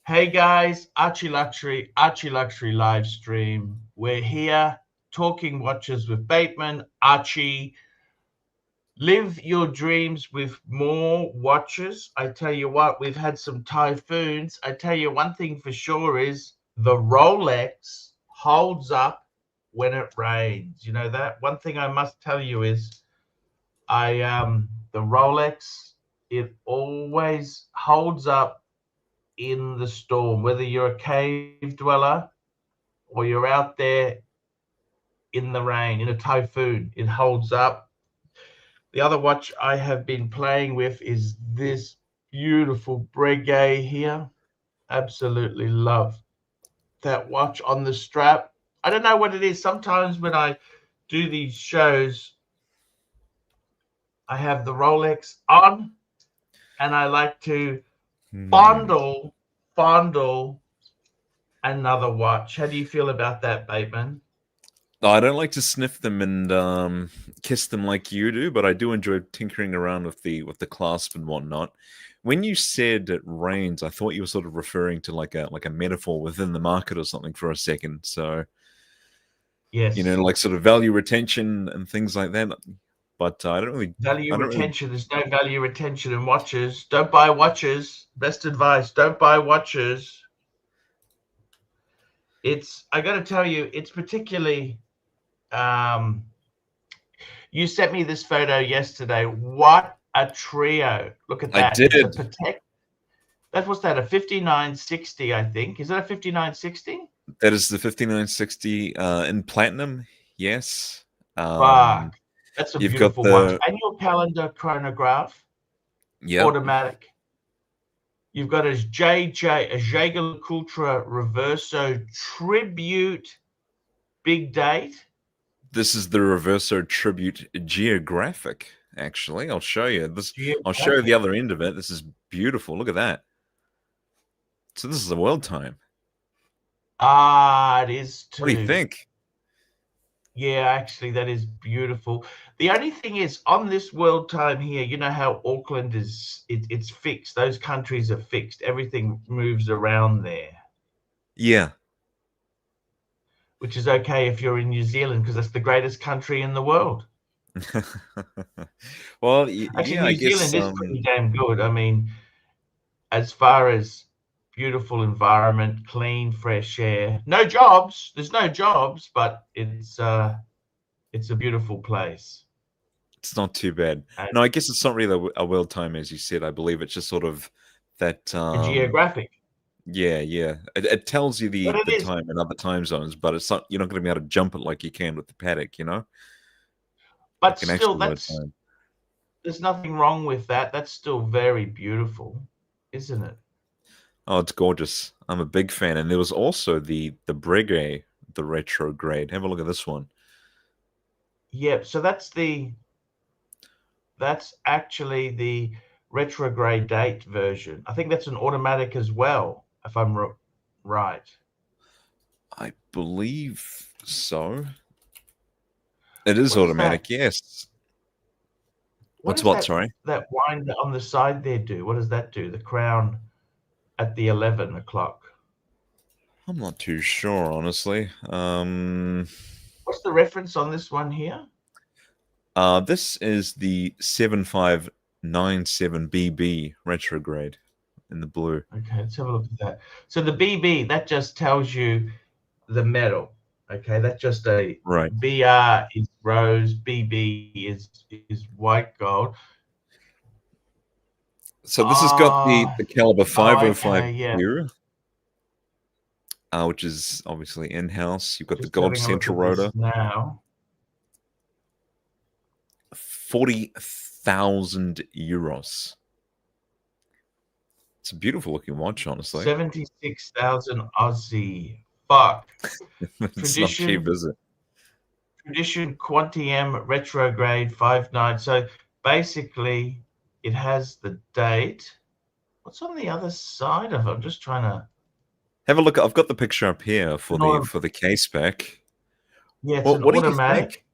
Hey guys, ArchieLuxury live stream. We're here talking watches with Bateman. Archie, live your dreams with more watches. I tell you what, we've had some typhoons. I tell you one thing for sure is the Rolex holds up when it rains. You know that? One thing I must tell you is the Rolex, it always holds up in the storm, whether you're a cave dweller or you're out there in the rain, in a typhoon, it holds up. The other watch I have been playing with is this beautiful Breguet here. Absolutely love that watch on the strap. I don't know what it is. Sometimes when I do these shows, I have the Rolex on and I like to fondle another watch. How do you feel about that, Bateman? I don't like to sniff them and kiss them like you do, but I do enjoy tinkering around with the clasp and whatnot. When you said it rains, I thought you were sort of referring to like a metaphor within the market or something for a second. So, Yes, like sort of value retention and things like that. But I don't really value I don't really. retention. There's no value retention in watches. Don't buy watches. Best advice: don't buy watches. I got to tell you, it's particularly. You sent me this photo yesterday. What a trio! Look at I that. did. It's a Patek. That was that a 5960, I think. Is that a 5960? That is the 5960 in platinum. Yes. Fuck. That's a You've got beautiful watch. the Annual calendar chronograph, yep. automatic. You've got a Jaeger-LeCoultre Reverso Tribute big date. This is the Reverso Tribute Geographic, actually. I'll show you. I'll show you the other end of it. This is beautiful. Look at that. So this is a world time. Ah, it is too. What do you think? Yeah, actually, that is beautiful. The only thing is, on this world time here, you know how Auckland is, it's fixed. Those countries are fixed. Everything moves around there. Yeah. Which is okay if you're in New Zealand, because that's the greatest country in the world. Well, actually, yeah, New I Zealand guess is pretty damn good. I mean, as far as beautiful environment, clean, fresh air, no jobs. There's no jobs, but it's a beautiful place. It's not too bad. No, I guess it's not really a world time, as you said. I believe it's just sort of that geographic. Yeah. It tells you the time in other time zones, but it's not. You're not going to be able to jump it like you can with the Patek, But still, there's nothing wrong with that. That's still very beautiful, isn't it? Oh, it's gorgeous. I'm a big fan. And there was also the Breguet, the retrograde. Have a look at this one. Yep. So that's actually the retrograde date version. I think that's an automatic as well, if I'm right. I believe so. It is automatic, yes. What's what, sorry? That wind on the side there do? What does that do? The crown at the 11 o'clock. I'm not too sure, honestly. What's the reference on this one here? This is the 7597BB retrograde in the blue. Okay, let's have a look at that. So the BB, that just tells you the metal. Okay, that's just a right. BR is rose, BB is white gold. So this has got the caliber 505Q, which is obviously in-house. You've got the gold central rotor. Now, 40,000 euros. It's a beautiful looking watch, honestly. 76,000 Aussie. Fuck. It's not cheap, is it? Tradition Quantium retrograde 59. So basically, it has the date. What's on the other side of it? I'm just trying to have a look. I've got the picture up here for the case back. Yeah, it's an automatic.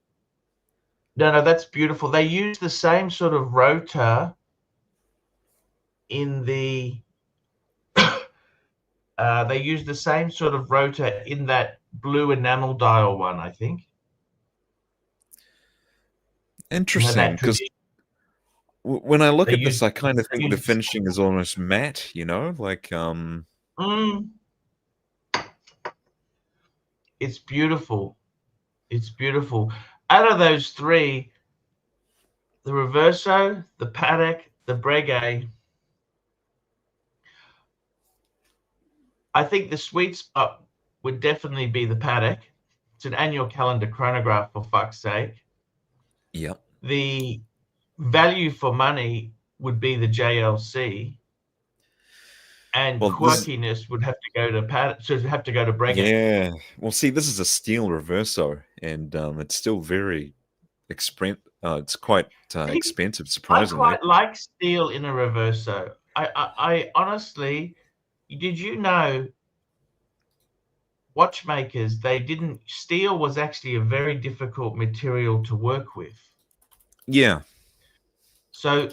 No, that's beautiful. They use the same sort of rotor in the They use the same sort of rotor in that blue enamel dial one, I think. Interesting, because when I look they at this, use I kind of think the use finishing is almost matte, you know, like it's beautiful. It's beautiful. Out of those three, the Reverso, the Paddock, the Breguet, I think the sweet spot would definitely be the Paddock. It's an annual calendar chronograph, for fuck's sake. yep. The value for money would be the JLC, and Well, this quirkiness would have to go to Paddock. So have to go to Breguet. yeah. Well, see, this is a steel reverso, and it's still very it's quite expensive, I surprisingly. quite like steel in a Reverso. I honestly, did you know watchmakers, steel was actually a very difficult material to work with. Yeah. So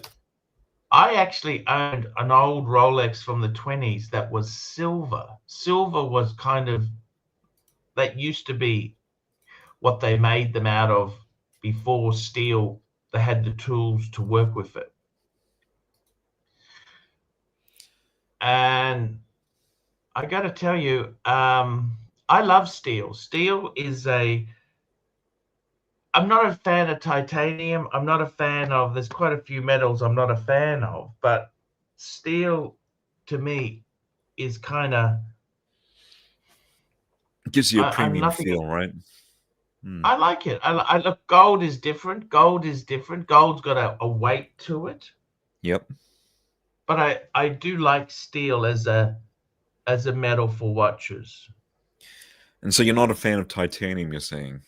I actually owned an old Rolex from the 20s that was silver. Silver was that used to be what they made them out of before steel. They had the tools to work with it. And I got to tell you, I love steel. I'm not a fan of titanium. I'm not a fan of, there's quite a few metals I'm not a fan of, but steel to me is kind of, Gives you a I'm premium nothing. feel, right? I like it. I look, gold is different. Gold is different. Gold's got a weight to it. Yep. But I do like steel as a metal for watches. And so you're not a fan of titanium, you're saying?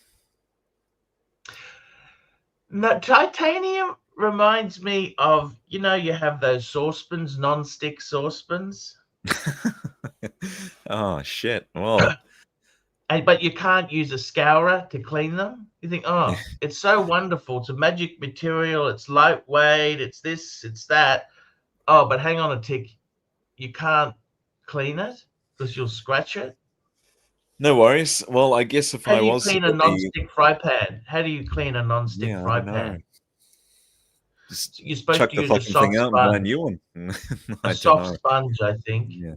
No, titanium reminds me of, you have those saucepans, non-stick saucepans. Oh shit. Well, But you can't use a scourer to clean them. You think, oh, it's so wonderful. It's a magic material. It's lightweight. It's this, it's that. Oh, but hang on a tick. You can't clean it because you'll scratch it. no worries. Well, I guess if How I do you was to clean a get the non-stick fry pan? How do you clean a non-stick yeah, I fry don't know. pan? Just You're supposed chuck to the use a fucking thing soft out and buy a sponge. new one. A I don't soft know. sponge, I think. Yeah.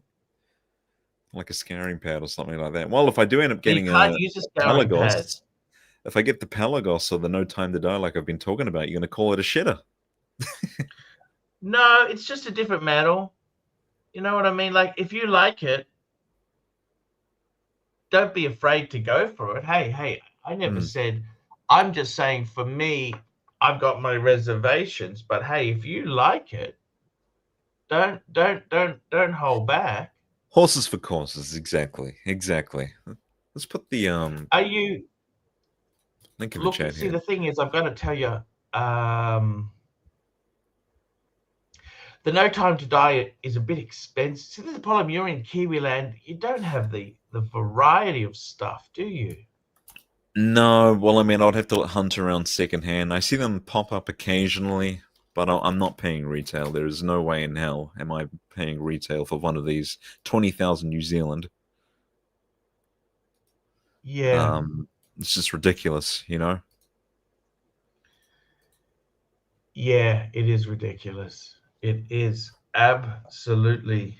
Like a scouring pad or something like that. Well, if I do end up You getting can't a use a scouring pad. Pelagos, if I get the Pelagos or the No Time to Die like I've been talking about, you're going to call it a shitter. No, it's just a different metal. You know what I mean? Like, if you like it, don't be afraid to go for it. Hey, I never said, I'm just saying for me, I've got my reservations, but hey, if you like it, don't hold back. Horses for courses, exactly. Let's put the Are you link in the look, chat see, here. the thing is, I've got to tell you, the No Time to Die is a bit expensive. See, the problem, you're in Kiwiland, you don't have the variety of stuff, do you? No, well, I mean, I'd have to hunt around secondhand. I see them pop up occasionally, but I'm not paying retail. There is no way in hell am I paying retail for one of these 20,000 New Zealand. Yeah. It's just ridiculous, you know. Yeah, it is ridiculous. It is absolutely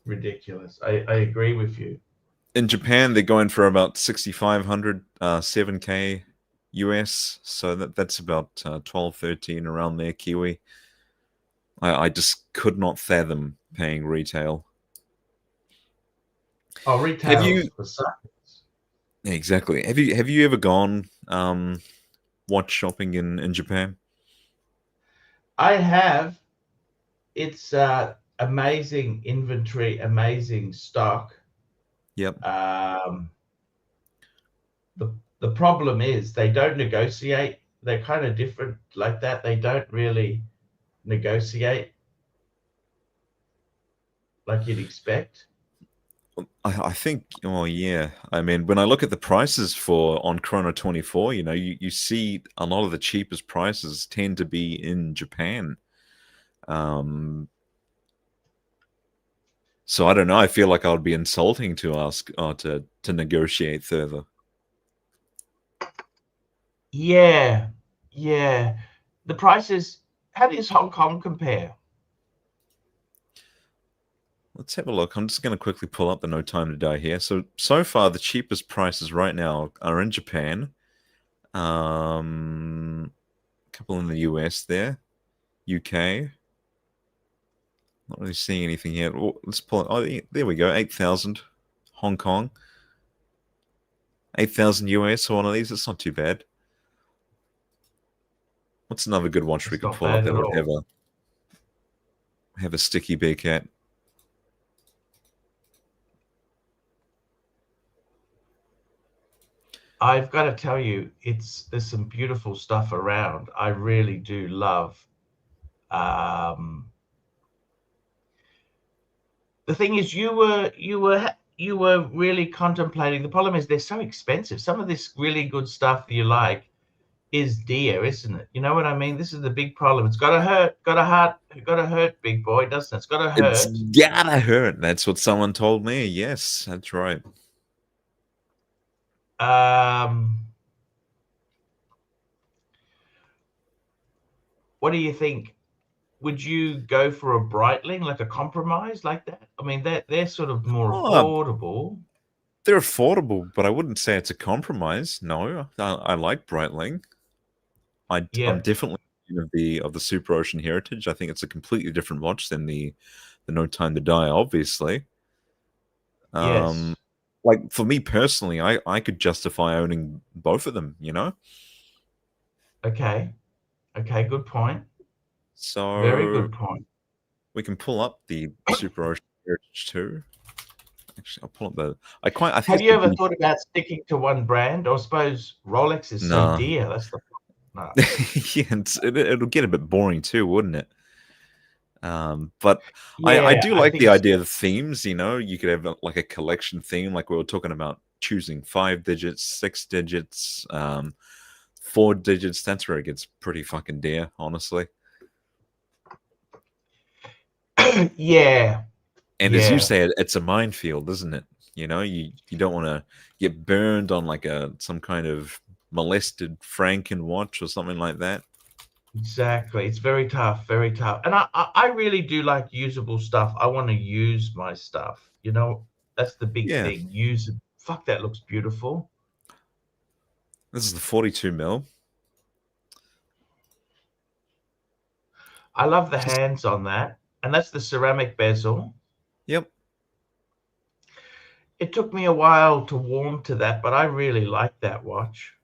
ridiculous. I agree with you. In Japan, they're going for about 6,500, 7K US. So that's about 12, 13 around there, Kiwi. I just could not fathom paying retail. Oh, Have retails you for suckers. exactly? Have you ever gone watch shopping in Japan? I have. It's amazing inventory, amazing stock. Yep. Um, the problem is they don't negotiate. They're kind of different like that. They don't really negotiate like you'd expect. I think, oh yeah. I mean, when I look at the prices for on Chrono 24, you know, you see a lot of the cheapest prices tend to be in Japan. Um, So I don't know. I feel like I would be insulting to ask or to negotiate further. Yeah, yeah. The prices. How does Hong Kong compare? Let's have a look. I'm just going to quickly pull up the No Time to Die here. So far, the cheapest prices right now are in Japan. A couple in the US there. UK. Not really seeing anything here. Oh, let's pull it. Oh, there we go. 8,000. Hong Kong. 8,000 US for one of these. It's not too bad. What's another good watch we It's could not pull up bad that at would all. have a sticky beak at? I've got to tell you, there's some beautiful stuff around. I really do love. The thing is, you were really contemplating. The problem is they're so expensive. Some of this really good stuff that you like is dear, isn't it? You know what I mean? This is the big problem. It's got to hurt, got to hurt, big boy, doesn't it? It's got to It's hurt. gotta hurt. That's what someone told me. Yes, that's right. What do you think? Would you go for a Breitling, like a compromise like that? I mean, they're sort of more Oh, affordable. they're affordable, but I wouldn't say it's a compromise. No, I like Breitling. I'm Yep. definitely of the Super Ocean Heritage. I think it's a completely different watch than the No Time to Die, obviously. Yes. Like for me personally, I could justify owning both of them, you know? Okay. Okay. Good point. Very So good point. we can pull up the Super Ocean Heritage too. Actually, I'll pull up I think Have it's you the ever B. thought about sticking to one brand? Or I suppose Rolex is so Nah. dear. That's the no. Yeah, it'll get a bit boring too, wouldn't it? But I Yeah, do I like the think so. idea of the themes. You know, you could have like a collection theme, like we were talking about choosing 5 digits, 6 digits, 4 digits. That's where it gets pretty fucking dear, honestly. Yeah. And as you Yeah. say, it's a minefield, isn't it? You know, you don't want to get burned on like some kind of molested Franken watch or something like that. Exactly. It's very tough, very tough. And I really do like usable stuff. I want to use my stuff. You know, that's the big Yeah, thing. Use it. Fuck, that looks beautiful. this is the 42 mil. I love the Just hands on that. And that's the ceramic bezel. yep. It took me a while to warm to that, but I really like that watch.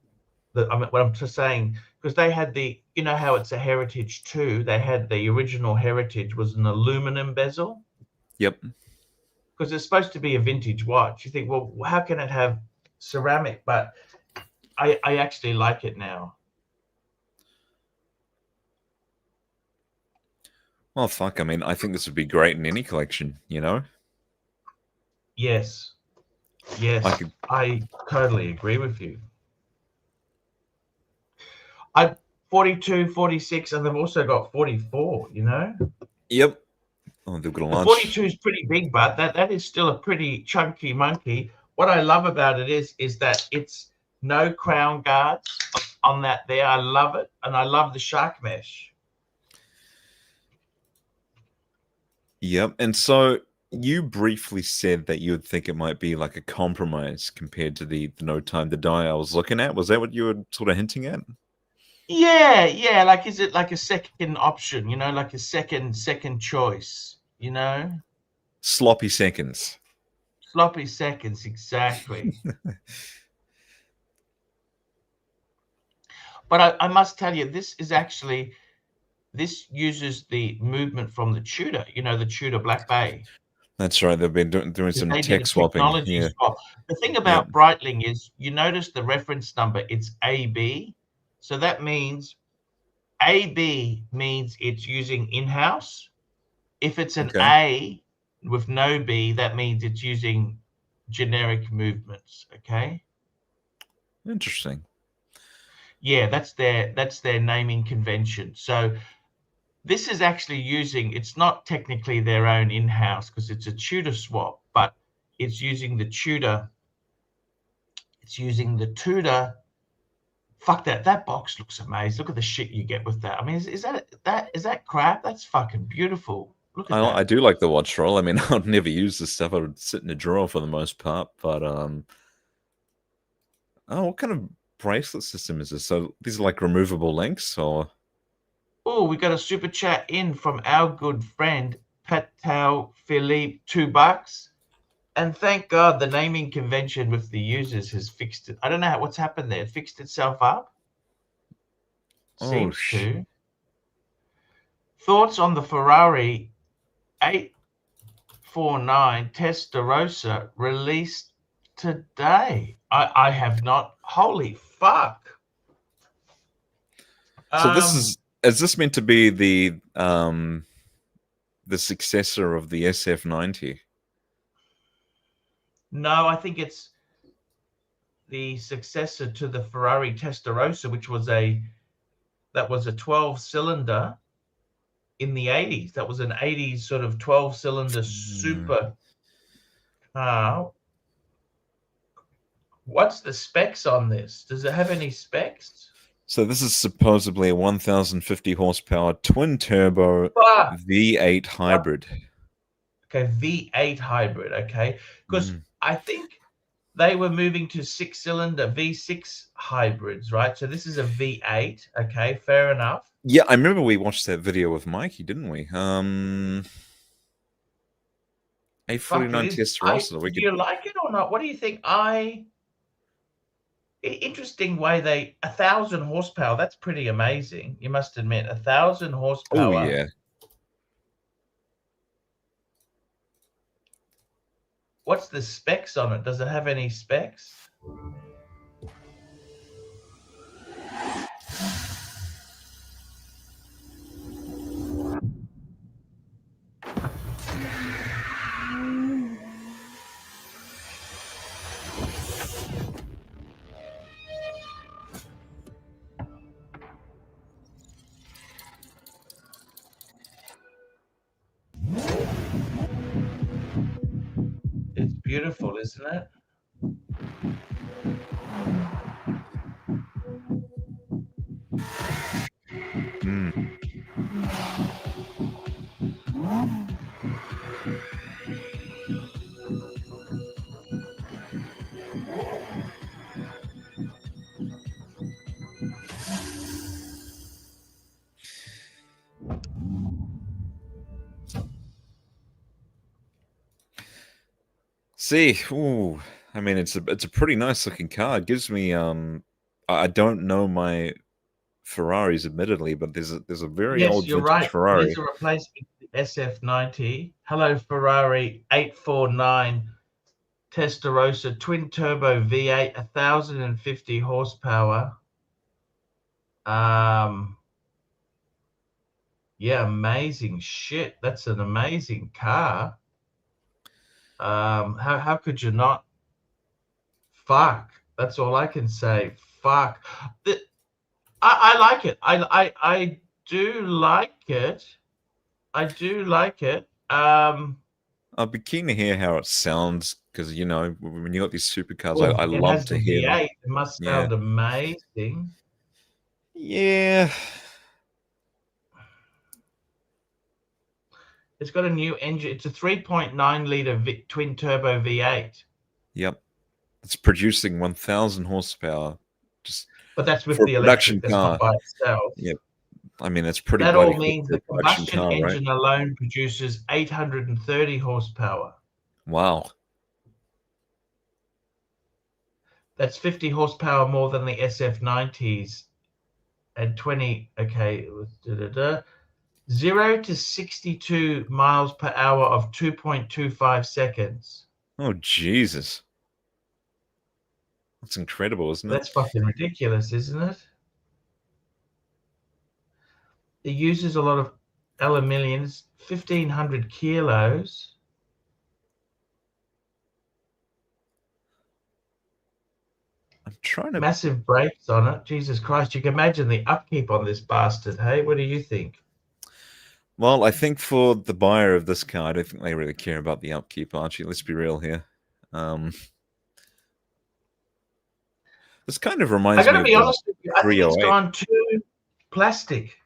I mean, what I'm just saying, because they had you know how it's a heritage too. They had the original heritage was an aluminum bezel Yep. because it's supposed to be a vintage watch. You think, well, how can it have ceramic? But I actually like it now. Well, fuck. I mean, I think this would be great in any collection, you know? Yes, I yes, could, I totally agree with you. I 42, 46, and they've also got 44, you know? yep. Oh, they've got a The launch. 42 is pretty big, but that is still a pretty chunky monkey. What I love about it is that it's no crown guards on that there. I love it, and I love the shark mesh. Yep. And so you briefly said that you would think it might be like a compromise compared to the No Time to Die I was looking at. Was that what you were sort of hinting at? Yeah, yeah. Like, is it like a second option? You know, like a second choice. You know, Sloppy seconds. sloppy seconds exactly. But I must tell you, this uses the movement from the Tudor. You know, the Tudor Black Bay. That's right. They've been doing some They did tech a swapping. technology Yeah. swap. The thing Yep. about Breitling is you notice the reference number, it's AB. So that means AB means it's using in-house. If it's an Okay. A with no B, that means it's using generic movements. Okay. Interesting. Yeah, that's their naming convention. So This is actually using, it's not technically their own in-house because it's a Tudor swap, but it's using the Tudor. It's using the Tudor. Fuck that. That box looks amazing. Look at the shit you get with that. I mean, is that crap? That's fucking beautiful. Look at that. I do like the watch roll. I mean, I would never use this stuff. I would sit in a drawer for the most part. But oh, what kind of bracelet system is this? So these are like removable links, or? Oh, we got a super chat in from our good friend Patel Philippe, $2. And thank God the naming convention with the users has fixed it. I don't know what's happened there. It fixed itself up. Seems to. Thoughts on the Ferrari 849 Testarossa released today? I have not. Holy fuck. So is this meant to be the successor of the SF90? No, I think it's the successor to the Ferrari Testarossa, which was a 12-cylinder in the 80s. That was an 80s sort of 12-cylinder super car. What's the specs on this? Does it have any specs? So this is supposedly a 1,050 horsepower twin turbo V8 hybrid. Okay, V8 hybrid. Okay, because I think they were moving to 6-cylinder V6 hybrids, right? So this is a V8. Okay, fair enough. Yeah, I remember we watched that video with Mikey, didn't we? A49 Testarossa. Do you like it or not? What do you think? Interesting way 1,000 horsepower. That's pretty amazing. You must admit, 1,000 horsepower. Oh yeah. What's the specs on it? Does it have any specs? It's beautiful, isn't it? See, ooh, I mean, it's a pretty nice looking car. It gives me I don't know my Ferraris, admittedly, but there's a very old vintage Ferrari. There's a replacement SF90. Hello, Ferrari 849 Testarossa twin turbo V8, 1,050 horsepower. Yeah, amazing shit. That's an amazing car. How could you not? Fuck. That's all I can say. Fuck. I like it. I do like it. I do like it. I'd be keen to hear how it sounds, because you know, when you got these supercars, I love to hear them. It must sound amazing. Yeah. It's got a new engine. It's a 3.9 liter twin turbo V8. Yep. It's producing 1,000 horsepower. But that's with the electric. That's not by itself. Yep. I mean, it's pretty. That all means the combustion engine alone produces 830 horsepower. Wow. That's 50 horsepower more than the SF90s, and 20. Okay, it was 0 to 62 miles per hour of 2.25 seconds. Oh Jesus. That's incredible, isn't it? That's fucking ridiculous, isn't it? It uses a lot of aluminium, 1,500 kilos. I'm trying to... Massive brakes on it. Jesus Christ, you can imagine the upkeep on this bastard, hey? What do you think? Well, I think for the buyer of this car, I don't think they really care about the upkeep, Archie. Let's be real here. This kind of I reminds got me to of be the honest with you. I think it's 308. gone too plastic.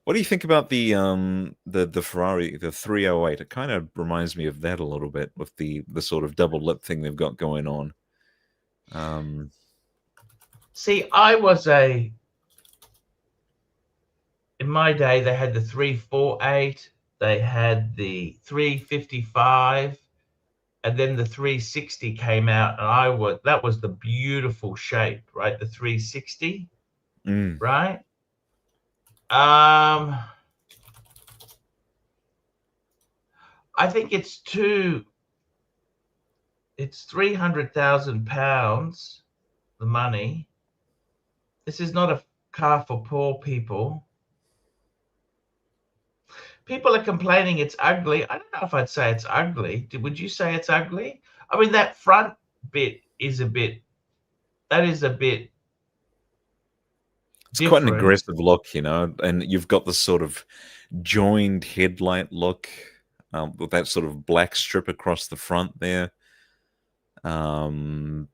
What do you think about the Ferrari, the 308? It kind of reminds me of that a little bit with the sort of double lip thing they've got going on. See, in my day, they had the 348, they had the 355, and then the 360 came out, and that was the beautiful shape, right? The 360, right? I think it's 300,000 pounds, the money. This is not a car for poor people. People are complaining it's ugly. I don't know if I'd say it's ugly. Would you say it's ugly? I mean, that front bit is a bit different. It's quite an aggressive look, you know, and you've got this sort of joined headlight look with that sort of black strip across the front there. You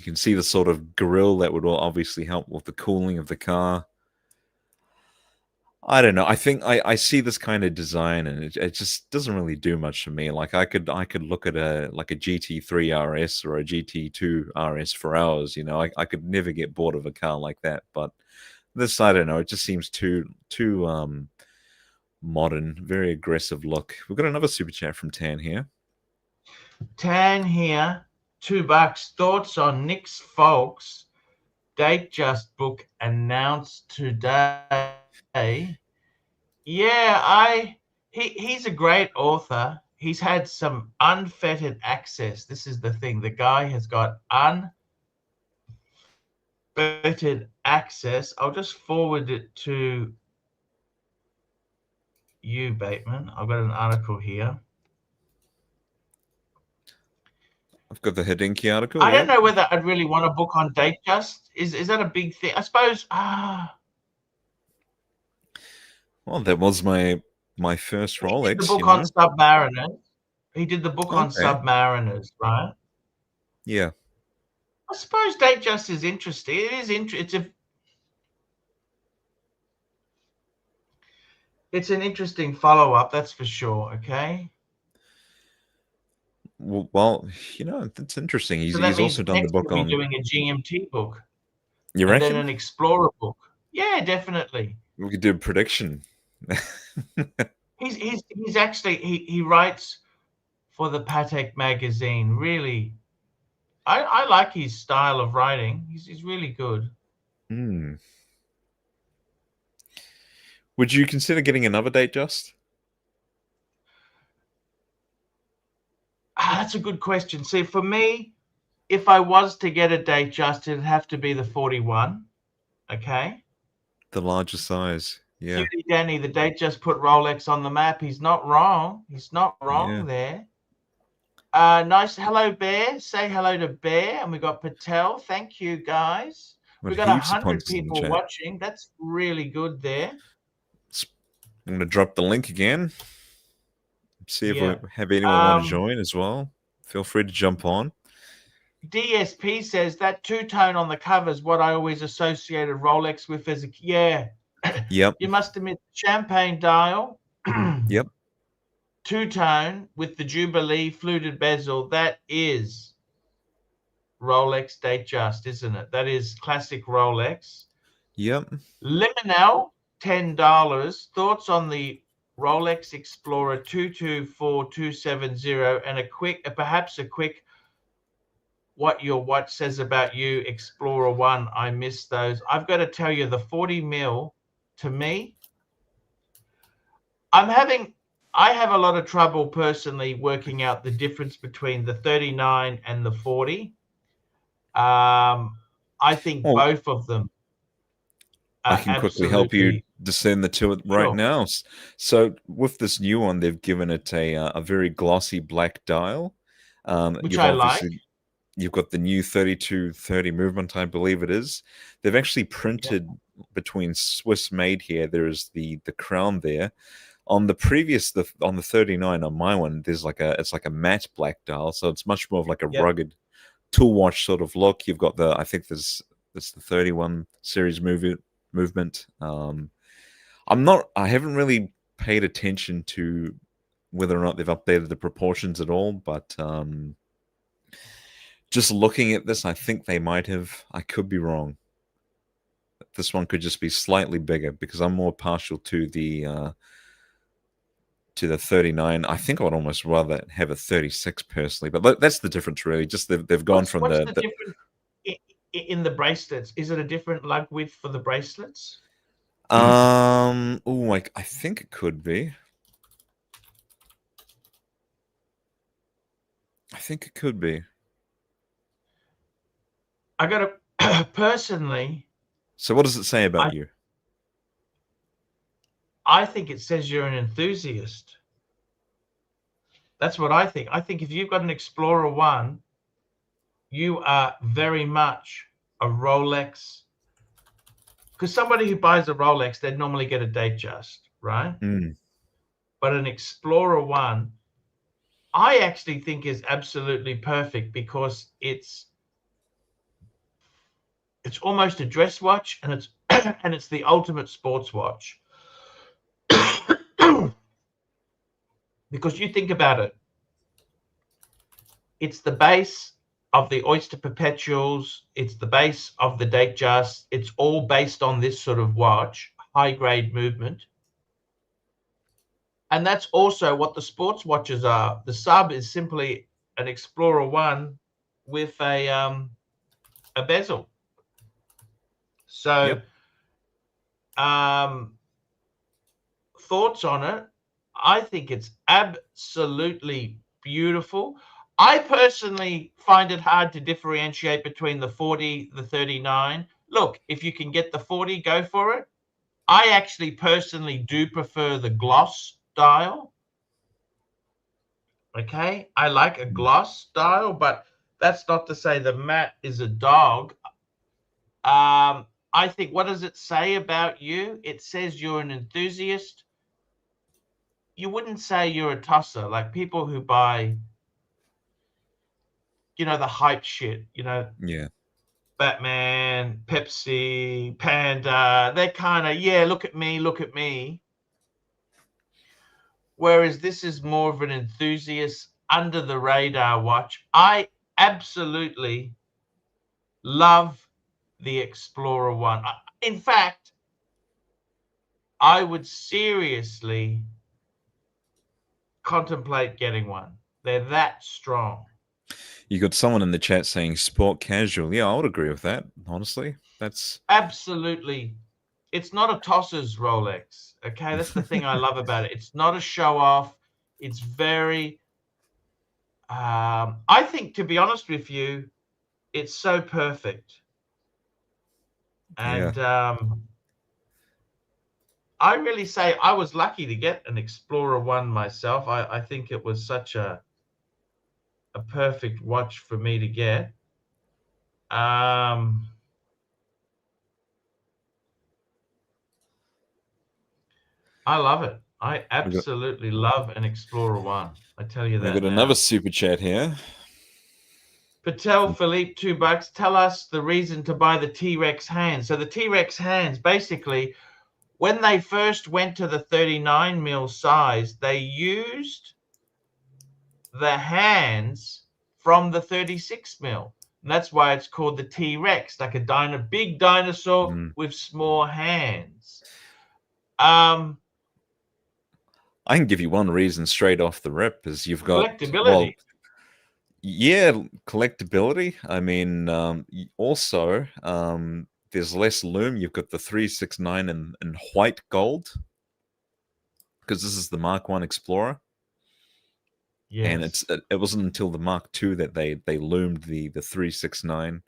can see the sort of grille that would obviously help with the cooling of the car. I don't know. I think I see this kind of design, and it just doesn't really do much for me. Like I could look at a GT3 RS or a GT2 RS for hours. You know, I could never get bored of a car like that. But this, I don't know. It just seems too modern, very aggressive look. We've got another super chat from Tan here. Tan here, $2. Thoughts on Nick's Folks Datejust book announced today? Yeah, he's a great author. He's had some unfettered access. This is the thing. The guy has got unfettered access. I'll just forward it to you, Bateman. I've got an article here. I've got the Hidinki article. I don't know whether I'd really want a book on Datejust. Is that a big thing? I suppose. Well, that was my first Rolex. He did the book on Submariners. He did the book on Submariners, right? Yeah. I suppose Datejust is interesting. It is it's an interesting follow-up, that's for sure. Okay. Well, you know, that's interesting. He's also done the book on doing a GMT book. You reckon? And then an Explorer book. Yeah, definitely. We could do a prediction. he's actually he writes for the Patek magazine. Really, I like his style of writing. He's really good. Would you consider getting another Datejust? That's a good question. See, for me, if I was to get a Datejust, it'd have to be the 41. Okay. The larger size. Yeah. Cutie Danny, the Datejust put Rolex on the map. He's not wrong. He's not wrong there. Nice. Hello, Bear. Say hello to Bear. And we got Patel. Thank you, guys. We got 100 people watching. That's really good there. I'm going to drop the link again. See if we have anyone want to join as well. Feel free to jump on. DSP says that two-tone on the cover is what I always associated Rolex with as a... Yeah. Yep. You must admit, champagne dial. Yep. Two-tone with the Jubilee fluted bezel. That is Rolex Datejust, isn't it? That is classic Rolex. Yep. Limonel, $10. Thoughts on the Rolex Explorer 224270 and perhaps a quick what your watch says about you, Explorer 1. I miss those. I've got to tell you, the 40 mil, to me, I have a lot of trouble personally working out the difference between the 39 and the 40. I think both of them. I can quickly help you discern the two right now. So with this new one, they've given it a very glossy black dial. Which I like. you've got the new 3230 movement, I believe it is. They've actually printed between Swiss made here. There is the crown there. On the previous, on the 39 on my one, there's like it's like a matte black dial, so it's much more of like a rugged tool watch sort of look. You've got I think there's the 31 series movement. I haven't really paid attention to whether or not they've updated the proportions at all, but just looking at this, I think they might have. I could be wrong. This one could just be slightly bigger because I'm more partial to the 39. I think I would almost rather have a 36 personally, but that's the difference really. Just they've gone from what's the difference in the bracelets? Is it a different lug width for the bracelets? Oh, I think it could be. I think it could be. I got to personally. So what does it say about you? I think it says you're an enthusiast. That's what I think. I think if you've got an Explorer 1, you are very much a Rolex. Because somebody who buys a Rolex, they'd normally get a Datejust, right? But an Explorer 1, I actually think is absolutely perfect because it's almost a dress watch, and it's and it's the ultimate sports watch. Because you think about it, it's the base of the Oyster Perpetuals, it's the base of the Datejust, it's all based on this sort of watch, high-grade movement. And that's also what the sports watches are. The sub is simply an Explorer 1 with a bezel. So, thoughts on it? I think it's absolutely beautiful. I personally find it hard to differentiate between the 40, the 39. Look, if you can get the 40, go for it. I actually personally do prefer the gloss dial. Okay, I like a gloss dial, but that's not to say the matte is a dog. I think, what does it say about you? It says you're an enthusiast. You wouldn't say you're a tosser, like people who buy, the hype shit, Batman, Pepsi, Panda. They're kind of, look at me, look at me. Whereas this is more of an enthusiast, under the radar watch. I absolutely love the Explorer 1. In fact, I would seriously contemplate getting one. They're that strong. You got someone in the chat saying sport casual. Yeah, I would agree with that, honestly. That's absolutely. It's not a tosser's Rolex. Okay, that's the thing I love about it. It's not a show off. It's very I think, to be honest with you, it's so perfect. And I really say I was lucky to get an Explorer 1 myself. I think it was such a perfect watch for me to get. I love it. I absolutely love an Explorer 1. I tell you that. We've got another super chat here. Patel Philippe, $2. Tell us the reason to buy the T-Rex hands. So the T-Rex hands, basically, when they first went to the 39 mil size, they used the hands from the 36 mil. And that's why it's called the T-Rex, like a big dinosaur with small hands. I can give you one reason straight off the rip is you've got collectability. Collectability. I mean, also there's less lume. You've got the 369 in white gold because this is the Mark 1 Explorer. Yes. And it wasn't until the Mark 2 that they loomed the 369.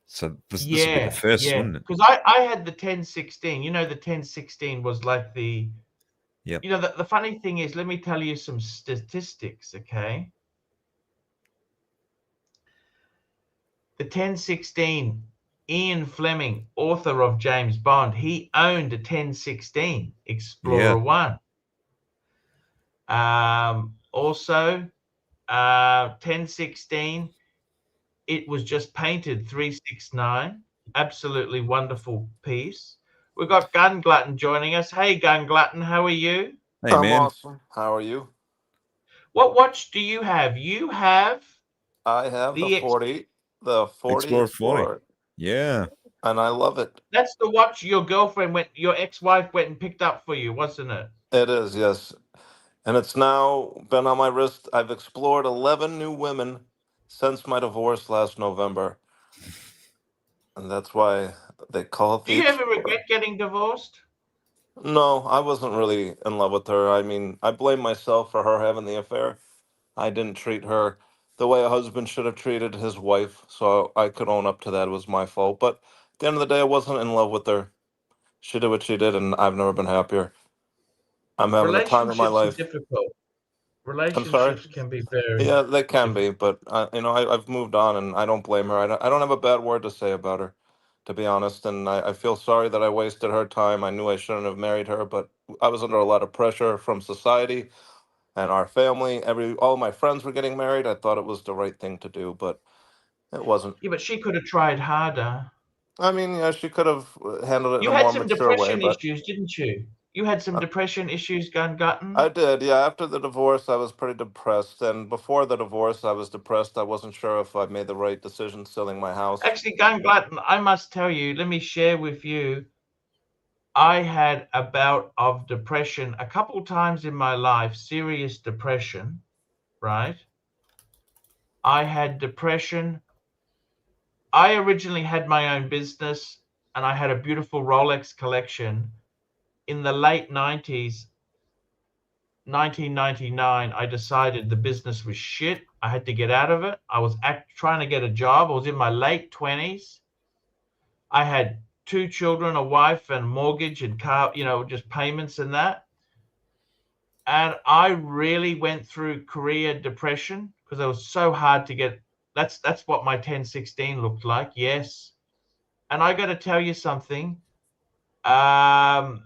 So this would be the first, wouldn't it? Because I had the 1016. The 1016 was like the Yep. You know, the funny thing is, let me tell you some statistics, okay? The 1016, Ian Fleming, author of James Bond, he owned a 1016 Yeah. Explorer 1. Also, 1016, it was just painted 369. Absolutely wonderful piece. We've got Gun Glutton joining us. Hey, Gun Glutton, how are you? Hey, I'm man. awesome. How are you? What watch do you have? You have I have the the 40 Explorer 40. Explorer, Yeah. and I love it. that's the watch your girlfriend went, your ex-wife went and picked up for you, wasn't it? It is, yes. And it's now been on my wrist. I've explored 11 new women since my divorce last November, and that's why they call it Do the you ever Explorer. regret getting divorced? No, I wasn't really in love with her. I mean, I blame myself for her having the affair. I didn't treat her the way a husband should have treated his wife, so I could own up to that. It was my fault. But at the end of the day, I wasn't in love with her. She did what she did, and I've never been happier. I'm having the time of my Relationships are life. difficult. I'm sorry. Relationships can be very Yeah, they can be, difficult. but I've moved on, and I don't blame her. I don't have a bad word to say about her, to be honest. And I feel sorry that I wasted her time. I knew I shouldn't have married her, but I was under a lot of pressure from society and our family. All my friends were getting married. I thought it was the right thing to do, but it wasn't. Yeah, but she could have tried harder. I mean, yeah, she could have handled it in You a had more some mature way, depression but. issues, didn't you? You had some uh, depression issues, Gun Glutton. I did, yeah. After the divorce, I was pretty depressed. And before the divorce, I was depressed. I wasn't sure if I made the right decision selling my house. Actually, Gun Glutton, I must tell you, let me share with you, I had a bout of depression a couple times in my life, serious depression, right? I had depression. I originally had my own business and I had a beautiful Rolex collection. In the late 90s, 1999, I decided the business was shit. I had to get out of it. I was trying to get a job. I was in my late 20s. I had two children, a wife, and mortgage and car, you know, just payments and that. And I really went through career depression because it was so hard to get. That's what my 1016 looked like. Yes. And I got to tell you something. Um,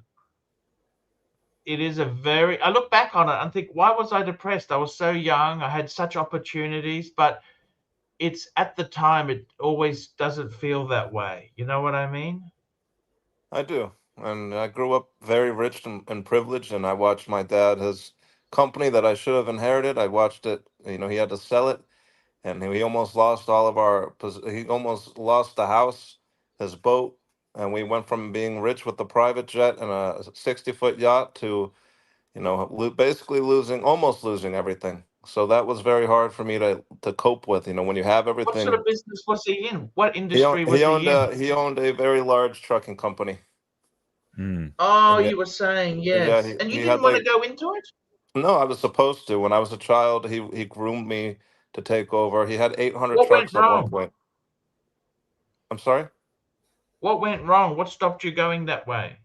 it is a very, I look back on it and think, why was I depressed? I was so young. I had such opportunities, but it's at the time, it always doesn't feel that way. You know what I mean? I do. And I grew up very rich and privileged, and I watched my dad, his company that I should have inherited, I watched it, he had to sell it, and he almost lost he almost lost the house, his boat, and we went from being rich with the private jet and a 60-foot yacht to basically almost losing everything. So that was very hard for me to cope with. When you have What sort everything. of business was he in? What industry He was he owned in? a very large trucking company, Hmm. Oh, and yet, you were saying yeah, yes. And you he didn't had want to like go into it? no, I was supposed to. When I was a child, he groomed me to take over. He had 800 What went trucks at one wrong? point. I'm sorry. What went wrong? What stopped you going that way?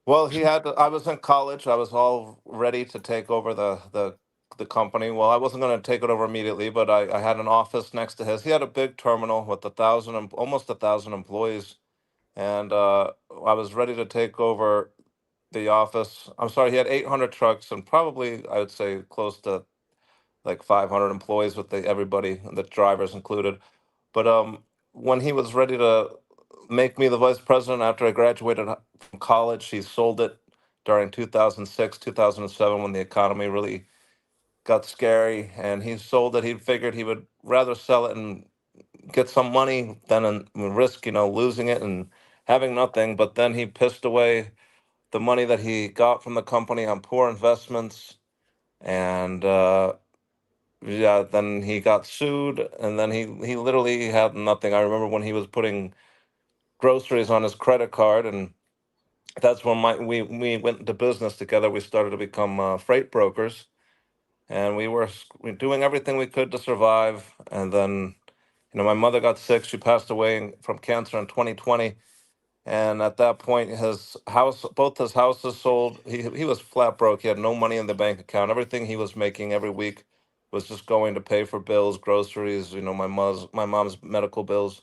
Well, I was in college. I was all ready to take over the company. Well, I wasn't going to take it over immediately, but I had an office next to his. He had a big terminal with almost 1,000 employees, and I was ready to take over the office. I'm sorry, he had 800 trucks and probably I would say close to like 500 employees with everybody, the drivers included. But when he was ready to make me the vice president after I graduated from college, he sold it during 2006, 2007 when the economy really got scary, and he sold it. He figured he would rather sell it and get some money than risk, losing it and having nothing. But then he pissed away the money that he got from the company on poor investments, and yeah, then he got sued, and then he literally had nothing. I remember when he was putting groceries on his credit card, and that's when we went into business together. We started to become freight brokers, and we doing everything we could to survive. And then, my mother got sick. She passed away from cancer in 2020, And at that point, both his houses sold. He was flat broke. He had no money in the bank account. Everything he was making every week was just going to pay for bills, groceries, my mom's medical bills.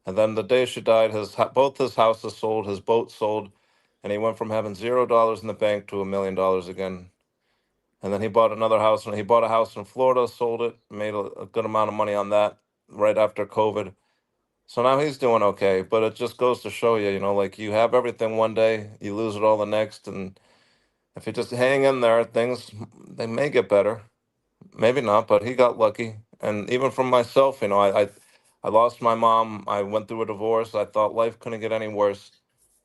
And then the day she died, both his houses sold, his boat sold, and he went from having $0 in the bank to $1 million again. And then he bought another house, and he bought a house in Florida, sold it, made a good amount of money on that right after COVID. So now he's doing okay, but it just goes to show you, like you have everything one day, you lose it all the next, and if you just hang in there, things they may get better, maybe not, but he got lucky. And even from myself, I lost my mom. I went through a divorce. I thought life couldn't get any worse,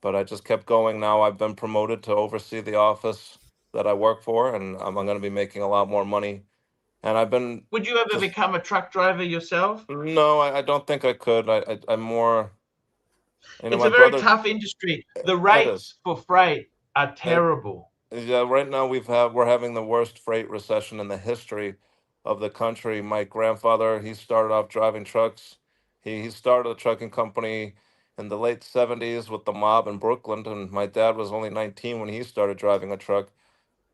but I just kept going. Now I've been promoted to oversee the office that I work for, and I'm going to be making a lot more money. And I've been Would you ever just become a truck driver yourself? no, I don't think I could. I'm more, It's my a very brother. tough industry. The It is. rates for freight are terrible. Yeah, right now we're having the worst freight recession in the history of the country. My grandfather, he started off driving trucks. He started a trucking company in the late 70s with the mob in Brooklyn, and my dad was only 19 when he started driving a truck.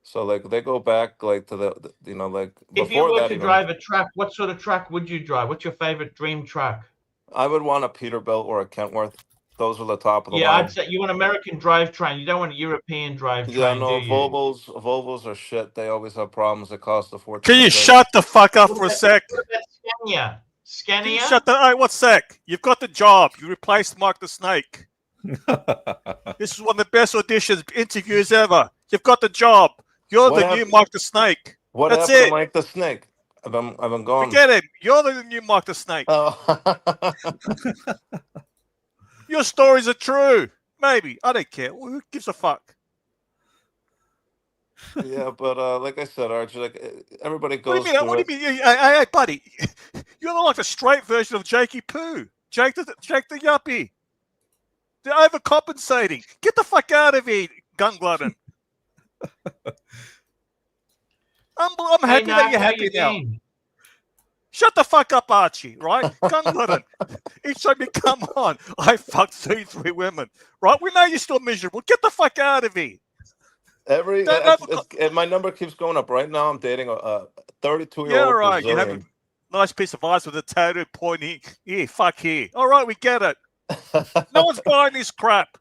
So like they go back like to like If you before were that to even. drive a truck, what sort of truck would you drive? What's your favorite dream truck? I would want a Peterbilt or a Kentworth. Those are the top of the Yeah, I'd line. say you want American drivetrain. You don't want a European Yeah, drivetrain, do no, you? Volvos are shit. They always have problems. They cost a fortune Can to you fix. shut the fuck up for a sec? What about Scania? Can you Scania? shut the... All right, what sec? You've got the job. You replaced Mark the Snake. This is one of the best auditions, interviews ever. You've got the job. You're What the new happened? Mark the Snake. What That's happened to it. Mike the Snake? I've been gone. Forget him. You're the new Mark the Snake. Oh. Your stories are true. Maybe. I don't care. Who gives a fuck? Yeah, but like I said, Archie, everybody What goes do you mean? through What it. do you mean? Hey, buddy. You're like the straight version of Jakey Poo. Jake the yuppie. They're overcompensating. Get the fuck out of here, gun glutton. I'm Hey, happy that Nark, you're how happy you now. been? Shut the fuck up, Archie, right? Gun glutton. Each time you come on, I fucked 33 women, right? We know you're still miserable. Get the fuck out of here. My number keeps going up. Right now, I'm dating a 32-year-old Yeah, all right. You have a Brazilian. nice piece of ice with a tattoo pointing. Here, fuck here. All right, we get it. No one's buying this crap.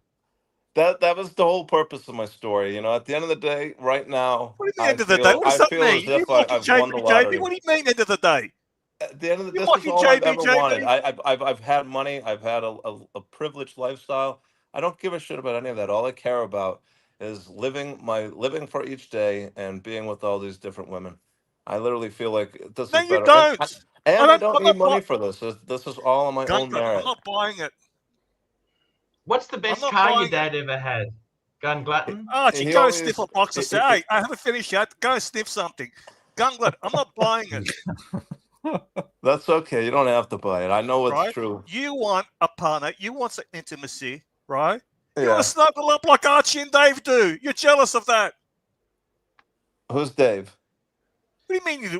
That was the whole purpose of my story. At the end of the day, right now, What do you mean I end of the day? feel What does I that feel as mean? You if mocking I've won the JB? lottery. What do you mean end of the day? At the end of You this is mocking all I've ever wanted. JB? I've had money. I've had a privileged lifestyle. I don't give a shit about any of that. All I care about is living for each day and being with all these different women. I literally feel like this No, is you better, don't. and I don't I'm need not money for this. This is all on my own Gun, I'm merit. not buying it. What's the I'm best not car your buying it. dad ever had? Gun glutton? Archie, He go and sniff always a box and say, hey, I haven't finished yet. Go and sniff something. Gunglet, I'm not buying it, That's okay. You don't have to buy it. I know it's right? true. You want a partner. You want some intimacy, right? You want Yeah. to snuggle up like Archie and Dave do. You're jealous of that. Who's Dave? What do you mean?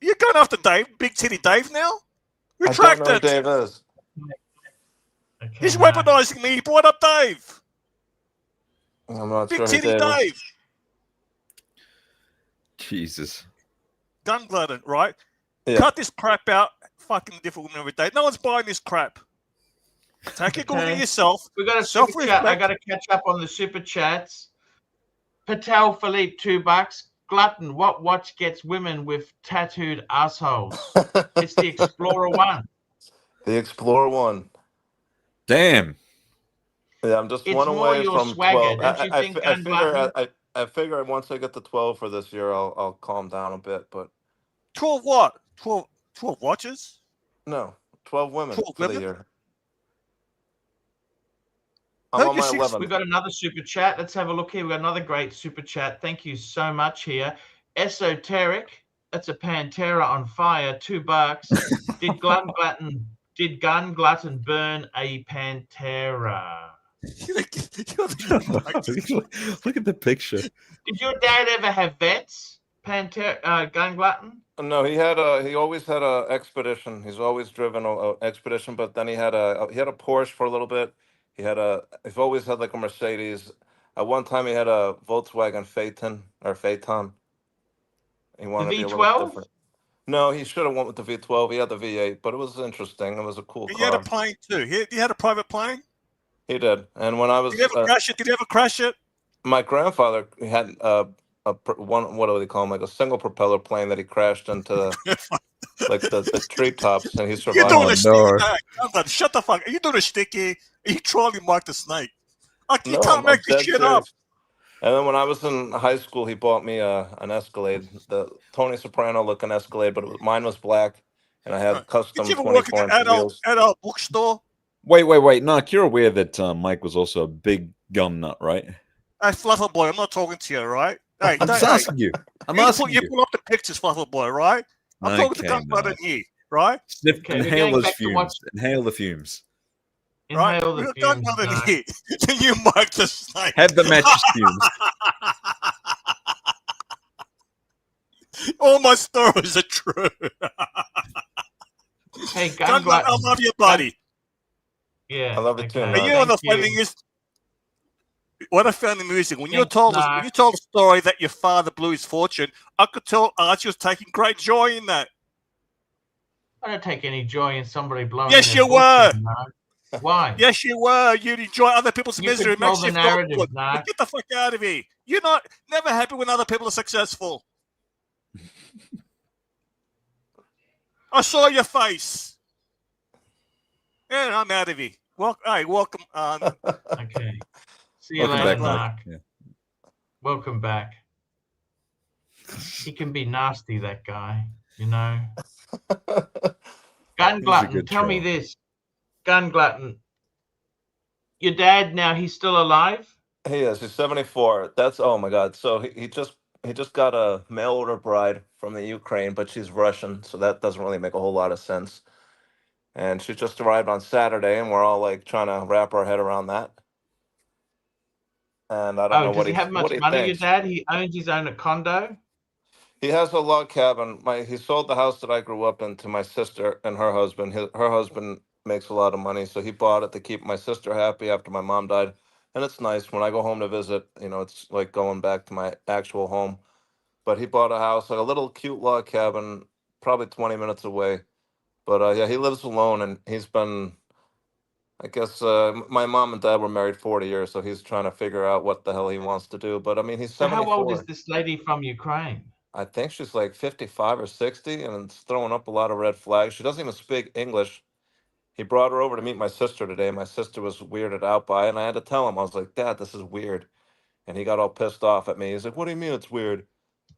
You're going after Dave, Big Titty Dave now? I don't Retract know who it. Dave is. Okay, He's Nark. weaponizing me. He brought up Dave. I'm not Big sure who Titty Dave is. Dave. Jesus. Gun glutton, right? Yeah. Cut this crap out. Fucking different women every day. No one's buying this crap. Take a good look at yourself. We got a super chat. Self-respect. I got to catch up on the super chats. Patel Philippe, $2. Glutton, what watch gets women with tattooed assholes? It's the Explorer 1. The Explorer 1. Damn. Yeah, I'm just It's one more away your from swagger, 12. don't you think, I Gun figure Glutton? I figure once I get to 12 for this year, I'll calm down a bit. But 12 what? 12 watches? no, 12 women 12 for the women? year. I'm Heard on you my six- 11th. We got another super chat. Let's have a look here. We got another great super chat. Thank you so much here. Esoteric. That's a Pantera on fire. $2. Did Gun Glutton burn a Pantera? Look at the picture. Did your dad ever have vets? Gun Glutton? No, he always had a expedition. He's always driven a expedition, but then he had a Porsche for a little bit. He's always had like a Mercedes. At one time, he had a Volkswagen Phaeton. He The wanted to be a little V12? different. No, he should have went with the V12. He had the V8, but it was interesting. It was a cool He had a car. plane too. He had a private plane. He did. And when I Did he was ever crash it? Did he ever crash it? my grandfather had one, what do they call him, like a single propeller plane that he crashed into like the treetops, and he You survived. doing Oh, a no. sticky? Shut the fuck! Are you doing a sticky? Are you trolling Mark the Snake? You No, can't I'm make this dead shit up. serious. And then when I was in high school, he bought me an Escalade, the Tony Soprano looking Escalade, but mine was black, and I had Did custom you ever work 24 at inch an wheels. adult bookstore? Wait. Nark, you're aware that Mike was also a big gun nut, right? Hey, Fluffer Boy, I'm not talking to you, right? Hey, I'm just asking you. I'm asking you you. pull up the pictures, Fluffer Boy, right? I'm talking to Okay, Gunblood no. and you, right? Sniff, Okay, we're inhale getting those back to fumes. Inhale the fumes. Right? Inhale the We're fumes. Gunblood No. and you. Then you Mark the Snake. Have the mattress fumes. All my stories are true. Hey, Gunblood, I love you, buddy. Yeah. I love it too, okay, Nark. And you know what the thank funny thing is? What I found amusing when you Thanks, told Nark. when you told a story that your father blew his fortune, I could tell Archie was taking great joy in that. I don't take any joy in somebody blowing. Yes, their you were. fortune, no. Why? Yes, you were. You'd enjoy other people's You misery. It control makes the you feel narrative, good. Nark. Get the fuck out of here. You're not never happy when other people are successful. I saw your face. Yeah, I'm out of here. Well, hey, welcome. Okay. See you Welcome later, back, Nark. Nark. Yeah. Welcome back. He can be nasty, that guy. You know. Gun He's a glutton. good Tell me troll. this, gun glutton. Your dad now? He's still alive? He is. He's 74. That's, oh my God. So he just got a mail order bride from the Ukraine, but she's Russian, so that doesn't really make a whole lot of sense. And she just arrived on Saturday, and we're all like trying to wrap our head around that. And I don't know Oh, does he have much what he money? Your thinks. dad? He owns his own condo. He has a log cabin. He sold the house that I grew up in to my sister and her husband. Her husband makes a lot of money, so he bought it to keep my sister happy after my mom died. And it's nice when I go home to visit. You know, it's like going back to my actual home. But he bought a house, like a little cute log cabin, probably 20 minutes away. But yeah, he lives alone, and he's been. I guess my mom and dad were married 40 years, so he's trying to figure out what the hell he wants to do. But I mean, he's So how old is 74. this lady from Ukraine? I think she's like 55 or 60, and it's throwing up a lot of red flags. She doesn't even speak English. He brought her over to meet my sister today. My sister was weirded out by it, and I had to tell him. I was like, Dad, this is weird. And he got all pissed off at me. He's like, what do you mean it's weird?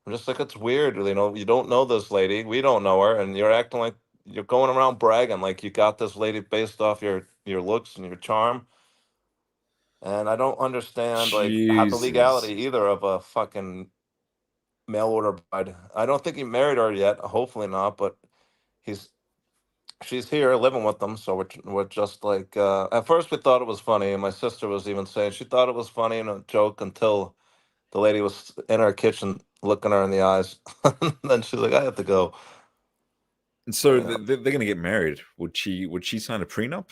I'm just like, it's weird. You know, you don't know this lady. We don't know her, and you're acting like you're going around bragging like you got this lady based off your looks and your charm. And I don't understand like how the Jesus. legality either of a fucking mail order bride. I don't think he married her yet. Hopefully not, but he's she's here living with them. So we're just like at first we thought it was funny, and my sister was even saying she thought it was funny and a joke until the lady was in her kitchen looking her in the eyes. And then she's like, I have to go. And so Yeah. they're going to get married. Would she sign a prenup?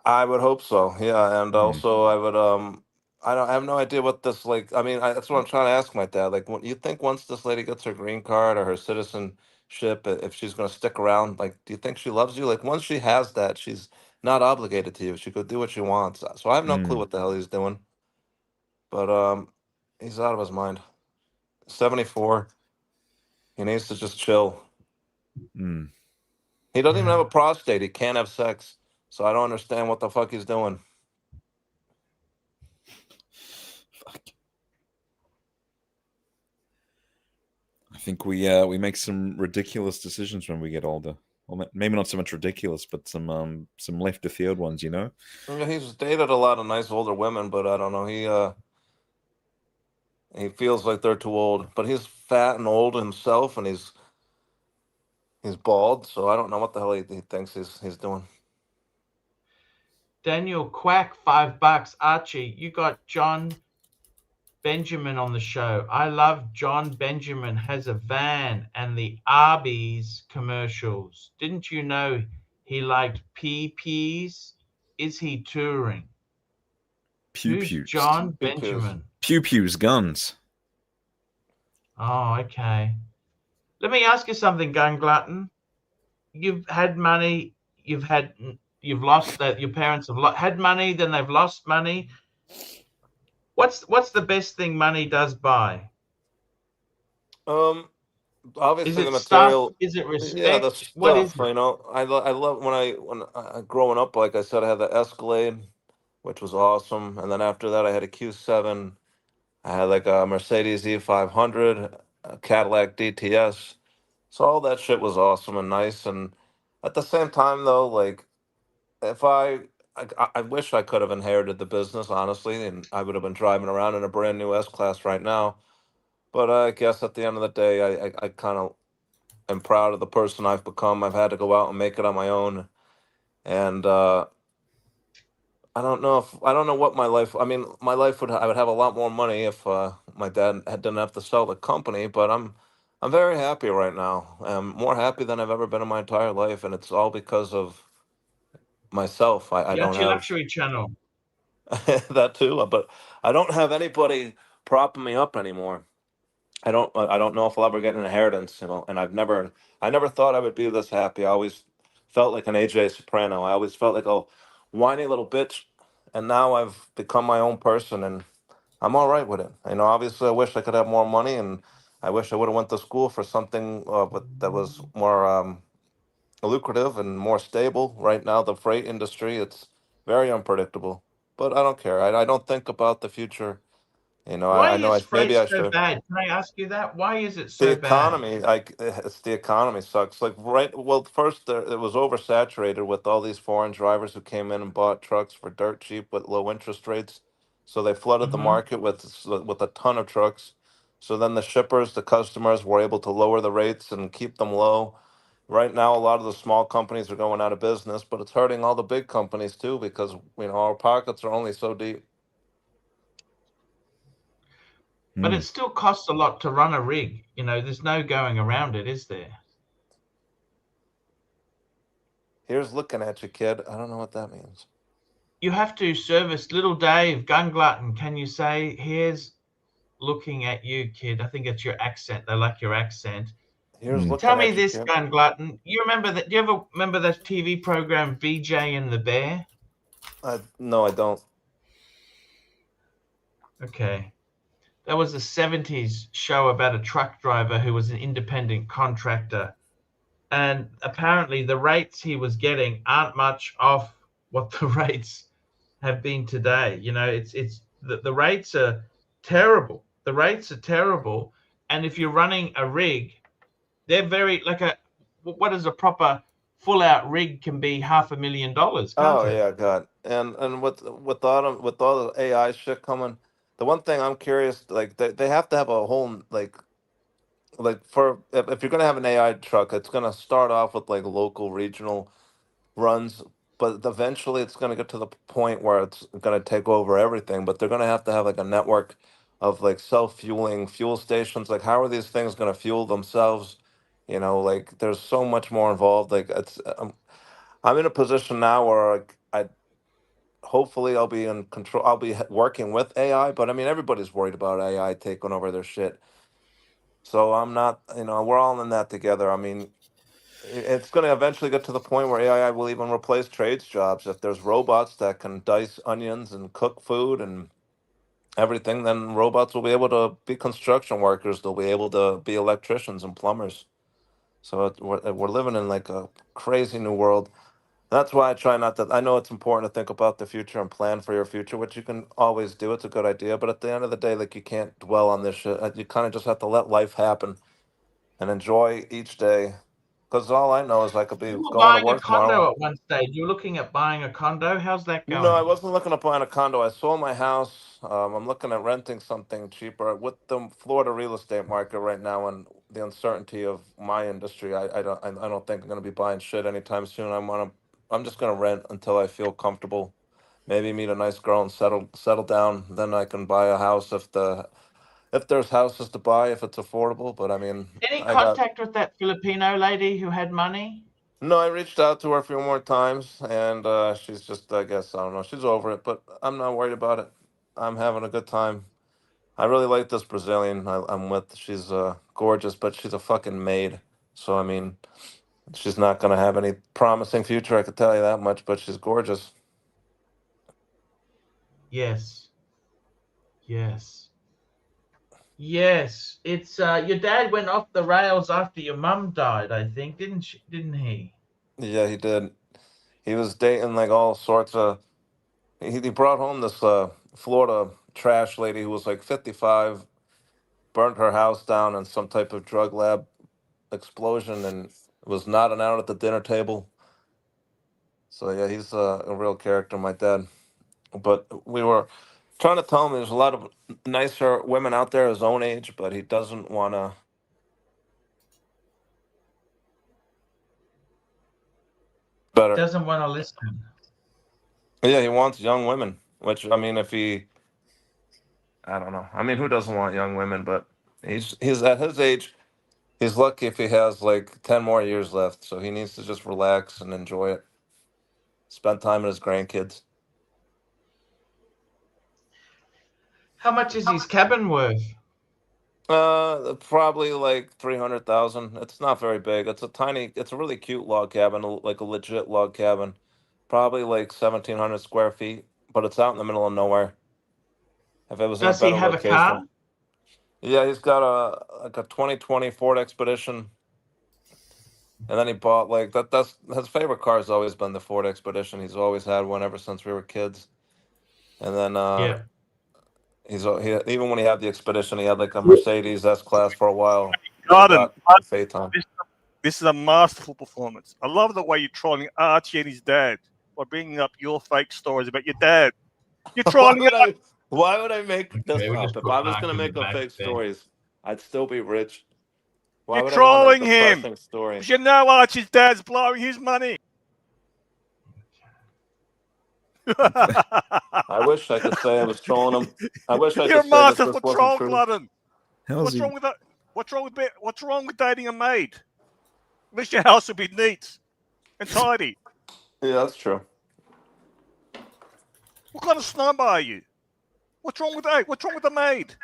I would hope so. Yeah, and Hmm. also I would I have no idea what this like. I mean, that's what I'm trying to ask my dad. Like, what you think once this lady gets her green card or her citizenship, if she's going to stick around? Like, do you think she loves you? Like, once she has that, she's not obligated to you. She could do what she wants. So I have no clue Mm. what the hell he's doing. But he's out of his mind. 74. He needs to just chill. Mm. He doesn't even Yeah. have a prostate. He can't have sex. So I don't understand what the fuck he's doing. Fuck. I think we make some ridiculous decisions when we get older. Well, maybe not so much ridiculous, but some left of field ones, you know. Yeah, he's dated a lot of nice older women, but I don't know. He feels like they're too old. But he's fat and old himself, and he's bald. So I don't know what the hell he thinks he's doing. Daniel Quack, $5. Archie, you got John Benjamin on the show. I love John Benjamin has a van and the Arby's commercials. Didn't you know he liked PPs? Is he touring? Pew Who's pews. John Pew pews. Benjamin? Pew pews, guns. Oh, okay. Let me ask you something, Gun Glutton. You've had money. You've lost that. Your parents have had money, then they've lost money. What's the best thing money does buy? Is Obviously the it stuff? material. Is it Yeah, the respect? What is stuff. it? You know, I love when growing up. Like I said, I had the Escalade, which was awesome, and then after that, I had a Q7. I had like a Mercedes E500, a Cadillac DTS. So all that shit was awesome and nice. And at the same time, though, like if I wish I could have inherited the business, honestly, and I would have been driving around in a brand new S class right now. But I guess at the end of the day, I kind of am proud of the person I've become. I've had to go out and make it on my own, and I don't know what my life. I mean, my life I would have a lot more money if my dad didn't have to sell the company. But I'm very happy right now. I'm more happy than I've ever been in my entire life, and it's all because of myself. I The don't Archie have Luxury channel. that too, but I don't have anybody propping me up anymore. I don't know if I'll ever get an inheritance, you know, and I never thought I would be this happy. I always felt like an AJ Soprano. I always felt like a whiny little bitch, and now I've become my own person, and I'm all right with it. You know, obviously, I wish I could have more money, and I wish I would have went to school for something that was more lucrative and more stable. Right now, the freight industry, it's very unpredictable, but I don't care. I don't think about the future. You know, Why I know is maybe freight I so should. bad? Can I ask you that? Why is it The so bad? economy, like it's the economy sucks. Like right, well, first it was oversaturated with all these foreign drivers who came in and bought trucks for dirt cheap with low interest rates. So they flooded the Hmm. market with a ton of trucks. So then the shippers, the customers were able to lower the rates and keep them low. Right now, a lot of the small companies are going out of business, but it's hurting all the big companies too because you know our pockets are only so deep. But Hmm. it still costs a lot to run a rig. You know, there's no going around it, is there? Here's looking at you, kid. I don't know what that means. You have to service little Dave, Gun Glutton. Can you say, here's looking at you, kid? I think it's your accent. They like your accent. Here's Tell looking me at you, this, kid. Gun Glutton. You remember that? Do you ever remember that TV program BJ and the Bear? No, I don't. Okay. That was a 70s show about a truck driver who was an independent contractor. And apparently the rates he was getting aren't much off what the rates have been today. You know, it's the rates are terrible. The rates are terrible. And if you're running a rig, they're very like what is a proper full out rig can be $500,000, can't Oh it? yeah, God. And with all the AI shit coming, the one thing I'm curious, like they have to have a whole like for if you're gonna have an AI truck, it's gonna start off with like local regional runs, but eventually it's gonna get to the point where it's gonna take over everything. But they're gonna have to have like a network of like self-fueling fuel stations. Like how are these things gonna fuel themselves? You know, like there's so much more involved. Like I'm in a position now where like, I hopefully I'll be in control. I'll be working with AI, but I mean everybody's worried about AI taking over their shit. So I'm not, you know, we're all in that together. I mean, it's going to eventually get to the point where AI will even replace trades jobs. If there's robots that can dice onions and cook food and everything, then robots will be able to be construction workers. They'll be able to be electricians and plumbers. So we're living in like a crazy new world. That's why I try not to. I know it's important to think about the future and plan for your future, which you can always do. It's a good idea, but at the end of the day, like you can't dwell on this shit. You kind of just have to let life happen and enjoy each day. Because all I know is I could be You were going to buying a work tomorrow. condo at one stage. You were looking at buying a condo. How's that No, I going? wasn't looking at buying a condo. I sold my house. I'm looking at renting something cheaper with the Florida real estate market right now and the uncertainty of my industry. I don't think I'm going to be buying shit anytime soon. I'm just going to rent until I feel comfortable. Maybe meet a nice girl and settle down. Then I can buy a house if there's houses to buy if it's affordable. But I mean, Any I got contact with that Filipino lady who had money? no. I reached out to her a few more times, and she's just I guess I don't know. She's over it, but I'm not worried about it. I'm having a good time. I really like this Brazilian I'm with. She's gorgeous, but she's a fucking maid. So I mean, she's not gonna have any promising future. I could tell you that much. But she's gorgeous. Yes. Yes. Yes. It's your dad went off the rails after your mum died, I think, didn't he? Yeah, he did. He was dating like all sorts of. He brought home this Florida trash lady who was like 55, burnt her house down in some type of drug lab explosion, and was nodding out at the dinner table. So yeah, he's a real character, my dad. But we were trying to tell him there's a lot of nicer women out there his own age, but he doesn't want to. Better. Doesn't want to listen. Yeah, he wants young women. Which I mean, if he, I don't know. I mean, who doesn't want young women? But he's at his age. He's lucky if he has like 10 more years left. So he needs to just relax and enjoy it. Spend time with his grandkids. How much is his cabin worth? Probably like 300,000. It's not very big. It's a tiny. It's a really cute log cabin, like a legit log cabin. Probably like 1,700 square feet, but it's out in the middle of nowhere. If it was in a Does he better have a car? location. Yeah, he's got a 2020 Ford Expedition, and then he bought like That's his favorite car has always been the Ford Expedition. He's always had one ever since we were kids. And then Yeah. even when he had the Expedition, he had like a Mercedes S-Class for a while. Garden, Phaeton. this is a masterful performance. I love the way you're trolling Archie and his dad by bringing up your fake stories about your dad. You're trolling it. Why would I make this Okay, we'll up? just If put I was Mark going to in make the up back fake then. stories, I'd still be rich. Why You're would I want a trolling him. depressing story? Because you know Archie's dad's blowing his money. I wish I could say I was trolling him. I wish I You're could a say that masterful this wasn't troll, true. glutton. How's What's he? wrong with that? What's wrong with dating a maid? At least your house will be neat and tidy. Yeah, that's true. What kind of snub are you? What's wrong with that? What's wrong with the maid?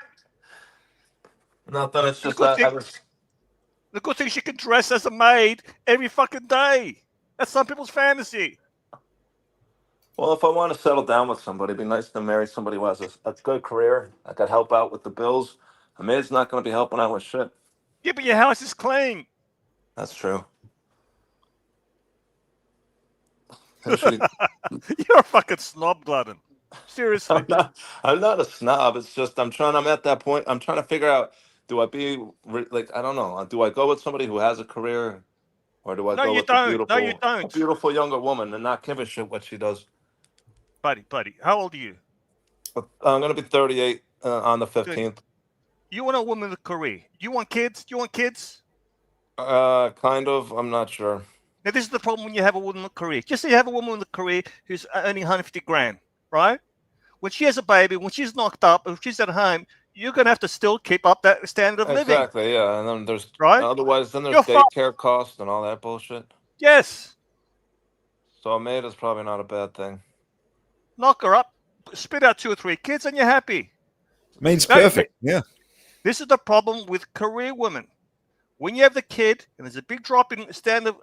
Not that it's just good that thing- I was. The good thing she can dress as a maid every fucking day. That's some people's fantasy. Well, if I want to settle down with somebody, it'd be nice to marry somebody who has a good career. I could help out with the bills. A maid's not going to be helping out with shit. Yeah, but your house is clean. That's true. Actually, You're a fucking snob, glutton. Seriously. I'm not a snob. It's just I'm at that point. I'm trying to figure out, do I be like, I don't know. Do I go with somebody who has a career, or do I No, go you with don't. No, you a don't. beautiful younger woman and not give a shit what she does? Buddy, how old are you? I'm gonna be 38 on the 15th. You want a woman with a career. You want kids? Do you want kids? Kind of. I'm not sure. Now, this is the problem when you have a woman with a career. Just say you have a woman with a career who's earning 150 grand, right? When she has a baby, when she's knocked up, if she's at home, you're going to have to still keep up that standard of living. Exactly, yeah. And then there's right? Otherwise, then there's You're daycare costs and all that bullshit. Yes. So a maid is probably not a bad thing. Knock her up, spit out 2 or 3 kids, and you're happy. Means perfect. Yeah. This is the problem with career women. When you have the kid and there's a big drop in standard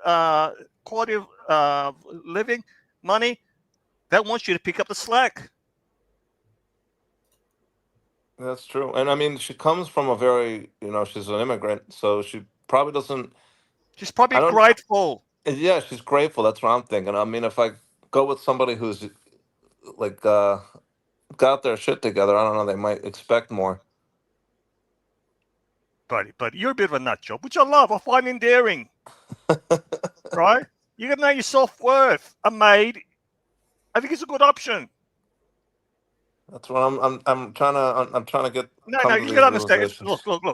quality of living, money, that wants you to pick up the slack. That's true. And I mean, she comes from a very, she's an immigrant, so she probably doesn't. She's probably grateful. Yeah, she's grateful. That's what I'm thinking. I mean, if I go with somebody who's like got their shit together, I don't know, they might expect more. Buddy, you're a bit of a nut job, which I love. I find endearing. Right? You got to know your self-worth. A maid, I think it's a good option. That's what I'm trying to get. No, you got to understand.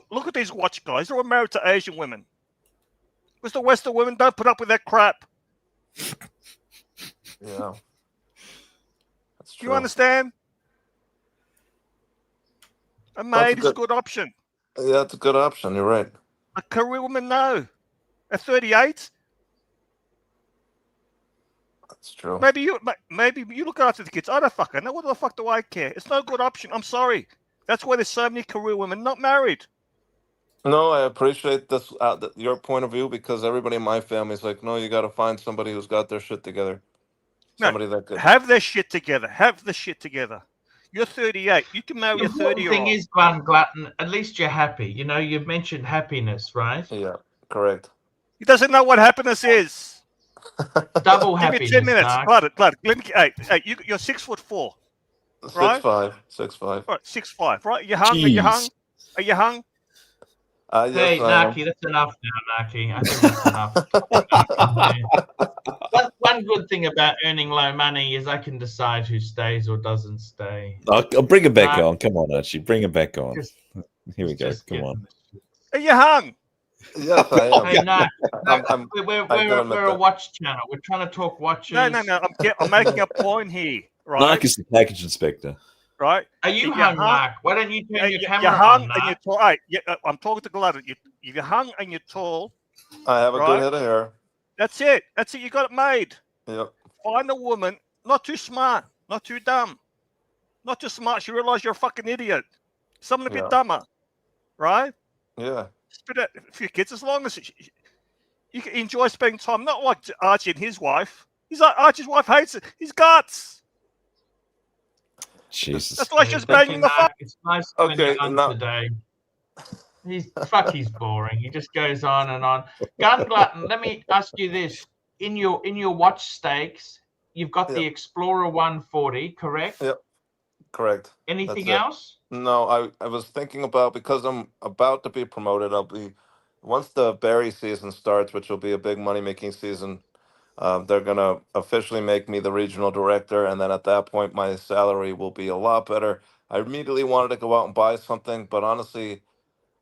Look at these watch guys. They're all married to Asian women. Because the Western women don't put up with that crap. Yeah. That's true. Do you understand? A maid is a good option. Yeah, that's a good option. You're right. A career woman, no. At 38, That's true. Maybe you look after the kids. I don't fucking know. What the fuck do I care? It's no good option. I'm sorry. That's why there's so many career women not married. No, I appreciate this your point of view, because everybody in my family is like, no, you got to find somebody who's got their shit together. No, Somebody that could. have their shit together. Have the shit together. You're 38. You can marry The a 30-year-old. thing is, Glenn Glutton, at least you're happy. You know, you've mentioned happiness, right? Yeah, correct. He doesn't know what happiness is. Double Give me happiness, 10 minutes. Narc. Blood. Let me, hey, you're 6'4", right? 6'5", 6'5". Right, 6'5", right? You hung? Are you hung? Jeez. Are you hung? Yes, Hey, I am. Narky, that's enough now, Narky. I think that's enough. One good thing about earning low money is I can decide who stays or doesn't stay. I'll bring it back Narc, on. Come on, Archie. Bring it back on. Here we go. just Come give on. them the shit. Are you hung? Yes, I am. Hey, Narc, I can admit we're a that. watch channel. We're trying to talk watches. No. I'm making a point here, Narc right? is the package inspector. Right? Are you hung, Narc? Why don't you turn your You're camera hung on, and Narc? you're tall. Hey, I'm talking to Glutton. If you're hung and you're tall, I have a right? good head of hair. That's it. You got it made. Yep. Find a woman, not too smart, not too dumb, not too smart. She realize you're a fucking idiot. Someone a bit Yeah. dumber, right? Yeah. Spit out a few kids as long as you can enjoy spending time. Not like Archie and his wife. Archie's wife hates it. His guts. Jesus. That's why she's banging the fuck. It's nice when Okay, you're on now- today. He's boring. He just goes on and on. Gun Glutton, let me ask you this. In your watch stakes, you've got the Yep. Explorer 140, correct? Yep. Correct. Anything That's it. else? No, I was thinking about, because I'm about to be promoted, once the Barry season starts, which will be a big money-making season, they're going to officially make me the regional director, and then at that point, my salary will be a lot better. I immediately wanted to go out and buy something, but honestly,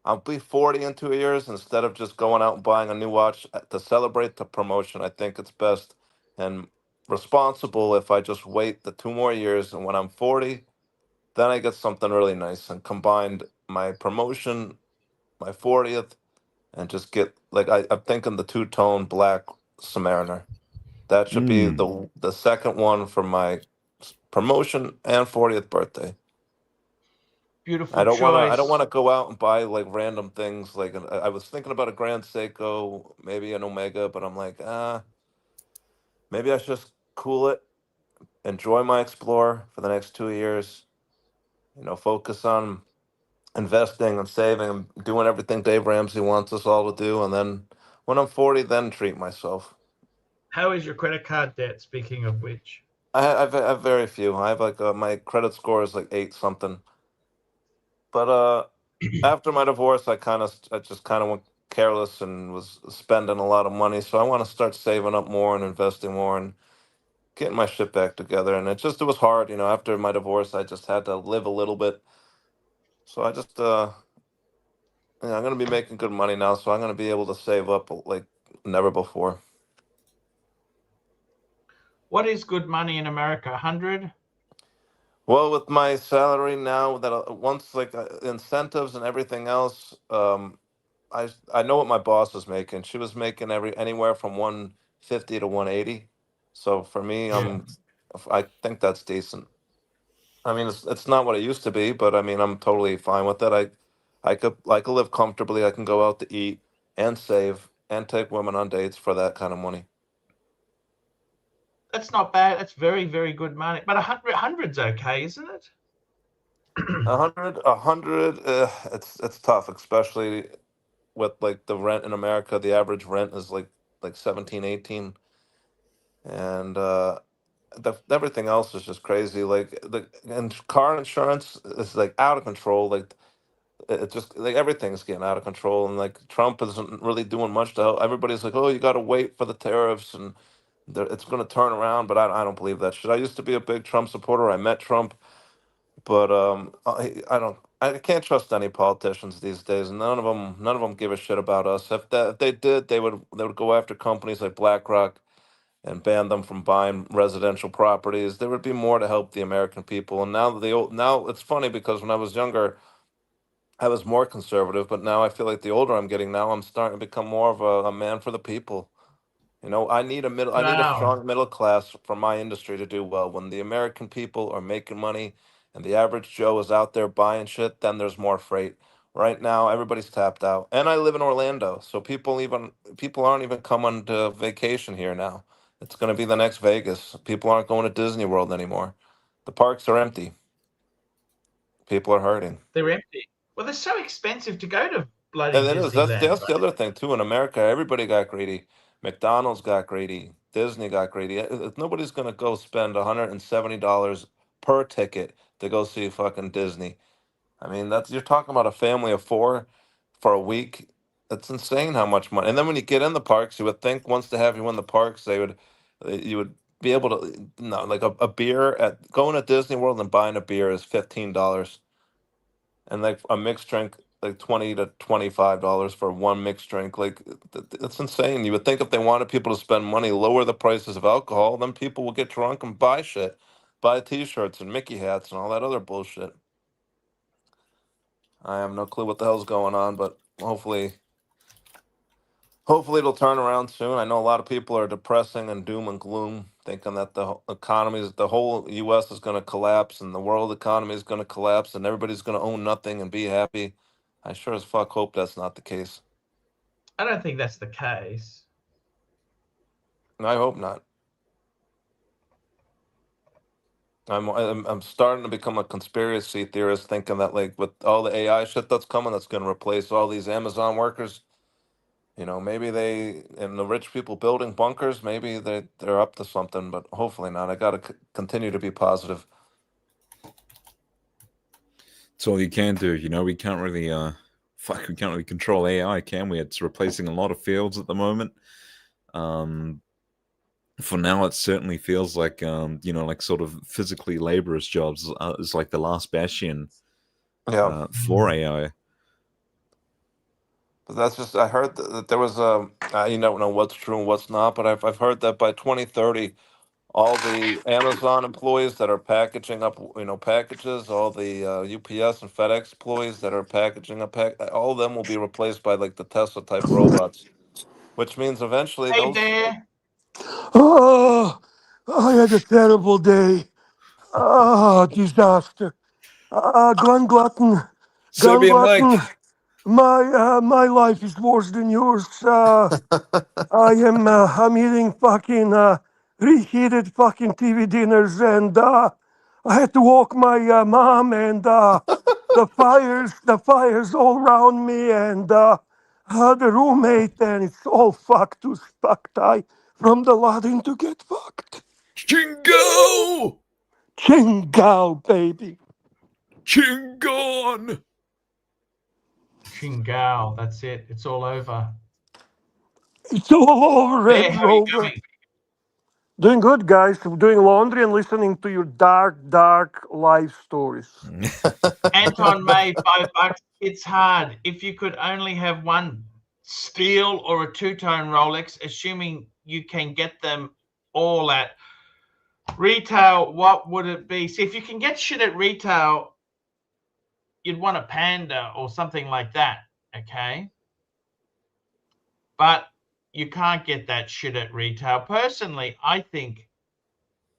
I'll be 40 in 2 years. Instead of just going out and buying a new watch to celebrate the promotion, I think it's best and responsible if I just wait the 2 more years, and when I'm 40, then I get something really nice and combined my promotion, my 40th, and just get, like, I'm thinking the two-tone black Submariner. That should be the second one for my promotion and 40th birthday. Beautiful I don't choice. want to go out and buy like random things. Like, I was thinking about a Grand Seiko, maybe an Omega, but I'm like, maybe I should just cool it, enjoy my Explorer for the next 2 years. Focus on investing and saving and doing everything Dave Ramsey wants us all to do, and then when I'm 40, then treat myself. How is your credit card debt, speaking of which? I have very few. I have like my credit score is like 8 something. But after my divorce, I just kind of went careless and was spending a lot of money. So I want to start saving up more and investing more and getting my shit back together. And it was hard, after my divorce, I just had to live a little bit. So I just I'm gonna be making good money now, so I'm gonna be able to save up like never before. What is good money in America? 100? Well, with my salary now, that once like incentives and everything else, I know what my boss is making. She was making anywhere from 150 to 180. So for me, I think that's decent. I mean, it's not what it used to be, but I mean, I'm totally fine with it. I could live comfortably. I can go out to eat and save and take women on dates for that kind of money. That's not bad. That's very, very good money. But 100's okay, isn't it? 100, it's tough, especially with like the rent in America. The average rent is like 17, 18, and everything else is just crazy. Like and car insurance is like out of control. Like it just like everything's getting out of control, and like Trump isn't really doing much to help. Everybody's like, oh, you got to wait for the tariffs and it's going to turn around, but I don't believe that shit. I used to be a big Trump supporter. I met Trump, but I can't trust any politicians these days. None of them give a shit about us. If they did, they would go after companies like BlackRock and ban them from buying residential properties. There would be more to help the American people. And now it's funny because when I was younger, I was more conservative, but now I feel like the older I'm getting now, I'm starting to become more of a man for the people. You know, I need a Wow. strong middle class for my industry to do well. When the American people are making money and the average Joe is out there buying shit, then there's more freight. Right now, everybody's tapped out. And I live in Orlando, so people aren't even coming to vacation here now. It's going to be the next Vegas. People aren't going to Disney World anymore. The parks are empty. People are hurting. They're empty. Well, they're so expensive to go to bloody And it is. Disneyland. That's the other thing too. In America, everybody got greedy. McDonald's got greedy. Disney got greedy. Nobody's gonna go spend $170 per ticket to go see fucking Disney. I mean, that's you're talking about a family of four for a week. That's insane how much money. And then when you get in the parks, you would think once they have you in the parks, you would be able to no like a beer at going to Disney World and buying a beer is $15, and like a mixed drink like $20 to $25 for one mixed drink. Like it's insane. You would think if they wanted people to spend money, lower the prices of alcohol, then people will get drunk and buy shit, buy T-shirts and Mickey hats and all that other bullshit. I have no clue what the hell's going on, but hopefully it'll turn around soon. I know a lot of people are depressing and doom and gloom, thinking that the whole U.S. is going to collapse and the world economy is going to collapse and everybody's going to own nothing and be happy. I sure as fuck hope that's not the case. I don't think that's the case. I hope not. I'm starting to become a conspiracy theorist, thinking that like with all the AI shit that's coming, that's going to replace all these Amazon workers. You know, maybe and the rich people building bunkers, maybe they're up to something, but hopefully not. I got to continue to be positive. It's all you can do. You know, we can't really we can't really control AI, can we? It's replacing a lot of fields at the moment. For now, it certainly feels like you know, like sort of physically laborious jobs is like the last bastion for AI. But that's just I heard that there was you don't know what's true and what's not, but I've heard that by 2030, all the Amazon employees that are packaging up packages, all the UPS and FedEx employees that are packaging up all of them will be replaced by like the Tesla type robots, which means eventually Hey those. there. Oh, I had a terrible day. Disaster. Glenn Glutton. So Glenn being Mike. Glutton. My life is worse than yours. I'm eating fucking reheated fucking TV dinners, and I had to walk my mom, and the fires all around me, and the roommate, and it's all fucked to fucked. I from the Latin to get fucked. Chingo! Chingao, baby. Chingon! Chingao. That's it. It's all over. It's all over, Bear, Red how are you Rover. going? Doing good, guys. Doing laundry and listening to your dark life stories. Anton May, $5. It's hard. If you could only have one steel or a two-tone Rolex, assuming you can get them all at retail, what would it be? See, if you can get shit at retail, you'd want a Panda or something like that, okay? But you can't get that shit at retail. Personally, I think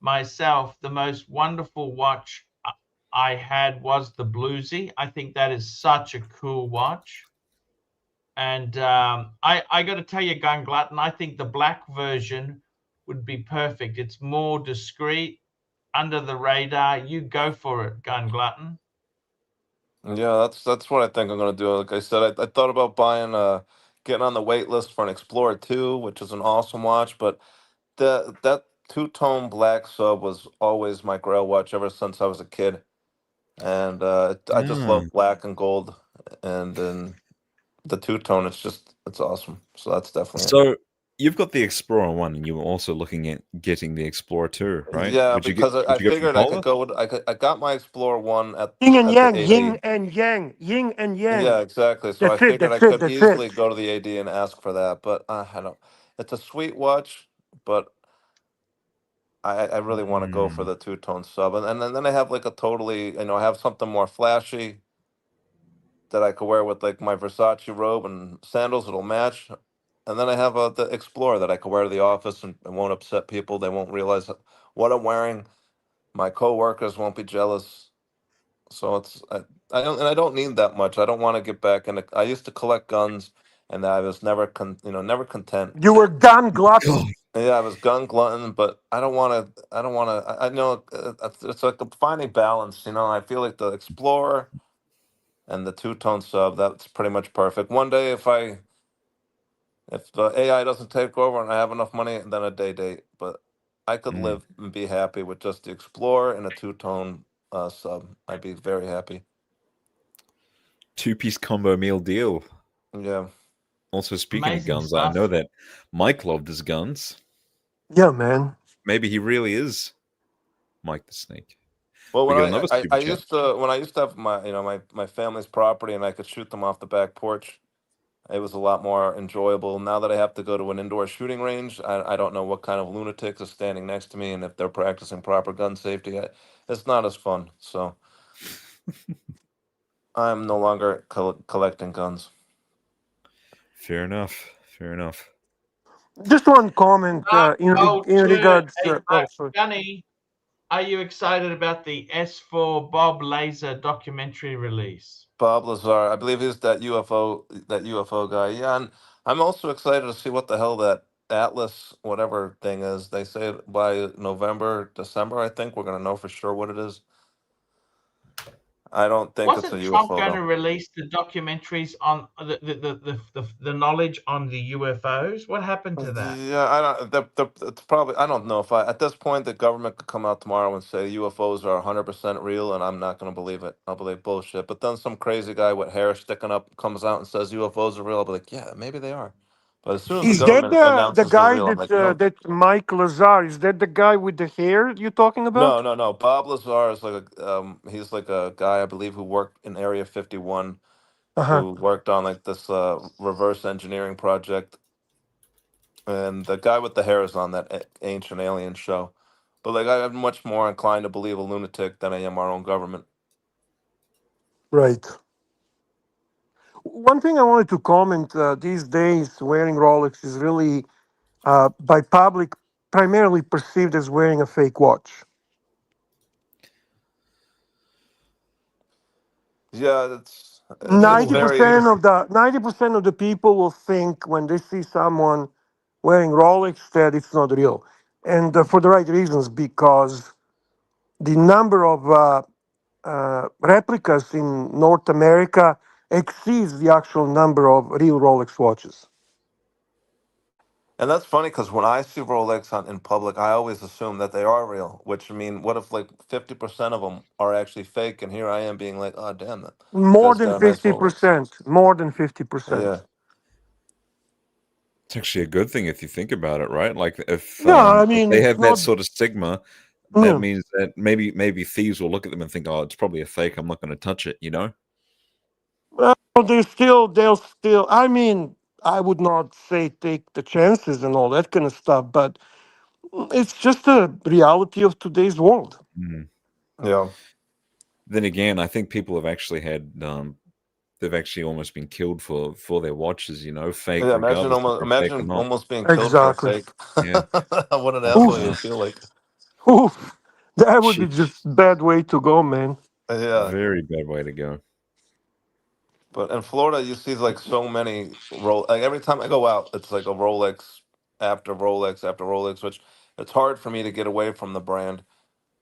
myself, the most wonderful watch I had was the Bluesy. I think that is such a cool watch. And I got to tell you, Gun Glutton, I think the black version would be perfect. It's more discreet, under the radar. You go for it, Gun Glutton. Yeah, that's what I think I'm gonna do. Like I said, I thought about buying getting on the wait list for an Explorer 2, which is an awesome watch, but that two-tone black sub was always my grail watch ever since I was a kid. And I just love black and gold, and then the two-tone, it's awesome. So that's definitely it. So you've got the Explorer 1 and you were also looking at getting the Explorer 2, right? Yeah, because I from figured I Polar? could go with I got my Explorer 1 at Yin and the yang, AD. yin and yang, yin and yang. Yeah, exactly. So I That's it, figured I that's it, could that's easily it. go to the AD and ask for that, but I don't. It's a sweet watch, but I really want to go for the two-tone sub, and then I have like a totally, I have something more flashy that I could wear with like my Versace robe and sandals. It'll match, And then I have the Explorer that I can wear to the office and won't upset people. They won't realize what I'm wearing. My coworkers won't be jealous. So I don't need that much. I don't want to get back into. I used to collect guns, and I was never never content. You were gun glutton. God. Yeah, I was gun glutton, but I don't want to. I don't want to. I know it's like a finding balance. I feel like the Explorer and the two-tone sub. That's pretty much perfect. One day, if the AI doesn't take over and I have enough money, then a day date. But I could live and be happy with just the Explorer and a two-tone sub. I'd be very happy. Two-piece combo meal deal. Yeah. Also, speaking Amazing of guns, stuff. I know that Mike loved his guns. Yeah, man. Maybe he really is Mike the Snake. Well, We when get another super I chat. used to when I used to have my family's property and I could shoot them off the back porch, it was a lot more enjoyable. Now that I have to go to an indoor shooting range, I don't know what kind of lunatics are standing next to me and if they're practicing proper gun safety. It's not as fun. So I'm no longer collecting guns. Fair enough. Fair enough. Just one comment in regards. Sorry. Gunny, are you excited about the S4 Bob Laser documentary release? Bob Lazar, I believe he's that UFO guy. Yeah, and I'm also excited to see what the hell that Atlas whatever thing is. They say by November, December, I think we're gonna know for sure what it is. I don't think it's a Wasn't Trump UFO going to though. release the documentaries on the knowledge on the UFOs? What happened to that? Yeah, I don't. It's probably. I don't know if at this point the government could come out tomorrow and say UFOs are 100% real, and I'm not going to believe it. I'll believe bullshit. But then some crazy guy with hair sticking up comes out and says UFOs are real. I'll be like, yeah, maybe they are. But as soon as the Is that government the announces they're guy real, I'm like, nope. that Mike Lazar? Is that the guy with the hair you're talking about? No. Bob Lazar is like he's like a guy I believe who worked in Area 51, Uh-huh. who worked on like this reverse engineering project. And the guy with the hair is on that Ancient Alien show. But like, I'm much more inclined to believe a lunatic than I am our own government. Right. One thing I wanted to comment these days, wearing Rolex is really by public primarily perceived as wearing a fake watch. Yeah, it's Ninety very. percent of the 90% of the people will think when they see someone wearing Rolex that it's not real, and for the right reasons, because the number of replicas in North America exceeds the actual number of real Rolex watches. And that's funny because when I see Rolex in public, I always assume that they are real. Which I mean, what if like 50% of them are actually fake, and here I am being like, oh damn, that More guy's than got a nice Rolex. 50%. More than 50%. Yeah. It's actually a good thing if you think about it, right? Like if Yeah, I if mean they it's have that not. sort of stigma, that Yeah. means that maybe thieves will look at them and think, oh, it's probably a fake. I'm not going to touch it, you know? Well, they'll still. I mean, I would not say take the chances and all that kind of stuff, but it's just a reality of today's world. Mm. Yeah. Then again, I think people have actually had they've actually almost been killed for their watches, you know, fake Yeah. regardless if they're fake or Imagine not. almost being killed for a Exactly. fake. Yeah. What an I asshole Oof, you know. feel like. oof. That would be Jeez. just bad way to go, man. Yeah. Very bad way to go. But in Florida, you see like so many like every time I go out, it's like a Rolex after Rolex after Rolex, which it's hard for me to get away from the brand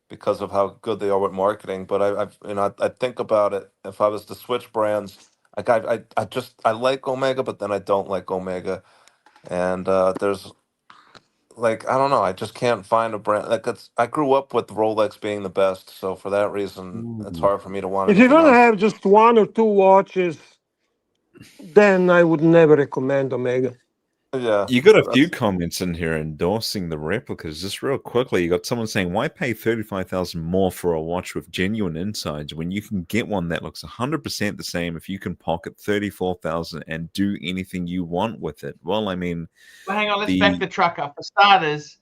because of how good they are with marketing. But I think about it. If I was to switch brands, like I like Omega, but then I don't like Omega, and there's like I don't know, I just can't find a brand like I grew up with Rolex being the best, so for that reason, it's Ooh. hard for me to want If you're anything gonna else. have just one or two watches, then I would never recommend Omega. Yeah, You got a few that's comments in here endorsing the replicas. Just real quickly, you got someone saying, "Why pay 35,000 more for a watch with genuine insides when you can get one that looks 100% the same if you can pocket 34,000 and do anything you want with it?" Well, I mean, Well, hang on, let's back the truck up. For starters,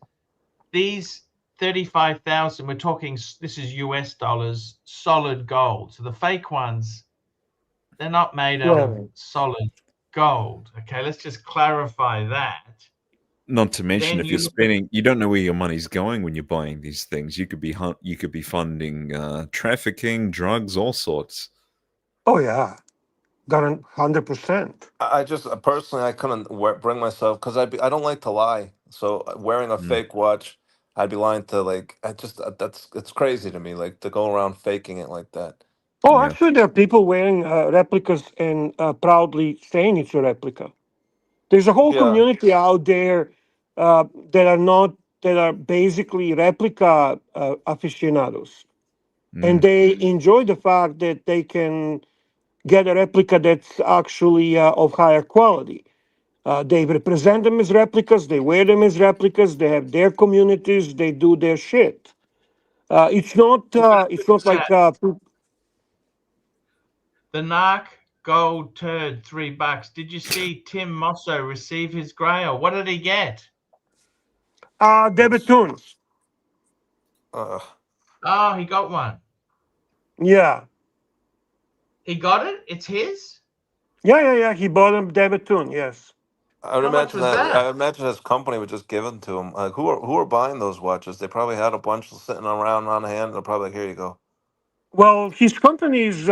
these 35,000, we're talking, this is US dollars, solid gold. So the fake ones, they're not made out of Yeah. solid gold. Okay, let's just clarify that. Not to mention, Then if you you're look at spending, you don't know where your money's going when you're buying these things. You could be funding trafficking, drugs, all sorts. Oh yeah, got 100%. I just personally I couldn't bring myself because I don't like to lie. So wearing a Mm. fake watch, I'd be lying to like I just it's crazy to me like to go around faking it like that. Oh, Yeah. actually, there are people wearing replicas and proudly saying it's a replica. There's a whole Yeah, community out there that are not that are basically replica aficionados, and Mm. they enjoy the fact that they can get a replica that's actually of higher quality. They represent them as replicas. They wear them as replicas. They have their communities. They do their shit. It's not. It's not like. the Narc Gold Turd, $3. Did you see Tim Mosso receive his grail? What did he get? Debitun. uh, Oh, he got one. Yeah. He got it? It's his? Yeah. He bought a Debitun. Yes. I would How much imagine was that that? I imagine his company would just give them to him. Like who are buying those watches? They probably had a bunch sitting around on hand. They're probably like, here you go. Well, his company is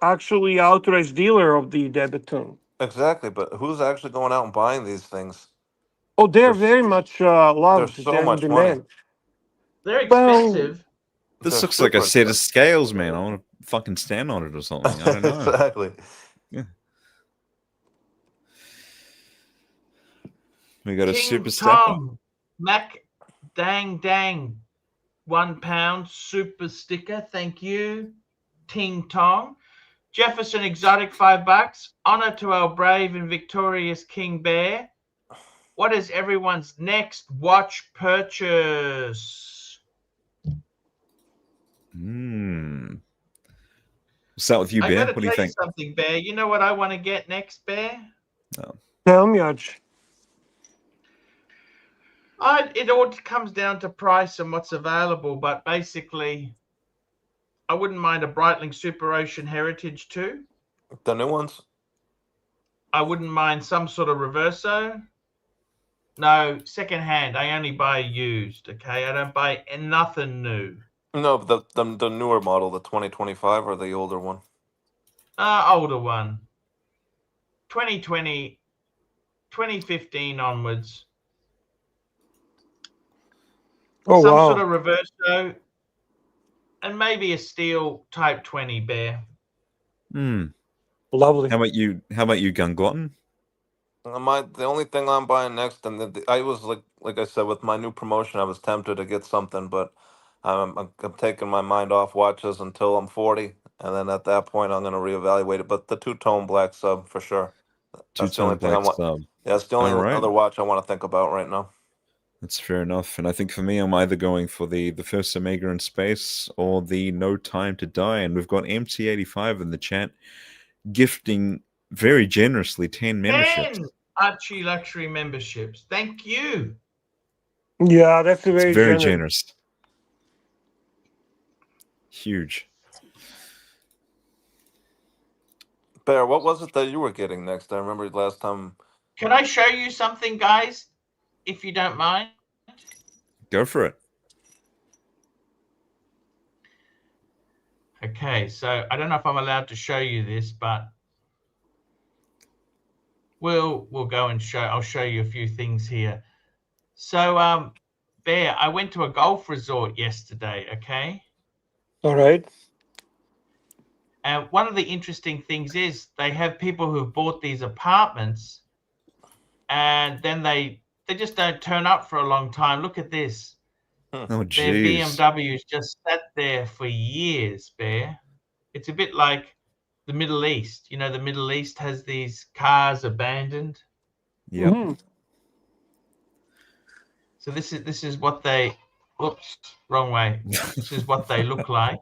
actually authorized dealer of the Debitun. Exactly, but who's actually going out and buying these things? Oh, they're There's very much there's loved. so They're in much money. demand. They're Well, expensive. This They're looks like a super set of expensive. scales, man. I want to fucking stand on it or something. I don't know. Exactly. Yeah. We got a super King stacker. Tom, Mac Dang, £1 super sticker. Thank you. Ting Tong. Jefferson Exotic, $5. Honor to our brave and victorious King Bear. What is everyone's next watch purchase? We'll start with you, I Bear. got to What do you tell you think? something, Bear. You know what I want to get next, Bear? Oh. tell me, Arch. It all comes down to price and what's available, but basically, I wouldn't mind a Breitling Super Ocean Heritage too. The new ones? I wouldn't mind some sort of reverso. No, secondhand. I only buy used, okay? I don't buy nothing new. No, the newer model, the 2025 or the older one? Older one. 2020, 2015 onwards. Oh, Some wow. sort of reverso and maybe a steel Type 20, Bear. Lovely. How about you? How about you, Gunglutton? The only thing I'm buying next, and I was like I said, with my new promotion, I was tempted to get something, but I'm taking my mind off watches until I'm 40, and then at that point I'm going to reevaluate it. But the two-tone black sub for sure. That's the only Two-tone thing I black want. sub. Yeah, that's the only All right. other watch I want to think about right now. That's fair enough. And I think for me, I'm either going for the first Omega in space or the No Time to Die. And we've got MC85 in the chat gifting very generously 10 memberships. 10 ArchieLuxury memberships. Thank you. Yeah, that's It's very, very generous. generous. Huge. Bear, what was it that you were getting next? I remember last time. Can I show you something, guys, if you don't mind? Go for it. Okay, so I don't know if I'm allowed to show you this, but we'll go and show. I'll show you a few things here. So, Bear, I went to a golf resort yesterday. Okay, All right. and one of the interesting things is they have people who've bought these apartments, and then they just don't turn up for a long time. Look at this. Oh, Their jeez. BMWs just sat there for years, Bear. It's a bit like the Middle East. You know, the Middle East has these cars abandoned. Yep. Mhm. So this is what they. Oops, wrong way. This is what they look like.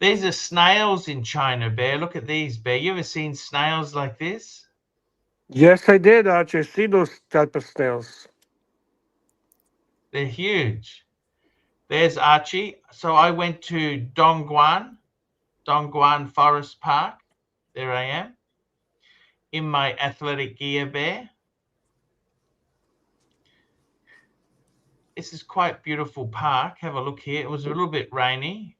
These are snails in China, Bear. Look at these, Bear. You ever seen snails like this? Yes, I did, Arch. I see those type of snails. They're huge. There's Archie. So I went to Dongguan Forest Park. There I am in my athletic gear, Bear. This is quite beautiful park. Have a look here. It was a little bit rainy.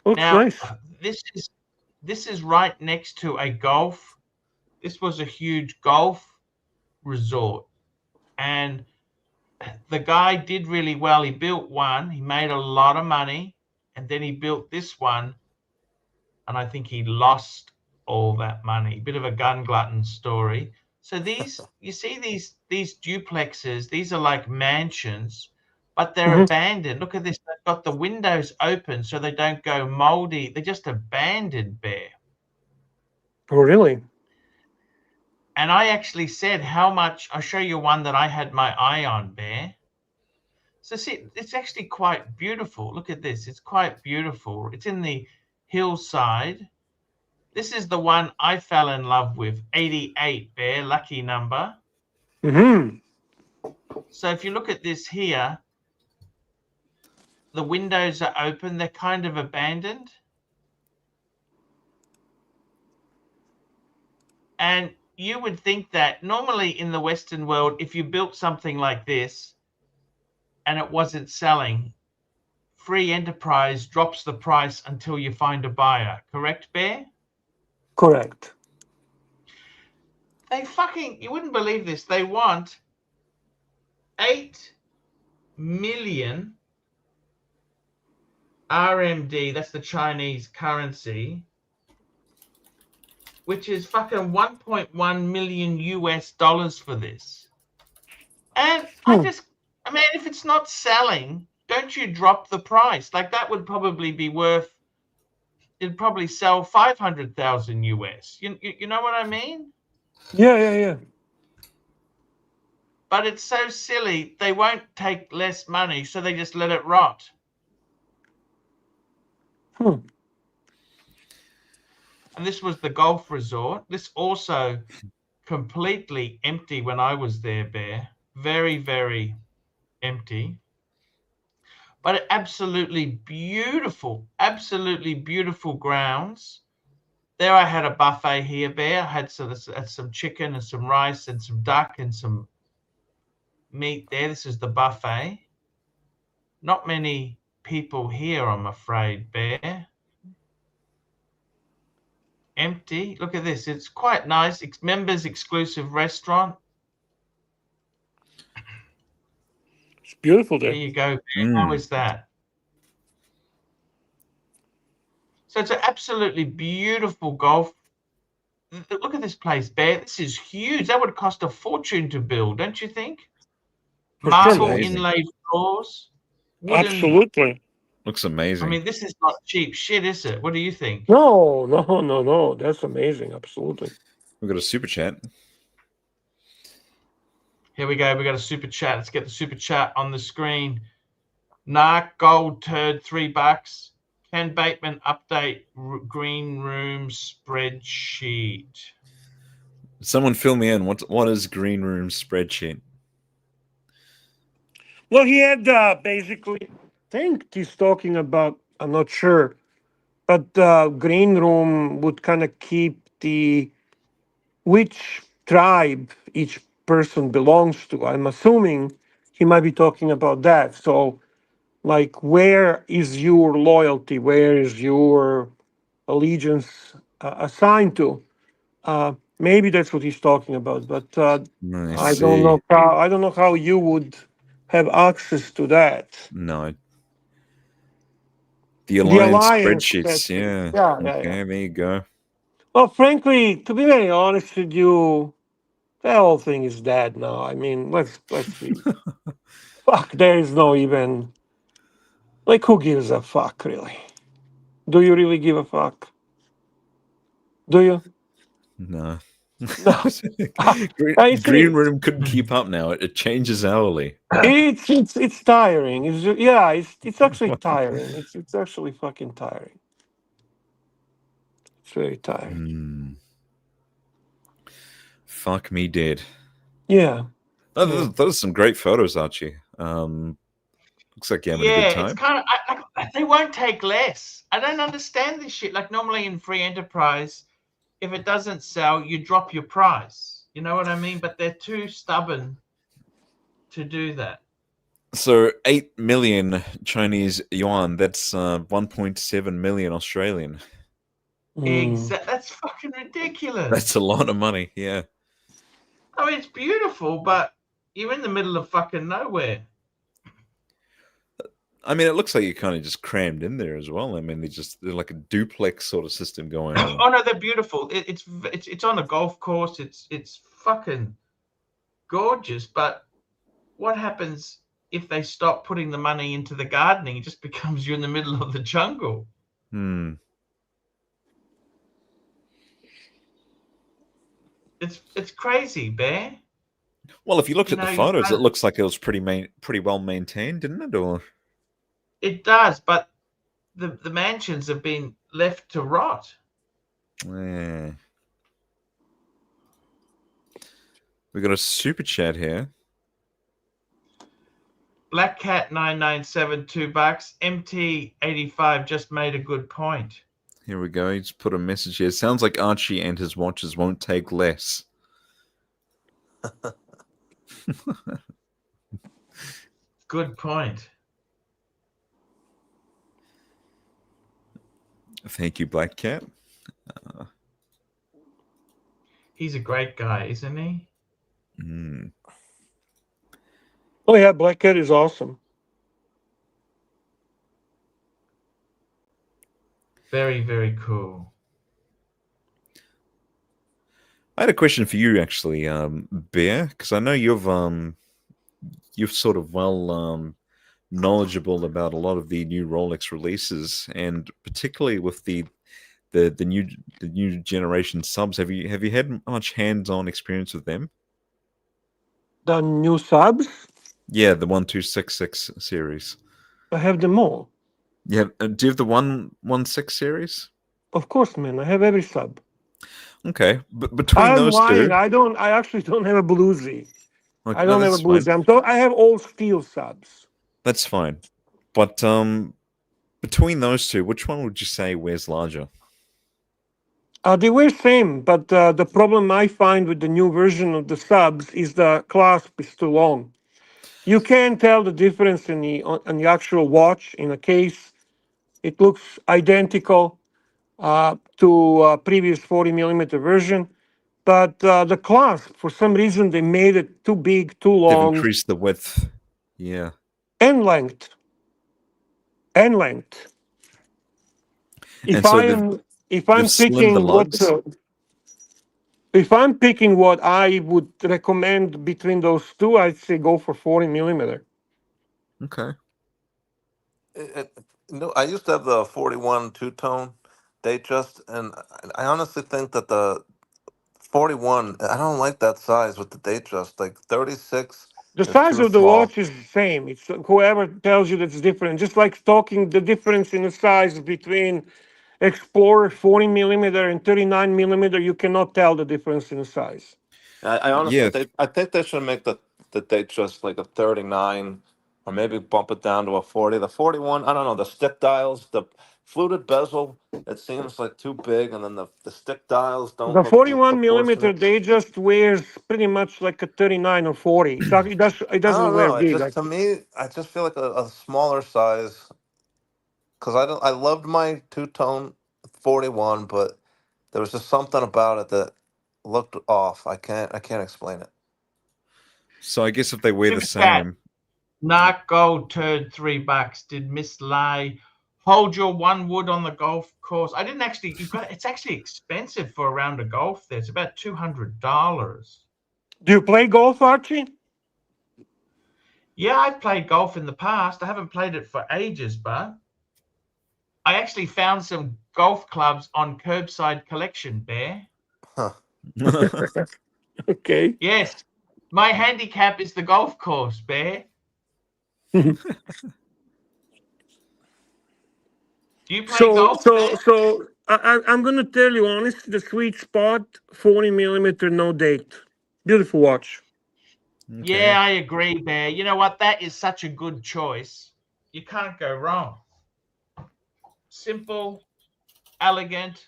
Looks Now, nice. this is right next to a golf. This was a huge golf resort, and the guy did really well. He built one. He made a lot of money, and then he built this one, and I think he lost all that money. Bit of a gun glutton story. So you see these duplexes. These are like mansions, but they're abandoned. Look at this. They've got the windows open so they don't go moldy. They're just abandoned, Bear. Oh, really? And I actually said how much. I'll show you one that I had my eye on, Bear. So see, it's actually quite beautiful. Look at this. It's quite beautiful. It's in the hillside. This is the one I fell in love with. 88, Bear, lucky number. Mm-hmm. So if you look at this here, the windows are open. They're kind of abandoned. And you would think that normally in the Western world, if you built something like this and it wasn't selling, free enterprise drops the price until you find a buyer. Correct, Bear? Correct. They fucking, you wouldn't believe this. They want 8 million RMD, that's the Chinese currency, which is fucking 1.1 million US dollars for this. And I mean, if it's not selling, don't you drop the price? Like that would probably be worth, it'd probably sell 500,000 US. You know what I mean? Yeah. But it's so silly, they won't take less money, so they just let it rot. And this was the golf resort. This also completely empty when I was there, Bear. Very, very empty. But absolutely beautiful grounds. There I had a buffet here, Bear. I had some chicken and some rice and some duck and some meat there. This is the buffet. Not many people here, I'm afraid, Bear. Empty. Look at this. It's quite nice. It's members exclusive restaurant. It's beautiful there. There you go, Bear. How is that? So it's an absolutely beautiful golf. Look at this place, Bear. This is huge. That would cost a fortune to build, don't you think? Marble inlaid floors. Wooden. Absolutely. Looks amazing. I mean, this is not cheap shit, is it? What do you think? No. That's amazing. Absolutely. We've got a super chat. Here we go. We got a super chat. Let's get the super chat on the screen. Narc Gold Turd, $3. Ken Bateman update green room spreadsheet. Someone fill me in. What is green room spreadsheet? Well, he had basically, I think he's talking about, I'm not sure, but green room would kind of keep which tribe each person belongs to. I'm assuming he might be talking about that. So, like, where is your loyalty? Where is your allegiance assigned to? Maybe that's what he's talking about, but I don't know how. I don't know how you would have access to that. No. The alliance spreadsheets. Yeah. Okay, there you go. Well, frankly, to be very honest with you, the whole thing is dead now. I mean, let's see. Fuck, there is no even, like, who gives a fuck, really? Do you really give a fuck? Do you? No. No. Green room couldn't keep up now. It changes hourly. It's tiring. It's actually tiring. It's actually fucking tiring. It's very tiring. Fuck me dead. Yeah. Those are some great photos, Archie. Looks like you're having a good time. It's kind of, they won't take less. I don't understand this shit. Like normally in free enterprise, if it doesn't sell, you drop your price. You know what I mean? But they're too stubborn to do that. So 8 million Chinese yuan, that's 1.7 million Australian. That's fucking ridiculous. That's a lot of money, yeah. I mean, it's beautiful, but you're in the middle of fucking nowhere. I mean, it looks like you kind of just crammed in there as well. I mean, they're like a duplex sort of system going on. Oh no, they're beautiful. It's on a golf course. It's fucking gorgeous. But what happens if they stop putting the money into the gardening? It just becomes you're in the middle of the jungle. It's crazy, Bear. Well, if you looked at the photos, it looks like it was pretty well maintained, didn't it? Or it does, but the mansions have been left to rot. Yeah. We got a super chat here. Black Cat 997, $2. MT85 just made a good point. Here we go. He's put a message here. Sounds like Archie and his watches won't take less. Good point. Thank you, Black Cat. He's a great guy, isn't he? Oh yeah, Black Cat is awesome. Very, very cool. I had a question for you, actually, Bear, because I know you've sort of knowledgeable about a lot of the new Rolex releases, and particularly with the new generation subs. Have you had much hands-on experience with them? The new subs? Yeah, the 1266 series. I have them all. Yeah, do you have the 116 series? Of course, man. I have every sub. Okay, but between those two, I actually don't have a bluesy. Okay, I don't have a bluesy. I have all steel subs. That's fine. But between those two, which one would you say wears larger? They were same, but the problem I find with the new version of the subs is the clasp is too long. You can't tell the difference in the actual watch in a case. It looks identical to previous 40mm version, but the clasp, for some reason, they made it too big, too long. They've increased the width, yeah, and length. If I'm picking what I would recommend between those two, I'd say go for 40mm. Okay. I used to have the 41 two-tone Datejust, and I honestly think that the 41, I don't like that size with the Datejust. Like 36. The size of the watch is the same. It's whoever tells you that's different. Just like talking the difference in the size between Explorer 40mm and 39mm, you cannot tell the difference in the size. I honestly, I think they should make the Datejust like a 39, or maybe bump it down to a 40. The 41, I don't know. The stick dials, the fluted bezel, it seems like too big, and then the stick dials don't. The 41mm Datejust wears pretty much like a 39 or 40. It doesn't wear big. To me, I just feel like a smaller size. Because I loved my two-tone 41, but there was just something about it that looked off. I can't explain it. So I guess if they wear the same. Narc Gold turned $3. Did Miss Lai hold your one wood on the golf course? I didn't actually. It's actually expensive for a round of golf there. It's about $200. Do you play golf, Archie? Yeah, I've played golf in the past. I haven't played it for ages, but I actually found some golf clubs on Curbside Collection, Bear. Huh. Okay. Yes. My handicap is the golf course, Bear. Do you play golf? So I'm going to tell you honestly, the sweet spot, 40mm, no date. Beautiful watch. Okay. Yeah, I agree, Bear. You know what? That is such a good choice. You can't go wrong. Simple, elegant.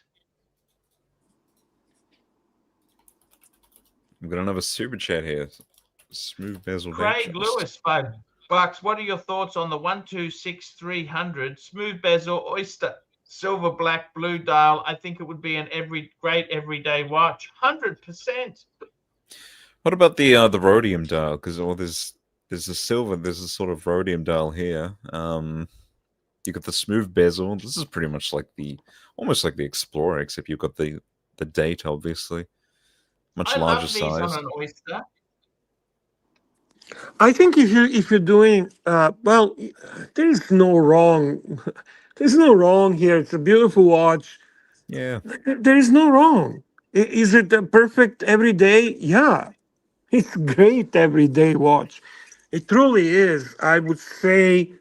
I've got another super chat here. Smooth bezel Craig Datejust. Lewis, $5. What are your thoughts on the 126300 smooth bezel oyster silver black blue dial? I think it would be an great everyday watch. 100%. What about the rhodium dial? Because there's a silver, there's a sort of rhodium dial here. You got the smooth bezel. This is pretty much like almost like the Explorer, except you've got the date, obviously, much I larger love these size. on an oyster. I think if you're doing well, there's no wrong. There's no wrong here. It's a beautiful watch. Yeah, There is no wrong. Is it a perfect everyday? Yeah, it's great everyday watch. It truly is. I would say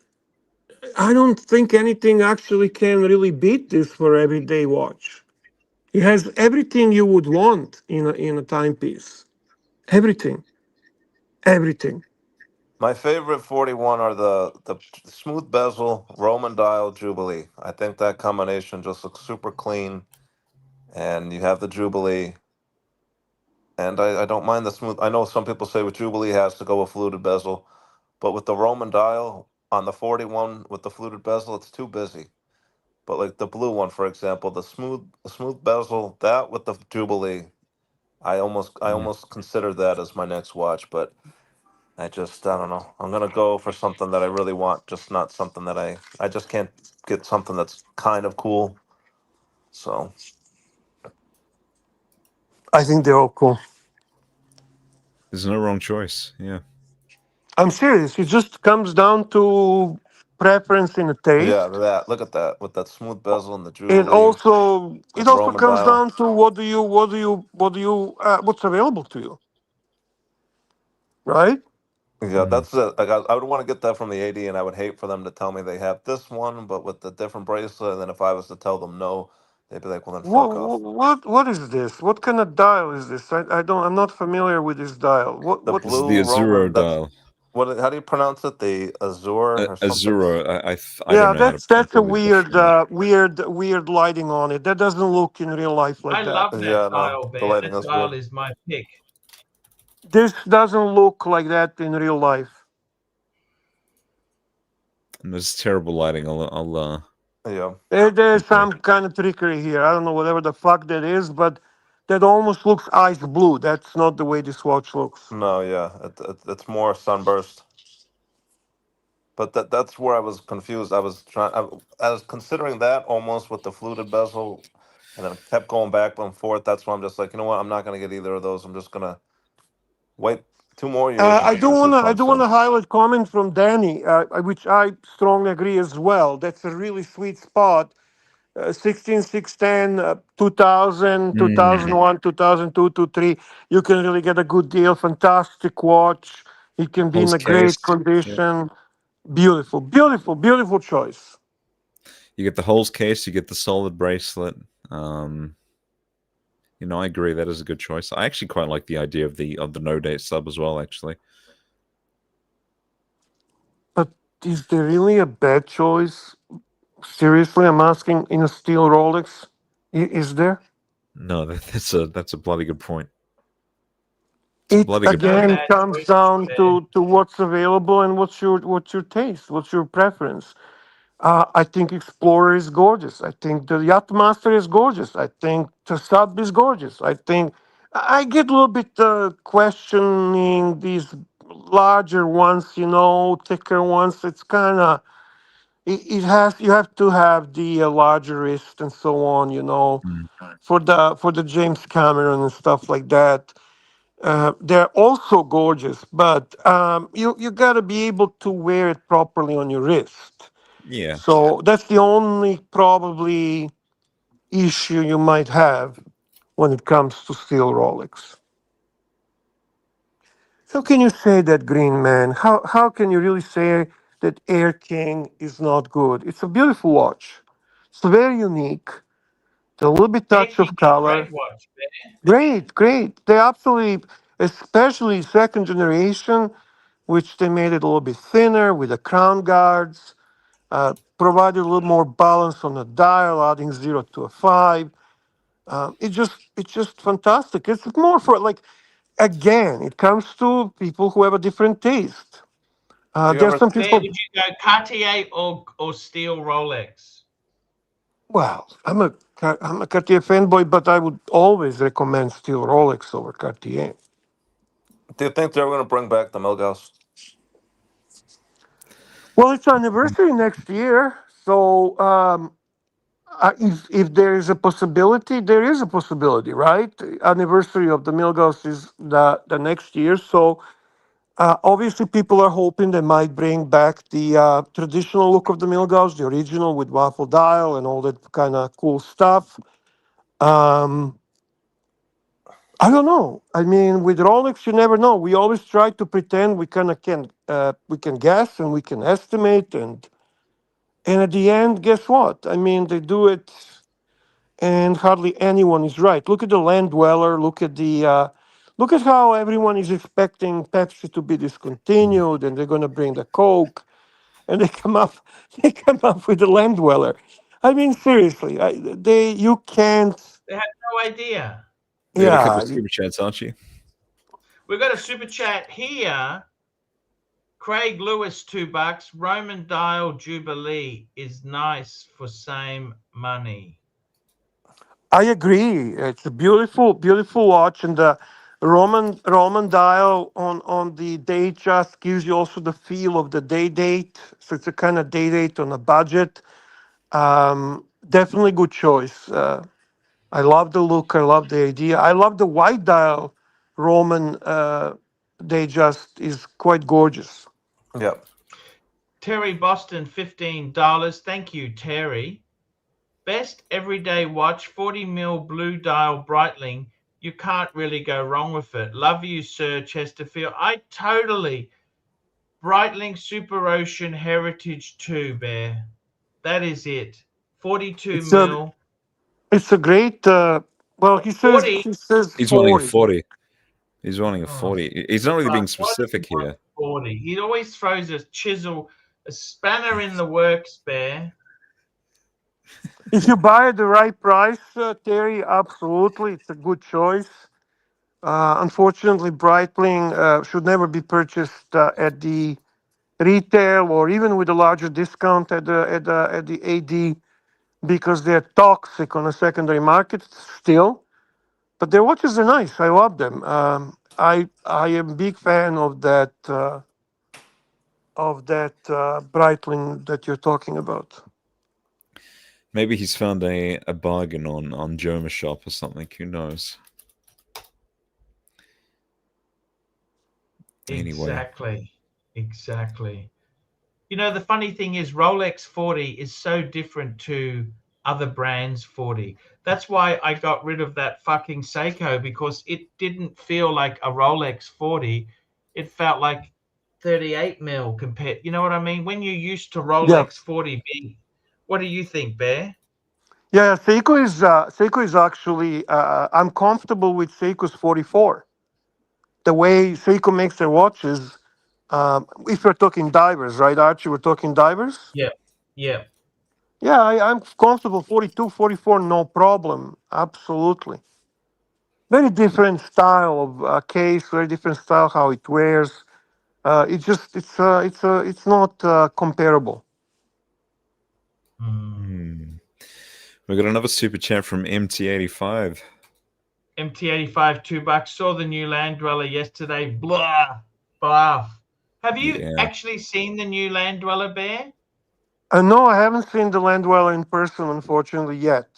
I don't think anything actually can really beat this for everyday watch. It has everything you would want in a timepiece. Everything, everything. My favorite 41 are the smooth bezel Roman dial Jubilee. I think that combination just looks super clean, and you have the Jubilee. And I don't mind the smooth. I know some people say with Jubilee has to go with fluted bezel, but with the Roman dial on the 41 with the fluted bezel, it's too busy. But like the blue one, for example, the smooth bezel, that with the Jubilee, I almost consider that as my next watch. But I don't know. I'm gonna go for something that I really want, just not something that I just can't get something that's kind of cool. So I think they're all cool. there's no wrong choice. Yeah. I'm serious. It just comes down to preference in a yeah, taste. look at that with that smooth bezel and the It Jubilee also it with also Roman comes dial. down to what's available to you, right? Yeah, that's it. Like I would want to get that from the AD, and I would hate for them to tell me they have this one, but with the different bracelet. And then if I was to tell them no, they'd be like, "Well, then fuck off." What is this? What kind of dial is this? I don't. I'm not familiar with this dial. The This is What's the blue Azuro Roman. That's dial. what. How do you pronounce it? The Azure or something? Azuro. I don't yeah? know how to. I'm That's a probably butchering it. weird lighting on it. That doesn't look in real life like I that. love that Yeah, no, dial, the Bear. lighting That is dial weird. is my pick. This doesn't look like that in real life. And there's terrible lighting. Yeah. There's Okay. some kind of trickery here. I don't know whatever the fuck that is, but that almost looks ice blue. That's not the way this watch looks. No, yeah, it's more sunburst. But that's where I was confused. I was considering that almost with the fluted bezel, and then kept going back and forth. That's why I'm just like, you know what? I'm not gonna get either of those. I'm just gonna wait 2 more years and get this I one. do want So to highlight comment from Danny, which I strongly agree as well. That's a really sweet spot. 16, 610, 2000, Mm, 2002, 2003. You can really get a good deal. Fantastic watch. It can be in Hole's a great case. Yeah. condition. Beautiful, beautiful, beautiful choice. You get the holes case. You get the solid bracelet. Um, I agree that is a good choice. I actually quite like the idea of the no date sub as well. Actually, But is there really a bad choice? Seriously, I'm asking in a steel Rolex. Is there? no, that's a bloody good point. It's a It bloody good No point. again bad comes choices, down Bear. to what's available and what's your taste, what's your preference. I think Explorer is gorgeous. I think the Yachtmaster is gorgeous. I think the Sub is gorgeous. I get a little bit questioning these larger ones, thicker ones. It's kind of it has you have to have the larger wrist and so on, Mm. for the James Cameron and stuff like that. They're also gorgeous, but you got to be able to wear it properly on your wrist. Yeah, So that's the only probably issue you might have when it comes to steel Rolex. How can you say that, Green Man? How can you really say that Air King is not good? It's a beautiful watch. It's very unique. It's a little bit touch Taking of a color. great watch, Bear. Great, great. They absolutely, especially second generation, which they made it a little bit thinner with the crown guards, provided a little more balance on the dial, adding 0 to a 5. It's just fantastic. It's more for like again, it comes to people who have a different taste. Do you There's ever? some Bear, people. would you go Cartier or steel Rolex? Well, I'm a Cartier fanboy, but I would always recommend still Rolex over Cartier. Do you think they're going to bring back the Milgauss? Well, it's anniversary next year, so if there is a possibility, there is a possibility, right? Anniversary of the Milgauss is the next year, so obviously people are hoping they might bring back the traditional look of the Milgauss, the original with waffle dial and all that kind of cool stuff. Um, I don't know. I mean, with Rolex, you never know. We always try to pretend we kind of can we can guess and we can estimate, and at the end, guess what? I mean, they do it, and hardly anyone is right. Look at the Land Dweller. Look at how everyone is expecting Pepsi to be discontinued, and they're going to bring the Coke, and they come up they come up with the Land Dweller. I mean, seriously, you can't. They had no idea. We got a couple Yeah, of super chats, Archie. We've got a super chat here. Craig Lewis, $2. Roman Dial Jubilee is nice for same money. I agree. It's a beautiful, beautiful watch, and the Roman dial on the Datejust gives you also the feel of the day date. So it's a kind of day date on a budget. Definitely good choice. I love the look. I love the idea. I love the white dial Roman Datejust is quite gorgeous. Yep. Terry Boston, $15. Thank you, Terry. Best everyday watch, 40 mil blue dial Breitling. You can't really go wrong with it. Love you, Sir Chesterfield. I totally. Breitling Super Ocean Heritage 2, Bear. That is it. 42 It's a mil. it's a great. Well, he 40. says He's wanting a 40. 40. He's wanting a Oh, 40. He's not really being Why does he specific want here. 40? He always throws a chisel, a spanner in the works, Bear. If you buy at the right price, Terry, absolutely, it's a good choice. Unfortunately, Breitling should never be purchased at the retail or even with a larger discount at the AD because they're toxic on the secondary market still. But their watches are nice. I love them. I am a big fan of that Breitling that you're talking about. Maybe he's found a bargain on Joma Shop or something. Who knows? Anyway. Exactly. You know, the funny thing is Rolex 40 is so different to other brands 40. That's why I got rid of that fucking Seiko, because it didn't feel like a Rolex 40. It felt like 38 mil compared. You know what I mean? When you're used to Yeah, Rolex 40B, what do you think, Bear? yeah. Seiko is actually. I'm comfortable with Seiko's 44. The way Seiko makes their watches. If we're talking divers, right, Archie? We're talking divers. Yeah. Yeah. Yeah, I'm comfortable 42, 44, no problem. Absolutely. Very different style of case, very different style how it wears. It's not comparable. We got another super chat from MT85. MT85, $2. Saw the new Land Dweller yesterday. Blah. Blah. Have you Yeah. actually seen the new Land Dweller, Bear? No, I haven't seen the Land Dweller in person, unfortunately, yet.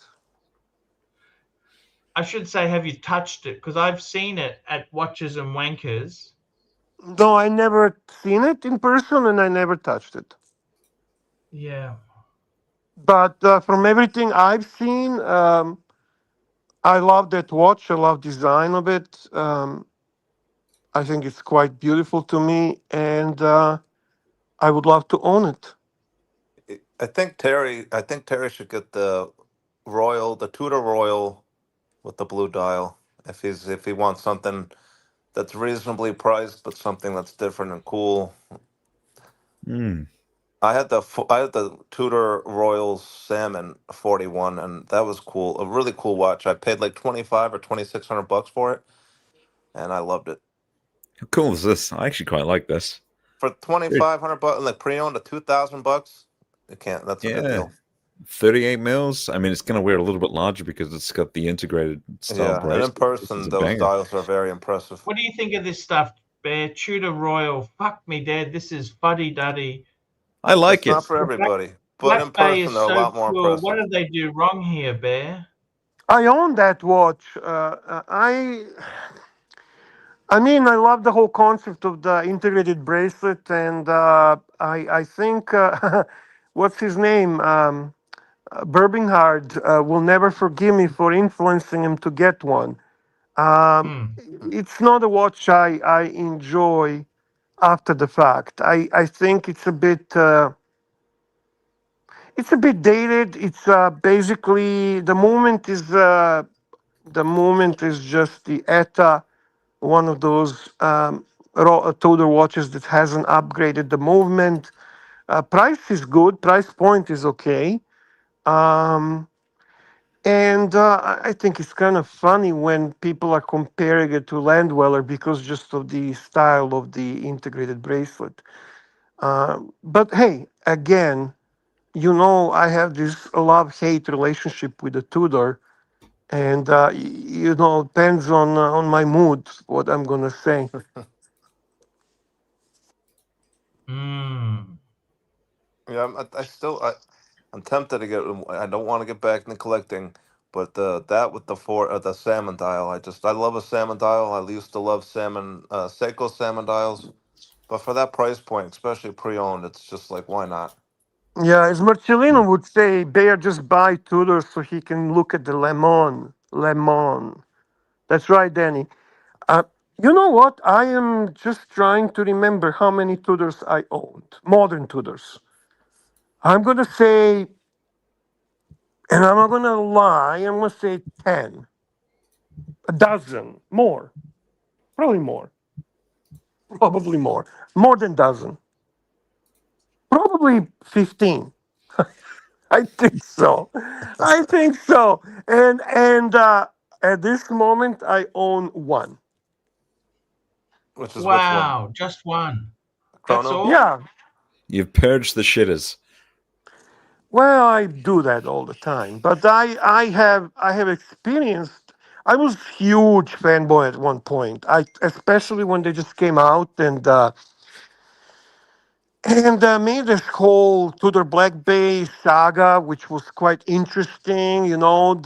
I should say, have you touched it? Because I've seen it at Watches and Wankers. No, I never seen it in person, and I never touched it. Yeah. But from everything I've seen, I love that watch. I love design of it. I think it's quite beautiful to me, and I would love to own it. I think Terry should get the Tudor Royal with the blue dial if he wants something that's reasonably priced but something that's different and cool. I had the Tudor Royal Salmon 41, and that was cool. A really cool watch. I paid like 25 or $2,600 for it, and I loved it. How cool is this? I actually quite like this. For $2,500, like pre-owned to $2,000, that's a good Yeah. deal. 38 mils. I mean, it's going to wear a little bit larger because it's got the integrated style Yeah, and brace. in person, those dials are very impressive. What do you think of this stuff, Bear? Tudor Royal. Fuck me, Dad. This is fuddy-duddy. I like It's it. not for everybody, but Black in Bay person, is they're a so lot more cool. What impressive. did they do wrong here, Bear? I own that watch. I mean, I love the whole concept of the integrated bracelet, and I think what's his name, Burbinghard, will never forgive me for influencing him to get one. It's not a watch I enjoy after the fact. I think it's a bit dated. It's basically the movement is just the ETA, one of those Tudor watches that hasn't upgraded the movement. Price is good. Price point is okay. Um, and I think it's kind of funny when people are comparing it to Landweller because just of the style of the integrated bracelet. But hey, again, I have this love-hate relationship with the Tudor, and depends on my mood what I'm gonna say. Yeah, I'm tempted to get. I don't want to get back into collecting, but the salmon dial. I love a salmon dial. I used to love Seiko salmon dials, but for that price point, especially pre-owned, it's just like, why not? Yeah, as Marcellino would say, Bear just buy Tudor so he can look at the lemon. Lemon. That's right, Danny. Uh, you know what? I am just trying to remember how many Tudors I owned, modern Tudors. I'm gonna say, and I'm not gonna lie, I'm gonna say 10, a dozen, more, probably more, more than dozen, probably 15. I think so. I think so. And at this moment, I own one. Which is which one? Wow, just one. That's Chrono? all? Yeah. You've purged the shitters. Well, I do that all the time, but I have experienced. I was huge fanboy at one point. I especially when they just came out and made this whole Tudor Black Bay saga, which was quite interesting. The nod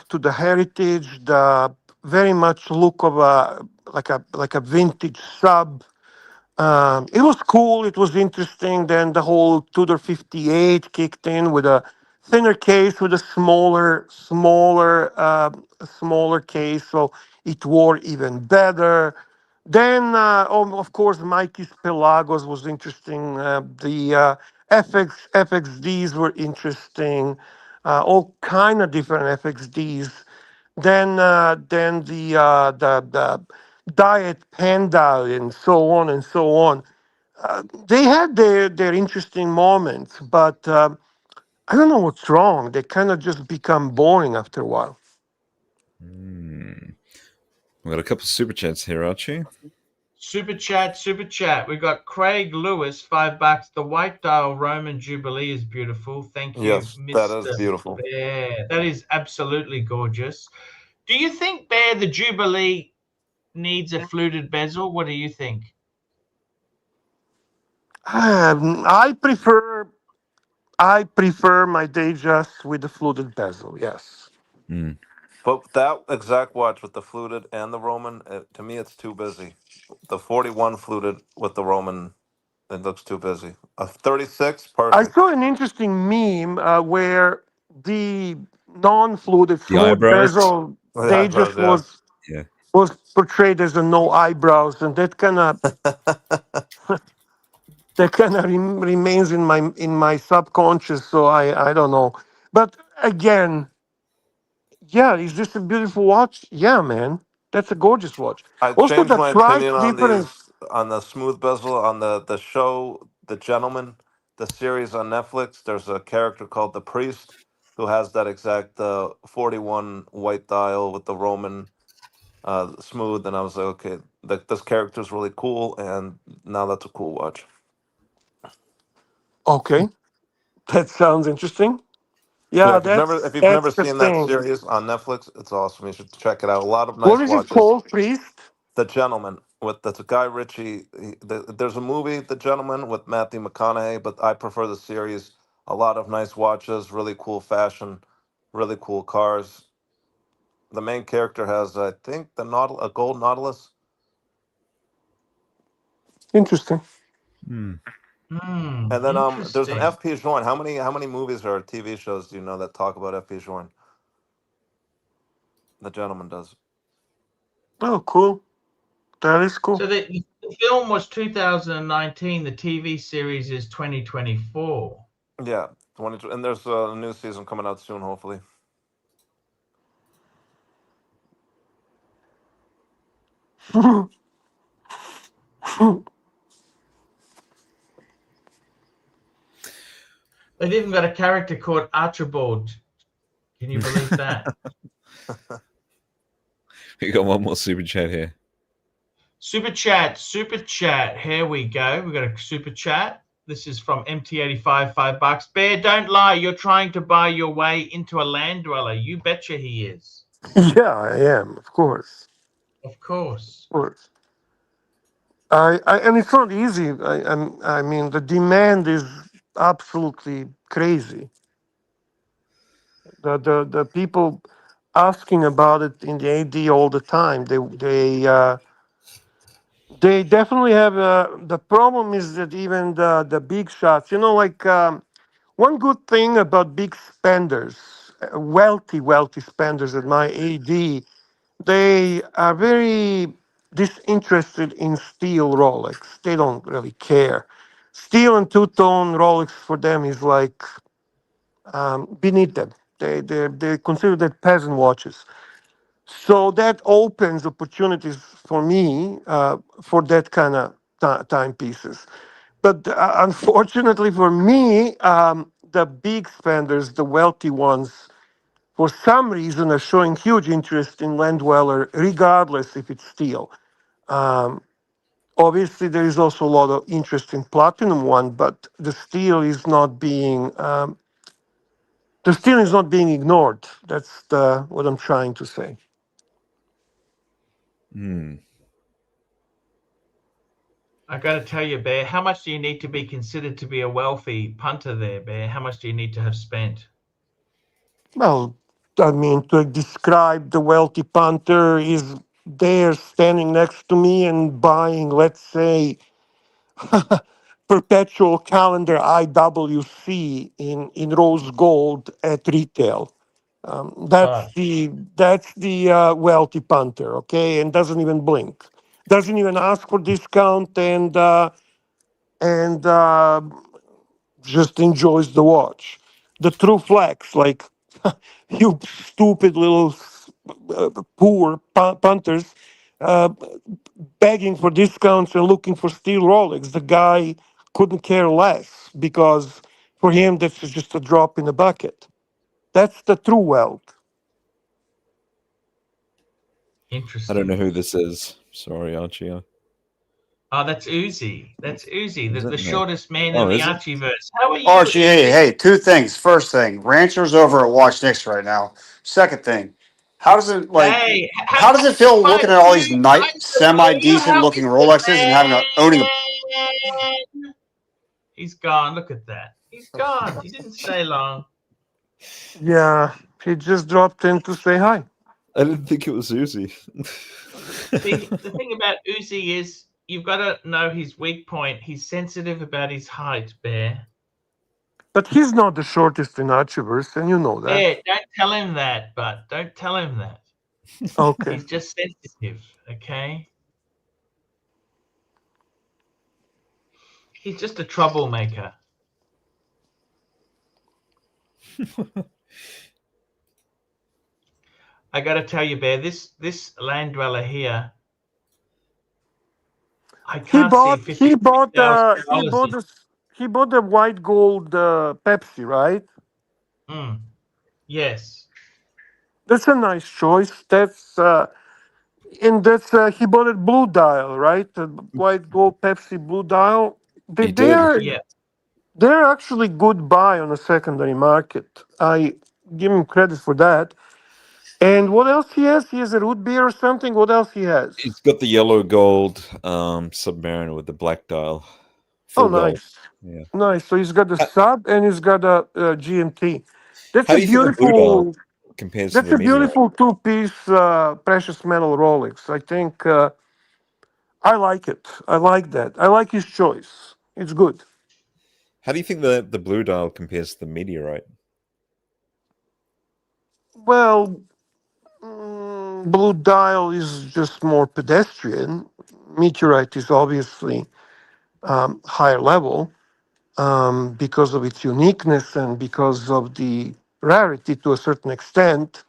to the heritage, the very much look of a like a vintage sub. It was cool. It was interesting. Then the whole Tudor 58 kicked in with a thinner case with a smaller case, so it wore even better. Then, of course, Mikey's Pelagos was interesting. The FXDs were interesting. All kind of different FXDs. Then the Diet Panda and so on and so on. They had their interesting moments, but I don't know what's wrong. They kind of just become boring after a while. We've got a couple of super chats here, Archie. Super chat. We got Craig Lewis, $5. The white dial Roman Jubilee is beautiful. Thank you, Yes, that is Mr. beautiful. Bear. That is absolutely gorgeous. Do you think, Bear, the Jubilee needs a fluted bezel? What do you think? I prefer my Datejust with the fluted bezel. Yes. But that exact watch with the fluted and the Roman, to me, it's too busy. The 41 fluted with the Roman, it looks too busy. A 36, I perfect. saw an interesting meme where the non-fluted The fluid eyebrows. bezel The eyebrows, Datejust yeah. was portrayed as a no eyebrows, and that kind of remains in my subconscious. So I don't know, but again, yeah, is this a beautiful watch? Yeah, man, that's a gorgeous watch. I Also, changed the my price opinion on difference. on the smooth bezel, on the show, The Gentleman, the series on Netflix. There's a character called the Priest who has that exact 41 white dial with the Roman smooth, and I was like, okay, this character is really cool, and now that's a cool watch. Okay, that sounds interesting. Yeah, Yeah, if you've that's never the seen that thing. series on Netflix, it's awesome. You should check it out. A lot of What nice is it watches. called, Priest? The Gentleman with that's a Guy Ritchie. There's a movie, The Gentleman, with Matthew McConaughey, but I prefer the series. A lot of nice watches, really cool fashion, really cool cars. The main character has, I think, a gold Nautilus. Interesting. And then there's an Interesting. FP Joint. How many movies or TV shows do you know that talk about FP Joint? The Gentleman does. Oh, cool. That is cool. So the film was 2019. The TV series is 2024. Yeah, and there's a new season coming out soon, hopefully. They've even got a character called Archibald. Can you believe that? We got one more super chat here. Super chat. Here we go. We got a super chat. This is from MT85, $5. Bear, don't lie. You're trying to buy your way into a land dweller. You betcha he is. Yeah, I am, of course. Of course. Of course. And it's not easy. I mean, the demand is absolutely crazy. The people asking about it in the AD all the time. They definitely have. The problem is that even the big shots. Like one good thing about big spenders, wealthy spenders at my AD, they are very disinterested in steel Rolex. They don't really care. Steel and two-tone Rolex for them is like beneath them. They consider that peasant watches. So that opens opportunities for me for that kind of timepieces. But unfortunately for me, the big spenders, the wealthy ones, for some reason are showing huge interest in land dweller, regardless if it's steel. Obviously, there is also a lot of interest in platinum one, but the steel is not being ignored. That's what I'm trying to say. I got to tell you, Bear, how much do you need to be considered to be a wealthy punter there, Bear? How much do you need to have spent? Well, I mean, to describe the wealthy punter is there standing next to me and buying, let's say, perpetual calendar IWC in rose gold at retail. Oh, That's the wealthy punter, okay, and doesn't even blink, doesn't even ask for discount, and just enjoys the watch. The true flex, like you stupid little poor punters, uh, begging for discounts and looking for steel Rolex. The guy couldn't care less because for him that's just a drop in the bucket. That's the true wealth. interesting. I don't know who this is. Sorry, Archie. Oh, that's Uzi. That's Uzi, Is the it? No. shortest man Oh, in the is it? Archieverse. How are you, Archie, Uzi? hey, two things. First thing, Rancher's over at Watch Nix right now. Second thing, how does it Hey, how does it feel my looking at all these dude, semi you decent help looking Rolexes and owning a man. He's gone. Look at that. He's gone. He didn't stay long. Yeah, he just dropped in to say hi. I didn't think it was Uzi. See, the thing about Uzi is you've got to know his weak point. He's sensitive about his height, Bear. But he's not the shortest in Archieverse, and you know that. Bear, don't tell him that, but don't tell him that. Okay. He's just sensitive, okay? He's just a troublemaker. I got to tell you, Bear, this land dweller here, I can't see He bought $50,000. he bought the white gold Pepsi, right? Yes. That's a nice choice. And that's he bought it blue dial, right? The white gold Pepsi blue dial. He did. Yeah. They're actually good buy on the secondary market. I give him credit for that. And what else he has? He has a root beer or something. What else he has? He's got the yellow gold Submariner with the black dial. Oh, Full gold. nice, Yeah. nice. So he's got the sub and he's got a GMT. That's How a do you think the blue dial beautiful. compares to That's the a meteorite? beautiful two-piece precious metal Rolex. I think I like it. I like that. I like his choice. It's good. How do you think the blue dial compares to the meteorite? Well, blue dial is just more pedestrian. Meteorite is obviously higher level because of its uniqueness and because of the rarity to a certain extent.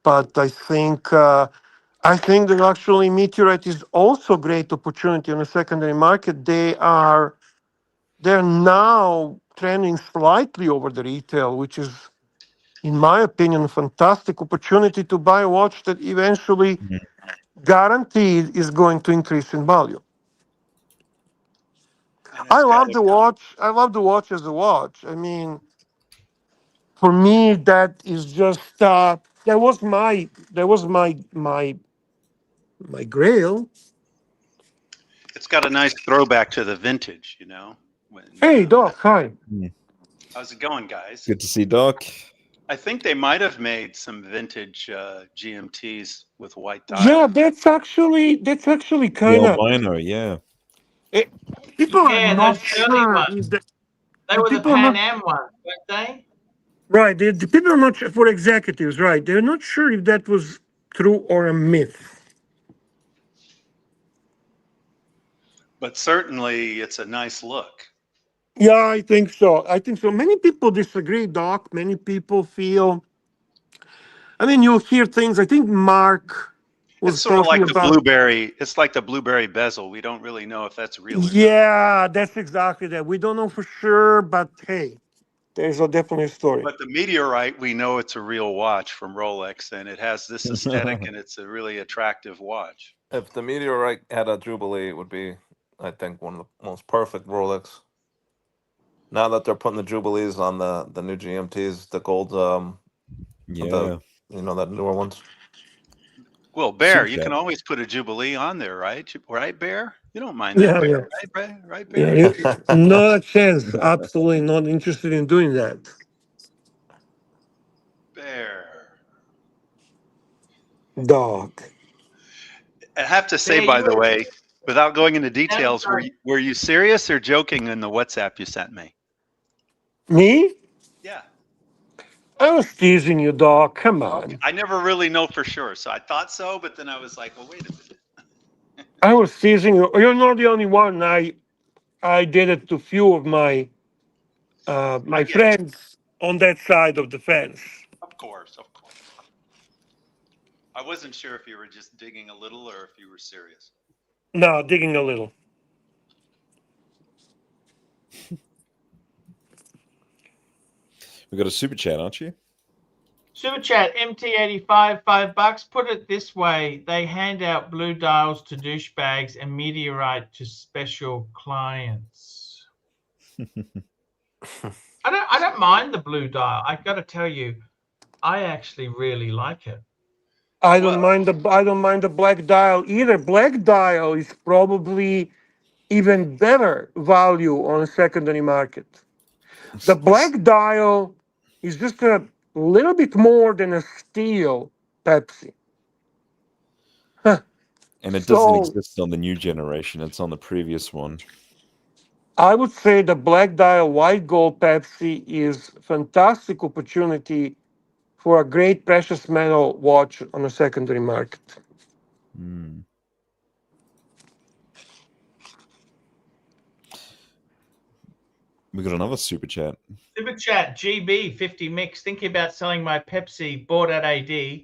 But I think that actually meteorite is also great opportunity on the secondary market. They're now trending slightly over the retail, which is, in my opinion, a fantastic opportunity to buy a watch that eventually Mhm. guaranteed is going to increase in value. And I it's got love a the watch. I love the watch as a watch. I mean, for me, that is just that was my grail. it's got a nice throwback to the vintage, you know. When Hey, Doc, hi. how's it going, guys? Good to see Doc. I think they might have made some vintage GMTs with white Yeah, dial. that's actually The kind of albino, yeah. people are Yeah, not those early sure. ones. They The were the people are Pan not Am ones, weren't they? right. The people are not sure, for executives, right? They're not sure if that was true or a myth. But certainly it's a nice look. Yeah, I think so. I think so. Many people disagree, Doc. Many people feel. I mean, you'll hear things. I think Mark It's was sort of talking like the about. blueberry. It's like the blueberry bezel. We don't really know if that's real or not. Yeah, that's exactly that. We don't know for sure, but hey, there's a definitely a story. But the meteorite, we know it's a real watch from Rolex, and it has this aesthetic, and it's a really attractive watch. If the meteorite had a jubilee, it would be, I think, one of the most perfect Rolex. Now that they're putting the jubilees on the new GMTs, the gold, Yeah. the newer ones. Well, Bear, Super you chat. can always put a jubilee on there, right? Right, Bear? You don't mind that, Yeah, Bear? yeah, Right, Bear? Right, yeah. Bear? Not a chance. Absolutely not interested in doing that. Bear. Dog. I have to say, Bear, by you the were way, without going into sounding details, like were you serious or joking in the WhatsApp you sent me? Me? Yeah. I was teasing you, dog. Come Okay. on. I never really know for sure, so I thought so, but then I was like, well, wait a minute. I was teasing you. You're not the only one. I did it to few of my I get it. friends on that side of the fence. Of course, of course. I wasn't sure if you were just digging a little or if you were serious. No, digging a little. We got a super chat, aren't you? Super Chat MT85, $5. Put it this way: they hand out blue dials to douchebags and meteorite to special clients. I don't mind the blue dial. I got to tell you, I actually really like it. I Well, don't mind the black dial either. Black dial is probably even better value on a secondary market. The black dial is just a little bit more than a steel Pepsi. Huh. And it doesn't So exist on the new generation. It's on the previous one. I would say the black dial white gold Pepsi is fantastic opportunity for a great precious metal watch on a secondary market. Mm. We got another super chat. Super Chat GB 50 mix. Thinking about selling my Pepsi. Bought at AD.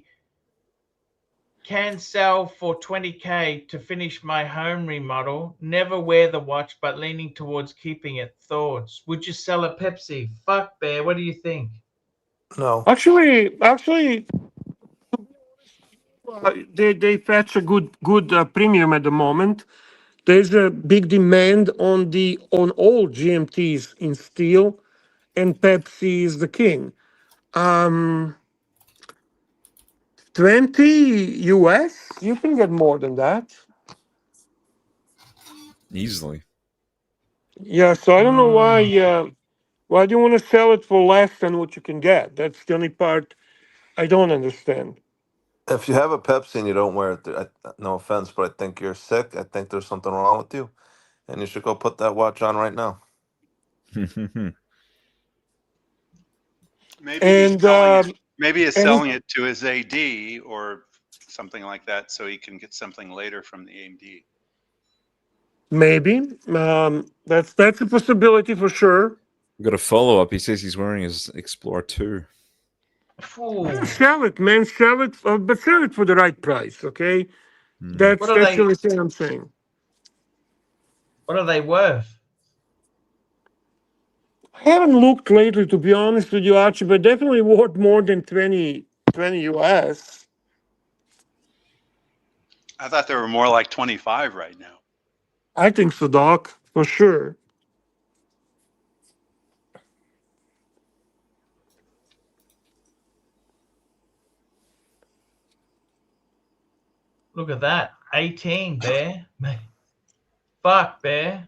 Can sell for 20K to finish my home remodel. Never wear the watch, but leaning towards keeping it. Thoughts? Would you sell a Pepsi? Fuck, Bear. What do you think? No. Actually, They fetch a good premium at the moment. There's a big demand on all GMTs in steel, and Pepsi is the king. 20 US, you can get more than that. Easily. Yeah, so I don't know why do you want to sell it for less than what you can get? That's the only part I don't understand. If you have a Pepsi and you don't wear it, no offense, but I think you're sick. I think there's something wrong with you, and you should go put that watch on right now. Maybe he's And selling it. Maybe he's and selling it to his AD or something like that, so he can get something later from the AMD. maybe that's a possibility for sure. We've got a follow up. He says he's wearing his Explorer 2. Sell it, man, sell it, but sell it for the right price, okay? That's What are the they? only thing I'm saying. What are they worth? I haven't looked lately, to be honest with you, Archie, but definitely worth more than 20 US. I thought they were more like 25 right now. I think so, Doc, for sure. Look at that. 18, Bear. Fuck, Bear.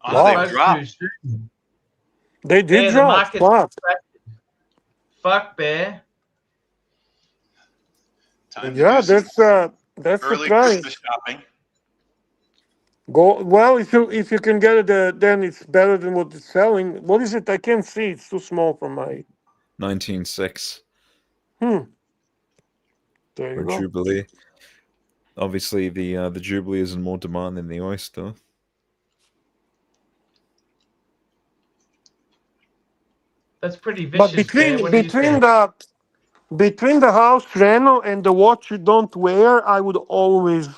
Oh, Wow. they've dropped. Too soon. They did Bear, the drop. market's Fuck. Fuck, Bear. Time to Yeah, do some that's the early price. Christmas shopping. Go well if you can get it, then it's better than what it's selling. What is it? I can't see. It's too small for my. 19.6 There you for go. Jubilee. Obviously, the Jubilee is in more demand than the Oyster. That's pretty But vicious, Bear. What do you think? between the house Renault and the watch you don't wear, I would always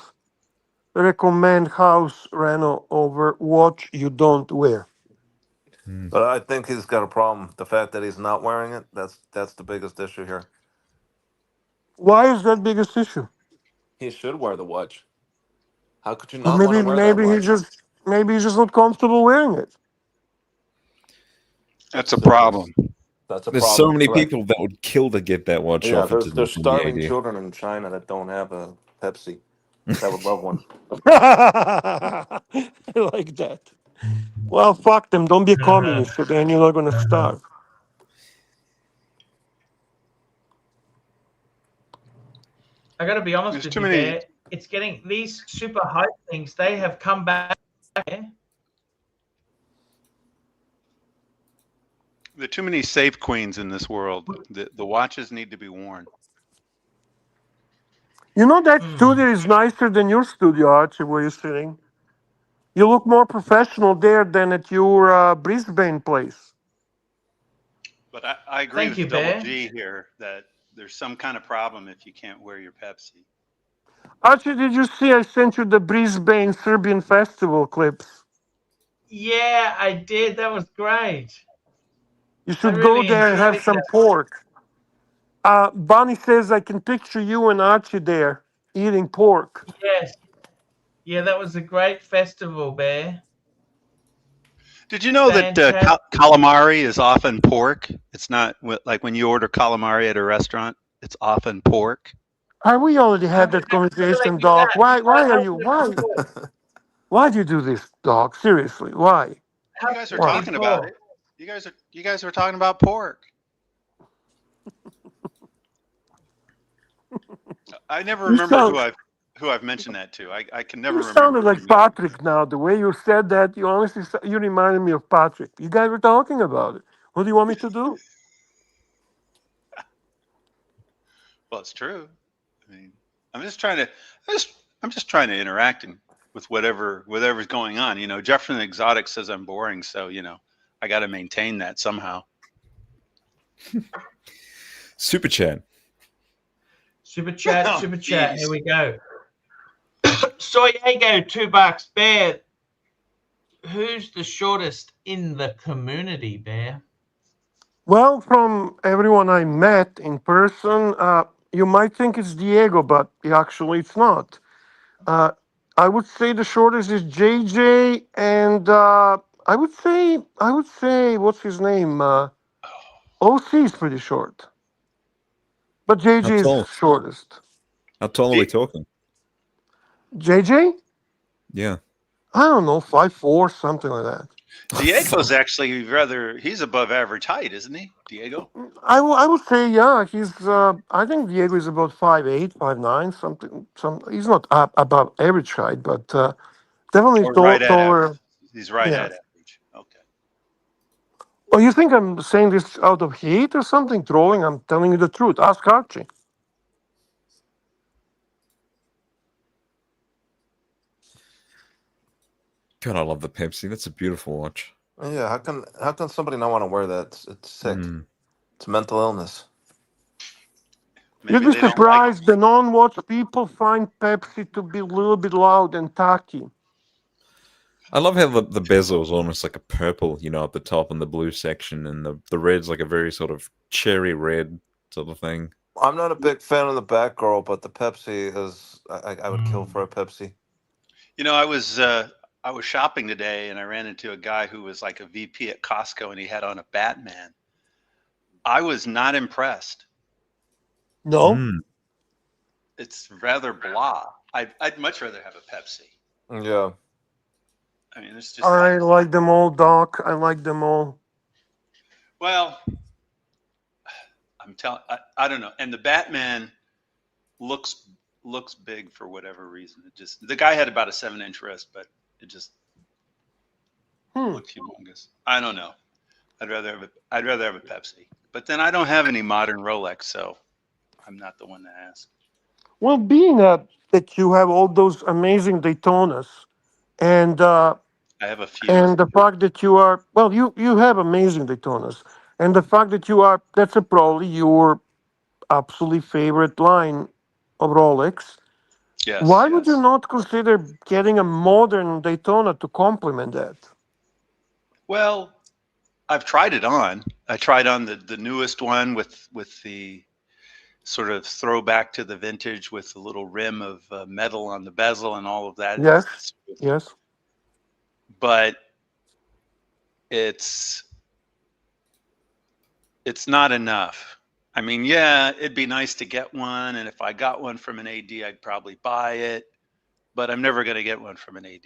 recommend house Renault over watch you don't wear. But I think he's got a problem. The fact that he's not wearing it, that's the biggest issue here. Why is that biggest issue? He should wear the watch. How could you Or not want to wear that maybe he's watch? just not comfortable wearing it. That's a problem. That's a There's problem. so many Correct. people that would kill to get that watch Yeah, offered to them there's from the starving AD. children in China that don't have a Pepsi. That would love one. I like that. Well, fuck them. Don't be a communist, so then you're not going to starve. I got to be honest There's with too you, many. Bear. It's getting these super hype things. They have come back. There are too many safe queens in this world. The watches need to be worn. You know that studio is nicer than your studio, Archie, where you're sitting. You look more professional there than at your Brisbane place. But I agree Thank with you, Double Bear. G here that there's some kind of problem if you can't wear your Pepsi. Archie, did you see I sent you the Brisbane Serbian Festival clips? Yeah, I did. That was great. You should really go there and have enjoyed some that. pork. Bonnie says I can picture you and Archie there eating pork. Yes. Yeah, that was a great festival, Bear. Did you know that calamari is often pork? It's not like when you order calamari at a restaurant, it's often pork. We already had that conversation, Doc. Why do you do this, Doc? Seriously, why? You guys are talking about it. You guys are talking about pork. I never remember who I've mentioned that to. I can never remember. You sounded like Patrick now. The way you said that, you reminded me of Patrick. You guys were talking about it. What do you want me to do? Well, it's true. I mean, I'm just trying to interact with whatever's going on. You know, Jefferson Exotic says I'm boring, so I got to maintain that somehow. Super chat. Super chat. Here we go. Soyego, $2. Bear, who's the shortest in the community, Bear? Well, from everyone I met in person, you might think it's Diego, but actually it's not. I would say the shortest is JJ, and I would say, what's his name? OC is pretty short, but How JJ is tall? shortest. How tall are we talking? JJ? Yeah. I don't know, 5'4", something like that. Diego's actually he's above average height, isn't he? Diego? I would say, yeah, he's. I think Diego is about 5'8", 5'9", something. He's not above average height, but definitely Or right at taller. average. He's right Yeah. at average. Okay. Oh, you think I'm saying this out of hate or something? Trolling? I'm telling you the truth. Ask Archie. God, I love the Pepsi. That's a beautiful watch. Yeah, how can somebody not want to wear that? It's sick. Mm. It's mental illness. Maybe You'd be they don't like surprised. The non-watch people find Pepsi to be a little bit loud and tacky. I love how the bezel is almost like a purple, at the top and the blue section, and the red's like a very sort of cherry red sort of thing. I'm not a big fan of the Batgirl, but the Pepsi is. I would kill for a Pepsi. I was shopping today and I ran into a guy who was like a VP at Costco and he had on a Batman. I was not impressed. No, Mm. It's rather blah. I'd much rather have a Pepsi. Yeah. I mean, it's just I like them all, Doc. I like them all. well, I'm telling. I don't know. And the Batman looks big for whatever reason. The guy had about a 7-inch wrist, but it just looked humongous. I don't know. I'd rather have a Pepsi. But then I don't have any modern Rolex, so I'm not the one to ask. Well, being that you have all those amazing Daytonas, and I have a few. and the fact that you are you have amazing Daytonas, and the fact that that's probably your absolutely favorite line of Rolex. Yes. Why would you not consider getting a modern Daytona to complement that? Well, I've tried it on. I tried on the newest one with the sort of throwback to the vintage with a little rim of metal on the bezel and all of that. Yes, yes. But it's not enough. I mean, yeah, it'd be nice to get one, and if I got one from an AD, I'd probably buy it, but I'm never going to get one from an AD.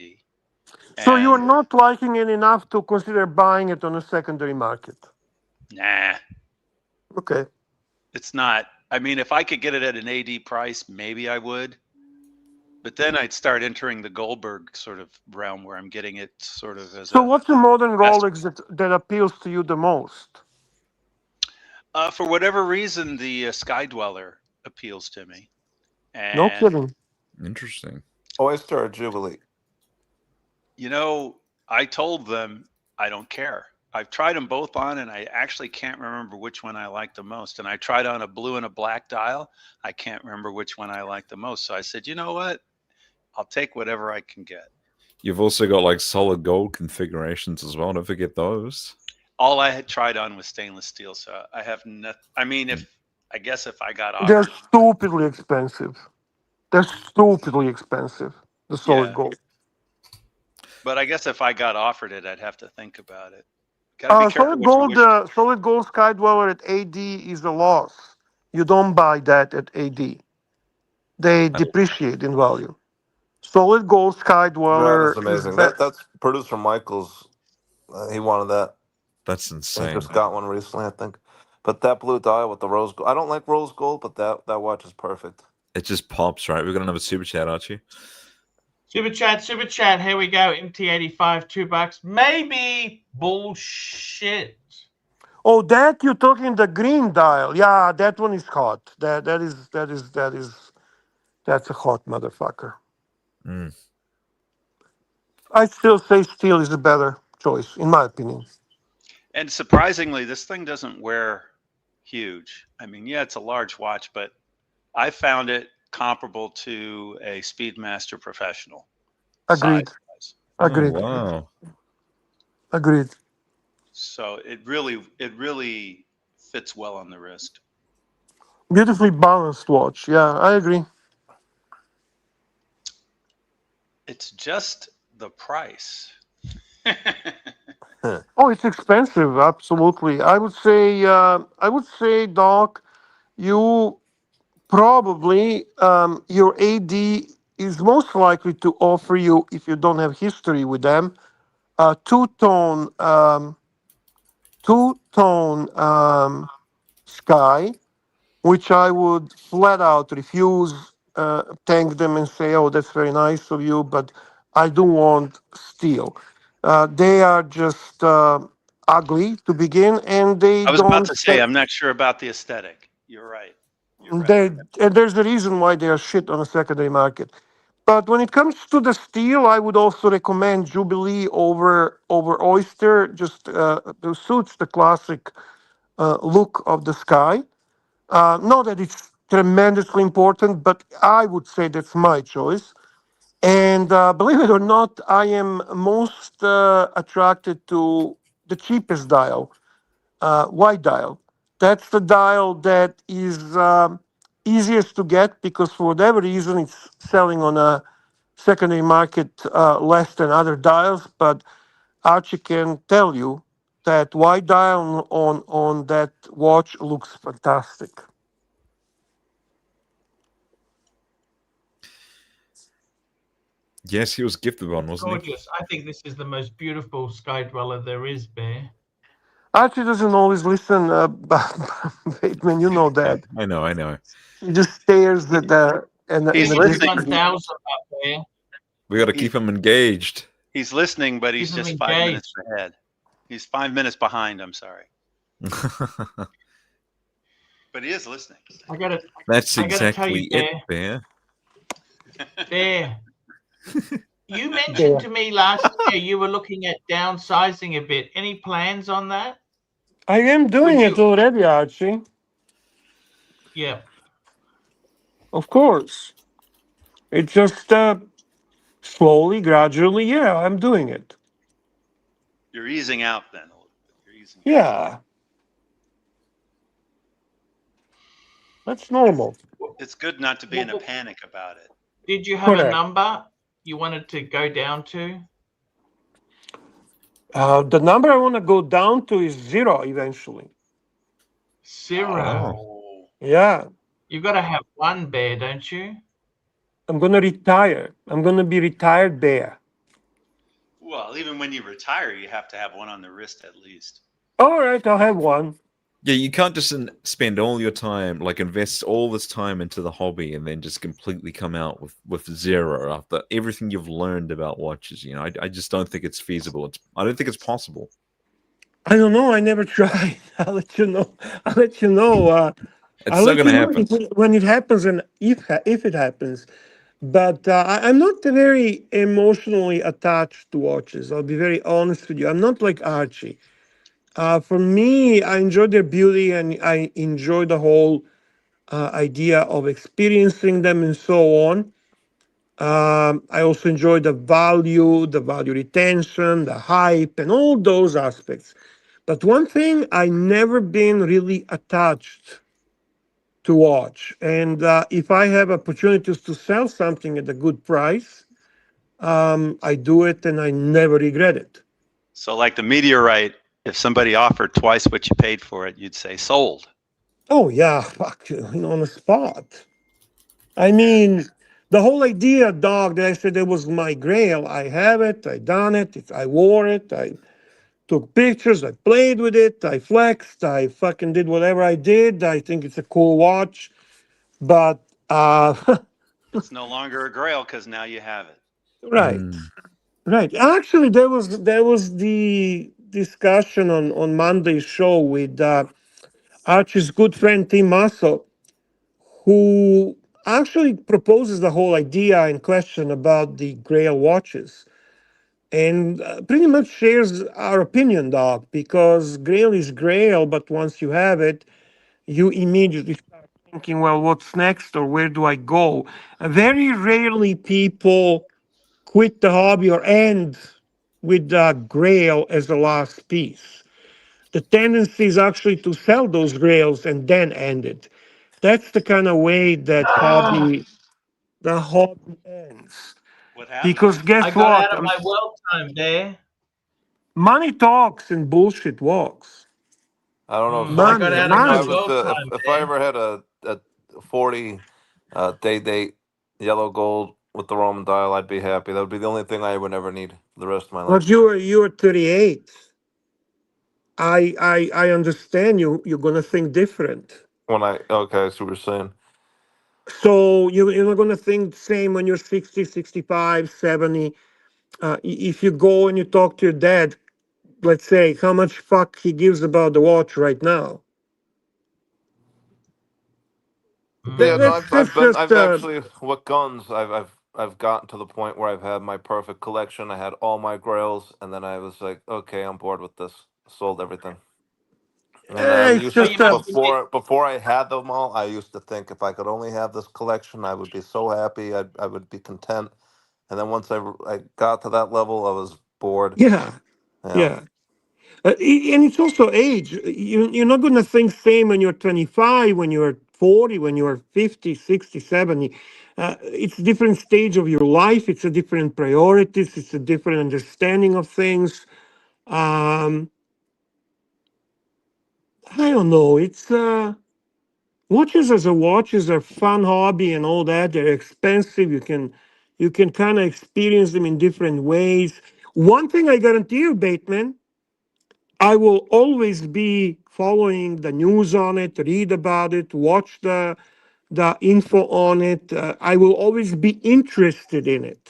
So you are not liking it enough to consider buying it on a secondary market? Nah. Okay. It's not. I mean, if I could get it at an AD price, maybe I would. But then I'd start entering the Goldberg sort of realm where I'm getting it sort of as So what's the modern Rolex that appeals to you the most? For whatever reason, the Sky Dweller appeals to me. And no kidding. Interesting. Oyster or Jubilee? I told them I don't care. I've tried them both on, and I actually can't remember which one I like the most. And I tried on a blue and a black dial. I can't remember which one I like the most. So I said, you know what? I'll take whatever I can get. You've also got like solid gold configurations as well. Don't forget those. All I had tried on was stainless steel, so I have nothing. I mean, if I got offered, they're stupidly expensive. The solid gold. But I guess if I got offered it, I'd have to think about it. Gotta be careful. Solid gold Sky Dweller at AD is a loss. You don't buy that at AD. They depreciate in value. Solid gold Sky Dweller. That is amazing. That's producer Michael's. He wanted that. That's insane. He just got one recently, I think. But that blue dial with the rose gold. I don't like rose gold, but that watch is perfect. It just pops, right? We're gonna have a super chat, Archie. Super chat. Here we go. MT85, $2. Maybe bullshit. Oh, that you're talking the green dial. Yeah, that one is hot. That's a hot motherfucker. Mm. I still say steel is a better choice, in my opinion. And surprisingly, this thing doesn't wear huge. I mean, yeah, it's a large watch, but I found it comparable to a Speedmaster Professional. Agreed. Size. Agreed. Oh, wow. Agreed. So it really fits well on the wrist. Beautifully balanced watch. Yeah, I agree. It's just the price. Oh, it's expensive. Absolutely. I would say, Doc, you probably your AD is most likely to offer you, if you don't have history with them, a two tone sky, which I would flat out refuse, thank them and say, "Oh, that's very nice of you, but I don't want steel." They are just ugly to begin, and they I was about don't. to say, I'm not sure about the aesthetic. You're right. You're right. They, and there's a reason why they are shit on the secondary market. But when it comes to the steel, I would also recommend Jubilee over Oyster. Just it suits the classic look of the sky. Not that it's tremendously important, but I would say that's my choice. And believe it or not, I am most attracted to the cheapest dial, white dial. That's the dial that is easiest to get because for whatever reason it's selling on a secondary market less than other dials. But Archie can tell you that white dial on that watch looks fantastic. Yes, he was gifted one, It's wasn't he? gorgeous. I think this is the most beautiful sky dweller there is, Bear. Archie doesn't always listen, Bateman, you know that. I know. He just stares at the and He's the listening. 1000 up there. We got to He- keep him engaged. He's listening, but he's Keep him just 5 minutes engaged. ahead. He's 5 minutes behind. I'm sorry, but he is listening. That's I gotta tell you, exactly it, Bear. Bear, you mentioned Bear. to me last year you were looking at downsizing a bit. Any plans on that? I am doing Would it you? already, Archie. Yeah. Of course. It's just slowly, gradually. Yeah, I'm doing it. You're easing out then a little bit. You're easing out. Yeah, that's normal. It's good not to be in a panic about it. Did you have a Correct. number you wanted to go down to? The number I want to go down to is 0 eventually. 0. Oh, Yeah, You've got to have one, Bear, don't you? I'm going to retire. I'm going to be retired bear. well, even when you retire, you have to have one on the wrist at least. All right, I'll have one. Yeah, you can't just spend all your time, like invest all this time into the hobby and then just completely come out with 0 after everything you've learned about watches. You know, I just don't think it's feasible. I don't think it's possible. I don't know. I never tried. I'll let you know. I'll let you know. It's I'll not let going to you know happen. when it happens and if it happens. But I'm not very emotionally attached to watches. I'll be very honest with you. I'm not like Archie. For me, I enjoy their beauty and I enjoy the whole idea of experiencing them and so on. I also enjoy the value retention, the hype, and all those aspects. But one thing I never been really attached to watch, and if I have opportunities to sell something at a good price, I do it and I never regret it. So, like the meteorite, if somebody offered twice what you paid for it, you'd say sold. Oh yeah, fuck, on the spot. I mean, the whole idea, dog, that I said it was my grail. I have it. I done it. I wore it. I took pictures. I played with it. I flexed. I fucking did whatever I did. I think it's a cool watch, but It's no longer a grail because now you have it. right, right. Actually, there was the discussion on Monday's show with Archie's good friend Tim Masso, who actually proposes the whole idea and question about the Grail watches, and pretty much shares our opinion, Doc, because Grail is Grail, but once you have it, you immediately start thinking, well, what's next or where do I go? Very rarely people quit the hobby or end with Grail as the last piece. The tendency is actually to sell those Grails and then end it. That's the kind of way that the hobby ends. What happened? Because I guess got what? out of my world time there. Money talks and bullshit walks. I don't know I got Money, out of if my I money. was world to time if I there. ever had a 40 day date yellow gold with the Roman dial, I'd be happy. That would be the only thing I would ever need for the rest of my But life. you're 38. I understand you. You're gonna think different. When I okay, I see what you're saying. So you're not gonna think the same when you're 60, 65, 70. If you go and you talk to your dad, let's say how much fuck he gives about the watch right now. Yeah, no, That's just I've actually with guns, I've gotten to the point where I've had my perfect collection. I had all my grails, and then I was like, okay, I'm bored with this. Sold everything. And I it's used Oh, to you just must be. before I had them all, I used to think if I could only have this collection, I would be so happy. I would be content. And then once I got to that level, I was bored. yeah, Yeah. yeah. And it's also age. You're not going to think same when you're 25, when you're 40, when you're 50, 60, 70. It's a different stage of your life. It's a different priorities. It's a different understanding of things. Um, I don't know. It's watches as a watches are fun hobby and all that. They're expensive. You can kind of experience them in different ways. One thing I guarantee you, Bateman, I will always be following the news on it, read about it, watch the info on it. I will always be interested in it.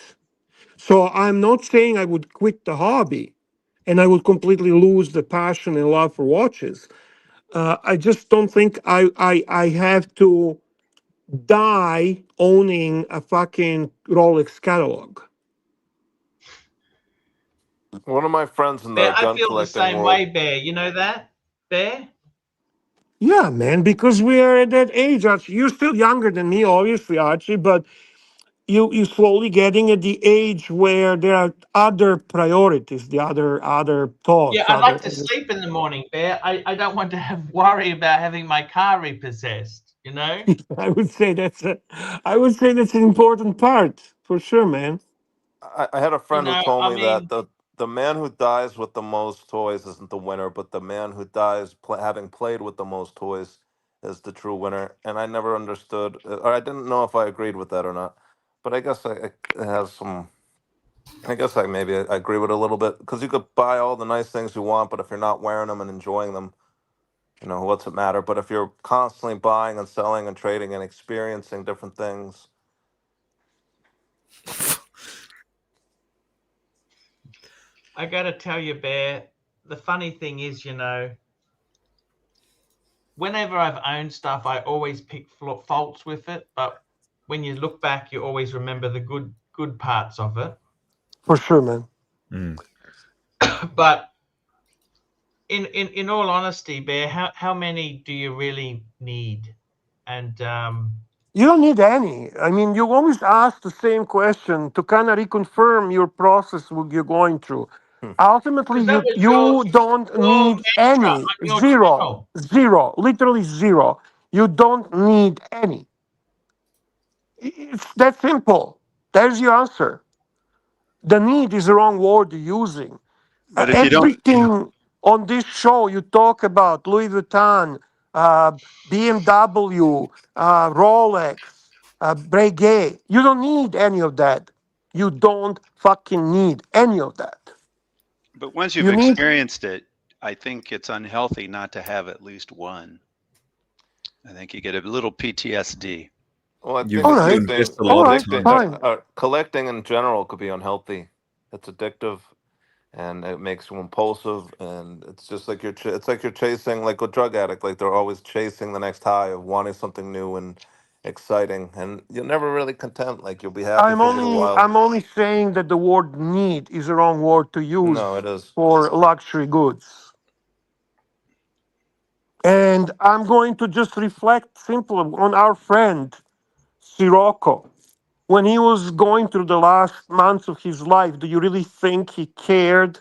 So I'm not saying I would quit the hobby and I would completely lose the passion and love for watches. I just don't think I have to die owning a fucking Rolex catalog. One of my friends in Bear, the I gun feel the collecting same world. way, Bear. You know that, Bear? Yeah, man, because we are at that age, Archie. You're still younger than me, obviously, Archie, but you slowly getting at the age where there are other priorities, the other Yeah, thoughts, I other. like to sleep in the morning, Bear. I don't want to have worry about having my car repossessed. You know? I would say I would say that's an important part for sure, man. I had a You friend who know, told I me that mean, the man who dies with the most toys isn't the winner, but the man who dies having played with the most toys is the true winner. And I never understood, or I didn't know if I agreed with that or not. But I guess it has some. I guess I agree with it a little bit because you could buy all the nice things you want, but if you're not wearing them and enjoying them, what's it matter? But if you're constantly buying and selling and trading and experiencing different things, I got to tell you, Bear, the funny thing is, whenever I've owned stuff, I always pick faults with it. But when you look back, you always remember the good parts of it. For sure, man. Mm. But in all honesty, Bear, how many do you really need? And You don't need any. I mean, you always ask the same question to kind of reconfirm your process what you're going through. hmm, Ultimately, because that you was you don't your need mantra any. on your Zero, channel. zero, literally zero. You don't need any. It's that simple. There's your answer. The need is the wrong word you're using. But if you don't, Everything on this show you talk about Louis Vuitton, BMW, Rolex, Breguet. You don't need any of that. You don't fucking need any of that. but once you've You need. experienced it, I think it's unhealthy not to have at least one. I think you get a little PTSD. well, I think All You right, addicting, invest a all lot of right, addicting, time. fine. collecting in general could be unhealthy. It's addictive, and it makes you impulsive, and it's just like it's like you're chasing like a drug addict. Like they're always chasing the next high of wanting something new and exciting, and you're never really content. Like you'll be happy I'm for a little only while. I'm only saying that the word need is the wrong word to use No, it is. for luxury goods. And I'm going to just reflect simply on our friend Sirocco. When he was going through the last months of his life, do you really think he cared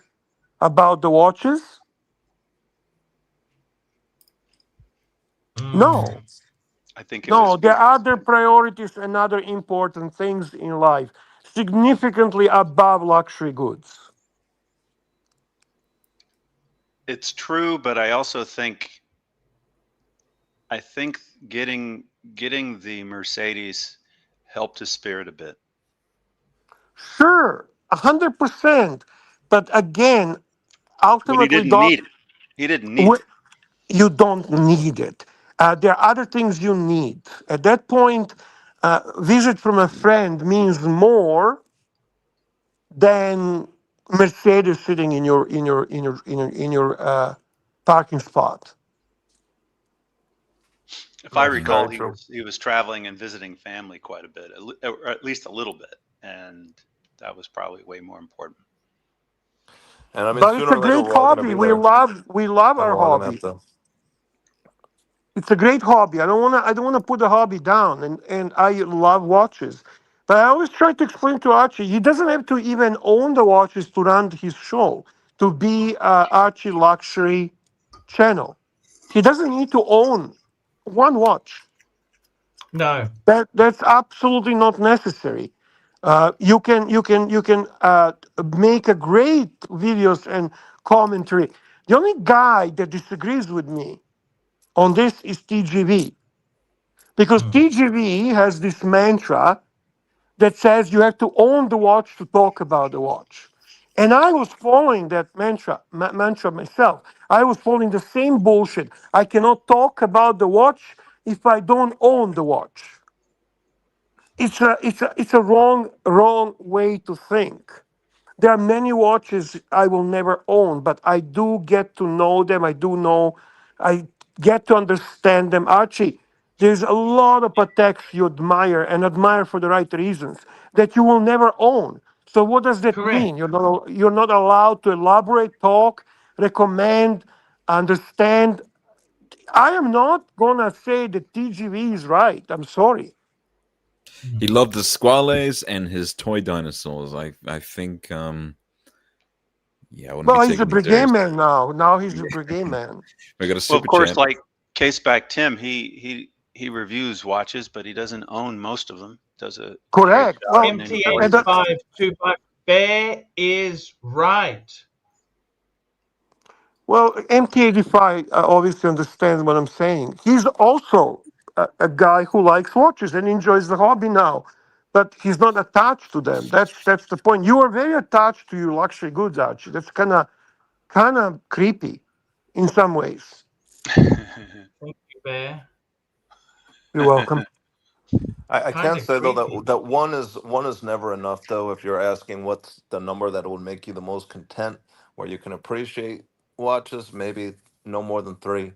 about the watches? Mm. No. I think it No, was. there are other priorities and other important things in life, significantly above luxury goods. It's true, but I also think getting the Mercedes helped his spirit a bit. Sure, 100%. But again, But he ultimately, didn't Doc, need it. He didn't need it. you don't need it. There are other things you need. At that point, visit from a friend means more than Mercedes sitting in your parking spot. If I That's recall, very true. he was traveling and visiting family quite a bit, or at least a little bit, and that was probably way more important. And I mean, But it's sooner a or later, great we're all going to hobby. be We there, love and our we're all going to have hobby. to. It's a great hobby. I don't wanna put the hobby down, and I love watches. But I always try to explain to Archie he doesn't have to even own the watches to run his show, to be Archie Luxury channel. He doesn't need to own one watch. No. That's absolutely not necessary. You can make a great videos and commentary. The only guy that disagrees with me on this is TGV, because Mm. TGV has this mantra that says you have to own the watch to talk about the watch. And I was following that mantra myself. I was following the same bullshit. I cannot talk about the watch if I don't own the watch. It's a wrong way to think. There are many watches I will never own, but I do get to know them. I get to understand them. Archie, there's a lot of Pateks you admire and admire for the right reasons that you will never own. So what does that Correct. mean? You're not allowed to elaborate, talk, recommend, understand. I am not gonna say that TGV is right. I'm sorry. He loved the squales and his toy dinosaurs. I think yeah, I wouldn't be Well, he's a taking him brigade seriously. man now. Now he's a brigade man. We got a Well, of super course, chat. like Caseback Tim, he reviews watches, but he doesn't own most of them. Does a great Correct. job, Well, and then he always and looks. MT85 2 bucks. Bear is right. well, MT85 obviously understands what I'm saying. He's also a guy who likes watches and enjoys the hobby now, but he's not attached to them. That's the point. You are very attached to your luxury goods, Archie. That's kind of creepy, in some ways. Thank you, Bear. You're welcome. I Kind can of say though creepy. that one is never enough though. If you're asking what's the number that would make you the most content, where you can appreciate watches, maybe no more than three.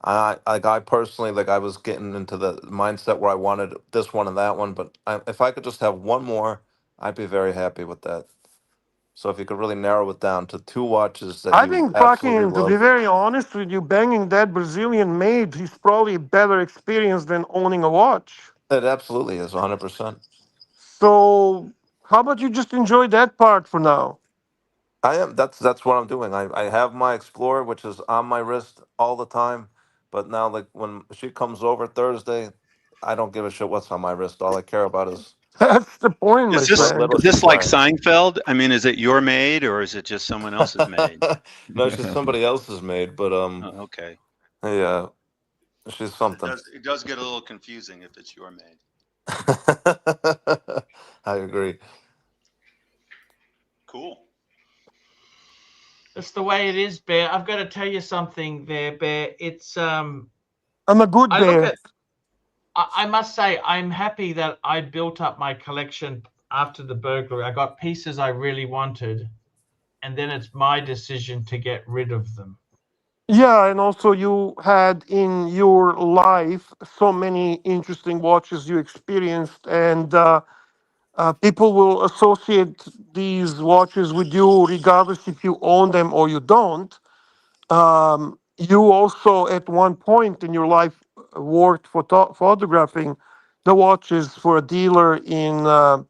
I personally, like, I was getting into the mindset where I wanted this one and that one, but if I could just have one more, I'd be very happy with that. So if you could really narrow it down to two watches that I you think absolutely fucking, to be love, very honest with you, banging that Brazilian maid is probably a better experience than owning a watch. it absolutely is 100%. So how about you just enjoy that part for now? I am. That's what I'm doing. I have my Explorer, which is on my wrist all the time. But now, like, when she comes over Thursday, I don't give a shit what's on my wrist. All I care about is That's the point, my Is what friend. little this she's like wearing. Seinfeld? I mean, is it your maid or is it just someone else's maid? No, she's somebody else's maid, but Oh, okay. yeah, she's something. It does get a little confusing if it's your maid. I agree. Cool. That's the way it is, Bear. I've got to tell you something there, Bear. It's I'm a good I look bear. at I must say I'm happy that I built up my collection after the burglary. I got pieces I really wanted, and then it's my decision to get rid of them. Yeah, and also you had in your life so many interesting watches you experienced, and people will associate these watches with you regardless if you own them or you don't. You also, at one point in your life, worked photographing the watches for a dealer in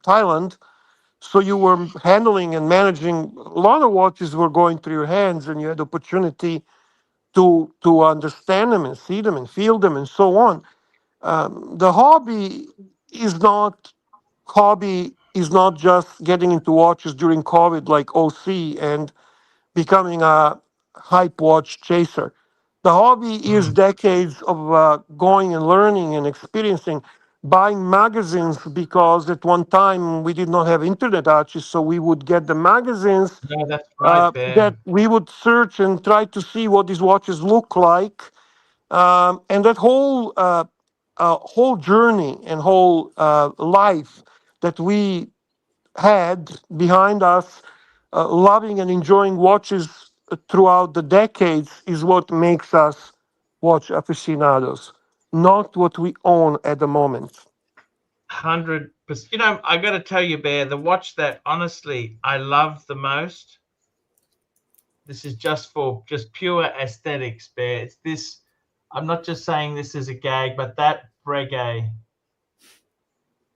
Thailand. So you were handling and managing a lot of watches were going through your hands, and you had opportunity to understand them and see them and feel them and so on. the hobby is not just getting into watches during COVID like OC and becoming a hype watch chaser. The hobby is decades of going and learning and experiencing, buying magazines because at one time we did not have internet arches, so we would get the magazines No, that's right, Bear. that we would search and try to see what these watches look like, and that whole journey and whole life that we had behind us, loving and enjoying watches throughout the decades, is what makes us watch aficionados, not what we own at the moment. 100%. You know, I got to tell you, Bear, the watch that honestly I love the most. This is just for pure aesthetics, Bear. It's this. I'm not just saying this as a gag, but that Breguet.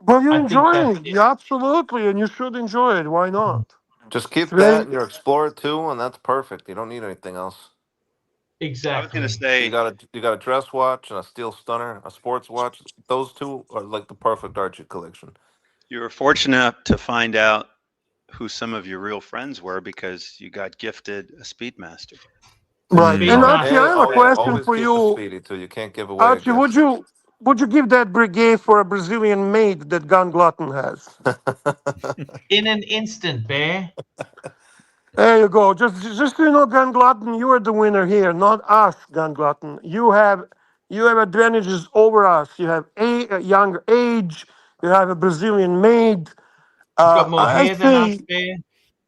Well, you're I think enjoying that's it, yeah, absolutely, and you should enjoy it. Why not? Just It's keep that very in your Explorer 2, and that's perfect. You don't need anything else. I was going to exactly. You say got a dress watch and a steel stunner, a sports watch. Those two are like the perfect Archie collection. you were fortunate enough to find out who some of your real friends were because you got gifted a Speedmaster. right. And Oh, Archie, I have a Oh yeah, question always for keep the you. speedy too. You can't give away a Archie, gift. would you give that brigade for a Brazilian maid that Gun Glutton has? In an instant, Bear. There you go. Just so you know, Gun Glutton, you are the winner here, not us, Gun Glutton. You have advantages over us. You have a younger age. You have a Brazilian maid. He's got more I hair than us, say Bear.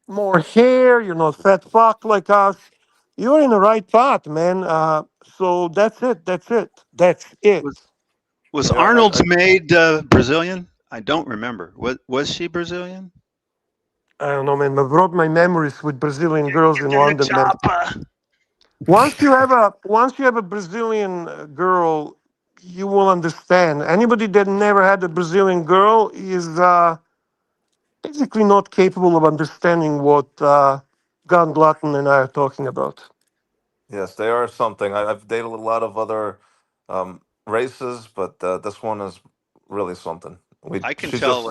more hair. You're not fat fuck like us. You're in the right path, man. So that's it. That's it. That's it. Was Yeah, Arnold's maid Brazilian? I don't remember. Was she Brazilian? I don't know, man. I brought my memories with Brazilian girls in Get in the London, man. chopper. Once you have a Brazilian girl, you will understand. Anybody that never had a Brazilian girl is basically not capable of understanding what Gun Glutton and I are talking about. yes, they are something. I've dated a lot of other races, but this one is really something. I can She just tell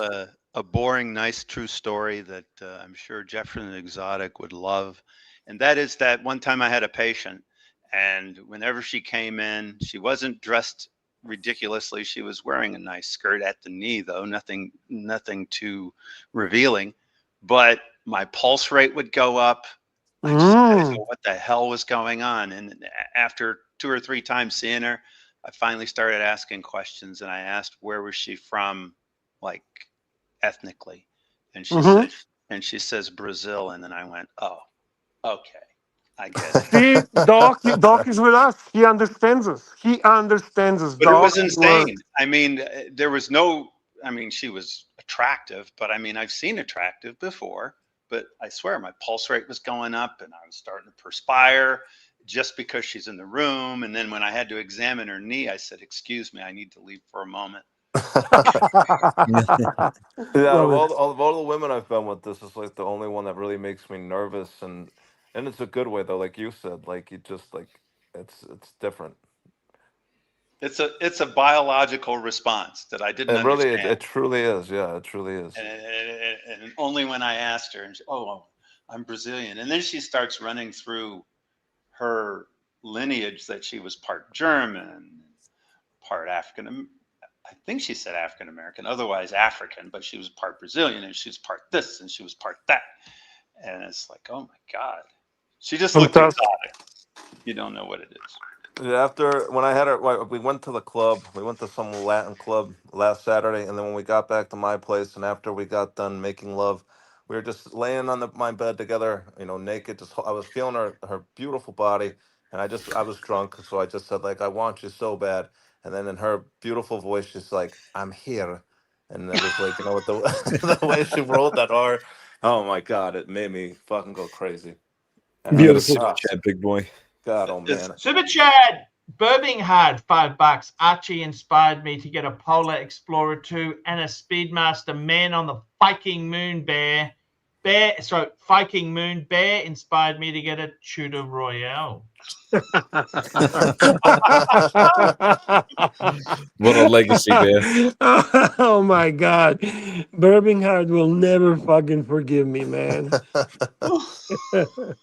a boring, nice, true story that I'm sure Jefferson Exotic would love. And that is that one time I had a patient, and whenever she came in, she wasn't dressed ridiculously. She was wearing a nice skirt at the knee, though, nothing too revealing. But my pulse rate would go up. I just didn't Mm. know what the hell was going on. And after 2 or 3 times seeing her, I finally started asking questions, and I asked where was she from, like ethnically, and Mm-hmm. she says Brazil, and then I went, oh, okay, I get it. See, Doc is with us. He understands us. He understands us, But it Doc. was insane. I mean, there was no. I mean, she was attractive, but I mean, I've seen attractive before. But I swear, my pulse rate was going up, and I was starting to perspire just because she's in the room. And then when I had to examine her knee, I said, "Excuse me, I need to leave for a moment." yeah. Love it. Of all the women I've been with, this is like the only one that really makes me nervous, and it's a good way though. Like you said, like you just like it's different. It's a biological response that I didn't It really, understand. it truly is. Yeah, it truly is. And only when I asked her, and she, oh, I'm Brazilian, and then she starts running through her lineage that she was part German, part African. I think she said African American, otherwise African, but she was part Brazilian, and she was part this, and she was part that, and it's like, oh my God, she just looked Fantastic. exotic. You don't know what it is. After when I had her, we went to the club. We went to some Latin club last Saturday, and then when we got back to my place, and after we got done making love, we were just laying on my bed together, you know, naked. Just I was feeling her beautiful body, and I was drunk, so I just said like, I want you so bad. And then in her beautiful voice, she's like, I'm here, and it was like, you know, with the the way she rolled that R, oh my God, it made me fucking go crazy. And I you got a was, super Beautiful. chat, big boy. God, oh It's man. Super Chad Birmingham, $5. Archie inspired me to get a Polar Explorer 2 and a Speedmaster Man on the fucking Moon, Bear. Bear, sorry, Viking Moon Bear inspired me to get a Tudor Royale. What a legacy, Bear. Oh my God, Birmingham will never fucking forgive me, man.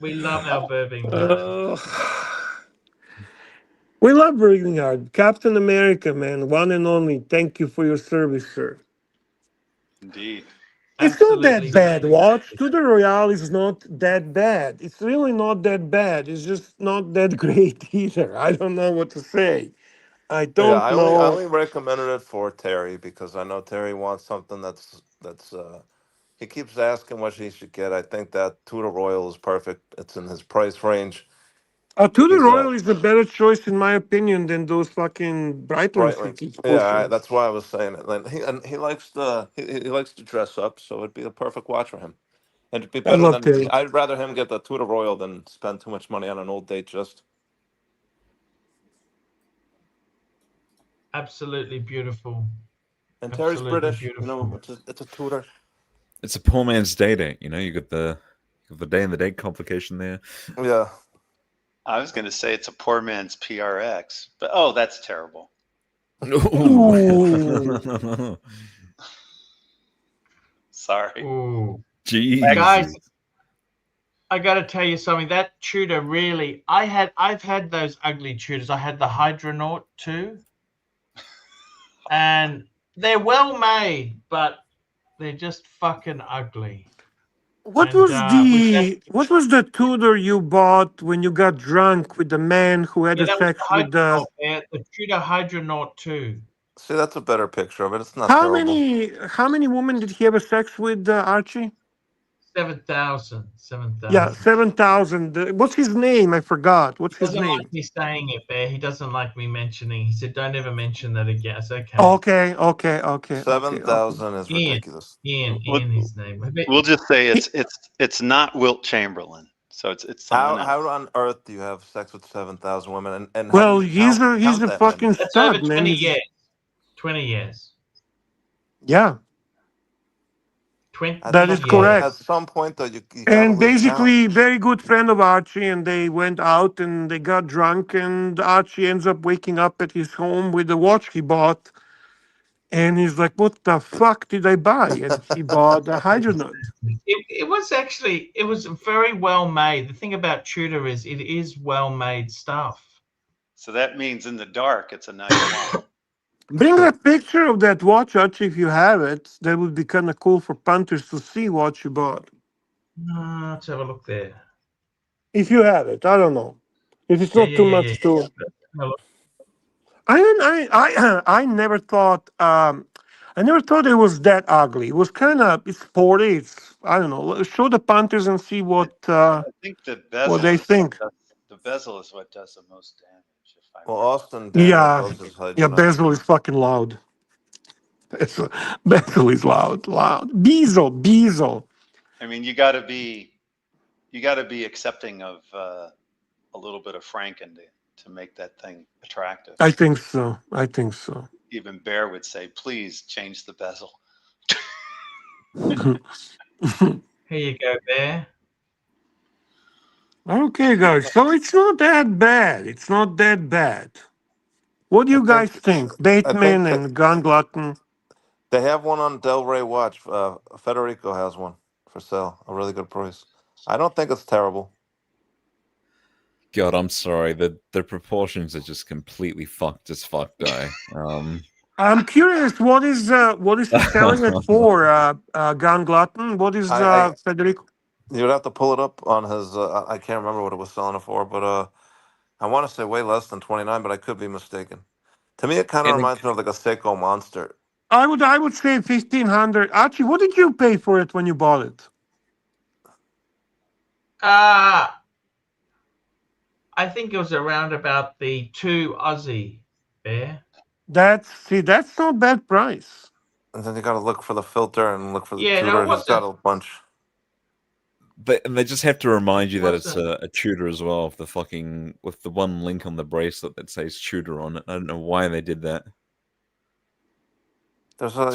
We love our Birmingham. We love Birmingham. Captain America, man, one and only. Thank you for your service, sir. Indeed. It's not that Absolutely bad. fantastic. Watch Tudor Royale is not that bad. It's really not that bad. It's just not that great either. I don't know what to say. I Yeah, don't I know. only recommended it for Terry because I know Terry wants something that's he keeps asking what he should get. I think that Tudor Royal is perfect. It's in his price range. Tudor He's Royal is a better choice in my opinion than those fucking Breitlings he Breitling. keeps Yeah, pushing. that's why I was saying it. And he likes he likes to dress up, so it'd be a perfect watch for him. It'd be I better love than Terry. I'd rather him get the Tudor Royal than spend too much money on an old Datejust. Absolutely beautiful. And Terry's Absolutely British, you beautiful. know. It's a Tudor. It's a poor man's day date. You know, you got the day and the date complication there. Yeah. I was going to say it's a poor man's PRX, but oh, that's terrible. Ooh. Sorry. Ooh. Jeez. Guys, I got to tell you something. That Tudor really, I've had those ugly Tudors. I had the Hydronaut too, and they're well made, but they're just fucking ugly. What And was the Tudor you bought when you got drunk with the man who had yeah, a that was sex the with the? Hydronaut, the Tudor Hydronaut too. See, that's a better picture of it. It's not terrible. How many women did he have a sex with, Archie? 7,000. Yeah, 7,000. What's his name? I forgot. What's He his doesn't name? like me saying it, Bear. He doesn't like me mentioning. He said, "Don't ever mention that again." It's okay. Okay. 7,000 is ridiculous. Ian, his name. We'll just say it's not Wilt Chamberlain, so it's someone else. How on earth do you have sex with 7,000 women? And how do Well, you he's count a that fucking many? That's over stud, man. 20 years. 20 years. Yeah, 20 that is years. correct. At some point, though, you gotta And lose count. basically, very good friend of Archie, and they went out and they got drunk, and Archie ends up waking up at his home with the watch he bought, and he's like, "What the fuck did I buy?" And he bought a Hydronaut. It was actually, it was very well made. The thing about Tudor is it is well made stuff. So that means in the dark, it's a nice watch. Bring a picture of that watch, Archie, if you have it. That would be kind of cool for punters to see what you bought. Let's have a look there. If you have it, I don't know. If it's not too much to. I never thought it was that ugly. It was kind of it's sporty. It's I don't know. Show the punters and see what I think the bezel they think. The bezel is what does the most damage. Well, Austin Daniel loves his Yeah. Hydronaut. Bezel is fucking loud. Bezel is loud. Bezel. I mean, you got to be accepting of a little bit of Franken to make that thing attractive. I think so. Even Bear would say, "Please change the bezel." Here you go, Bear. Okay, guys. So it's not that bad. What do you guys think? Bateman and Gun Glutton. They have one on Delray Watch. Federico has one for sale, a really good price. I don't think it's terrible. God, I'm sorry. The proportions are just completely fucked as fuck, guy. I'm curious. What is he selling it for? Gun Glutton. What is Federico? You would have to pull it up on his. I can't remember what it was selling it for, but I want to say way less than 29, but I could be mistaken. To me, it kind of reminds me of like a Seiko Monster. I would say 1,500. Archie, what did you pay for it when you bought it? I think it was around about the 2 Aussie, Bear. That's not bad price. And then you got to look for the filter and look for the Yeah, Tudor. no, He's got a bunch. And they just have to remind you that it's a Tudor as well, with the one link on the bracelet that says Tudor on it. I don't know why they did that. There's I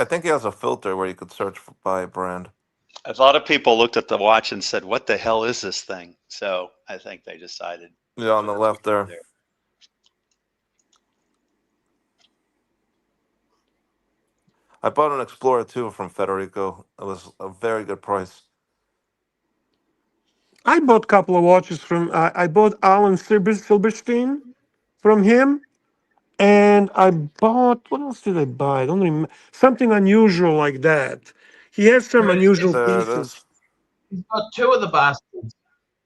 think he has a filter where you could search by brand. A lot of people looked at the watch and said, "What the hell is this thing?" So I think they decided. Yeah, on the left there. I bought an Explorer 2 from Federico. It was a very good price. I bought a couple of watches from. I bought Alan Silberstein from him, and I bought. What else did I buy? I don't remember. Something unusual like that. He has some There it is. unusual There it pieces. is. He's got two of the bastards.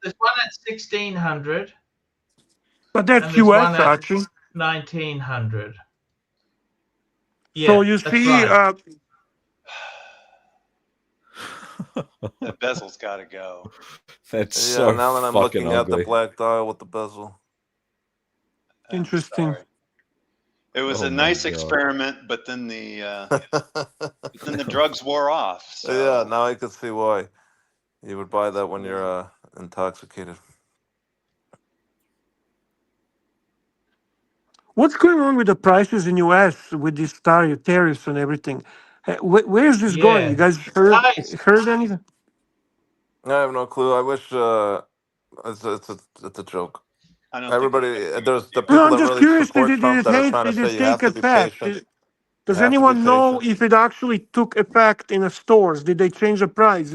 There's one at 1600 But and that's there's one US, at Archie. 1900. So Yeah, you that's see, right. The bezel's got to go. That's Yeah, so now that I'm fucking looking at the ugly. black dial with the bezel. I'm interesting. sorry. It was Oh a my nice God. experiment, but then the drugs wore off. So Yeah, now I can see why you would buy that when you're intoxicated. What's going on with the prices in US with these tariffs and everything? Where is this going? Yeah. You guys Guys, heard anything? I have no clue. I wish it's a joke. I don't Everybody, think there's the No, people I'm that just really curious. support Trump that are trying to Did say it you have take to be effect? patient. You Does have to be anyone know patient. if it actually took effect in the stores? Did they change the price?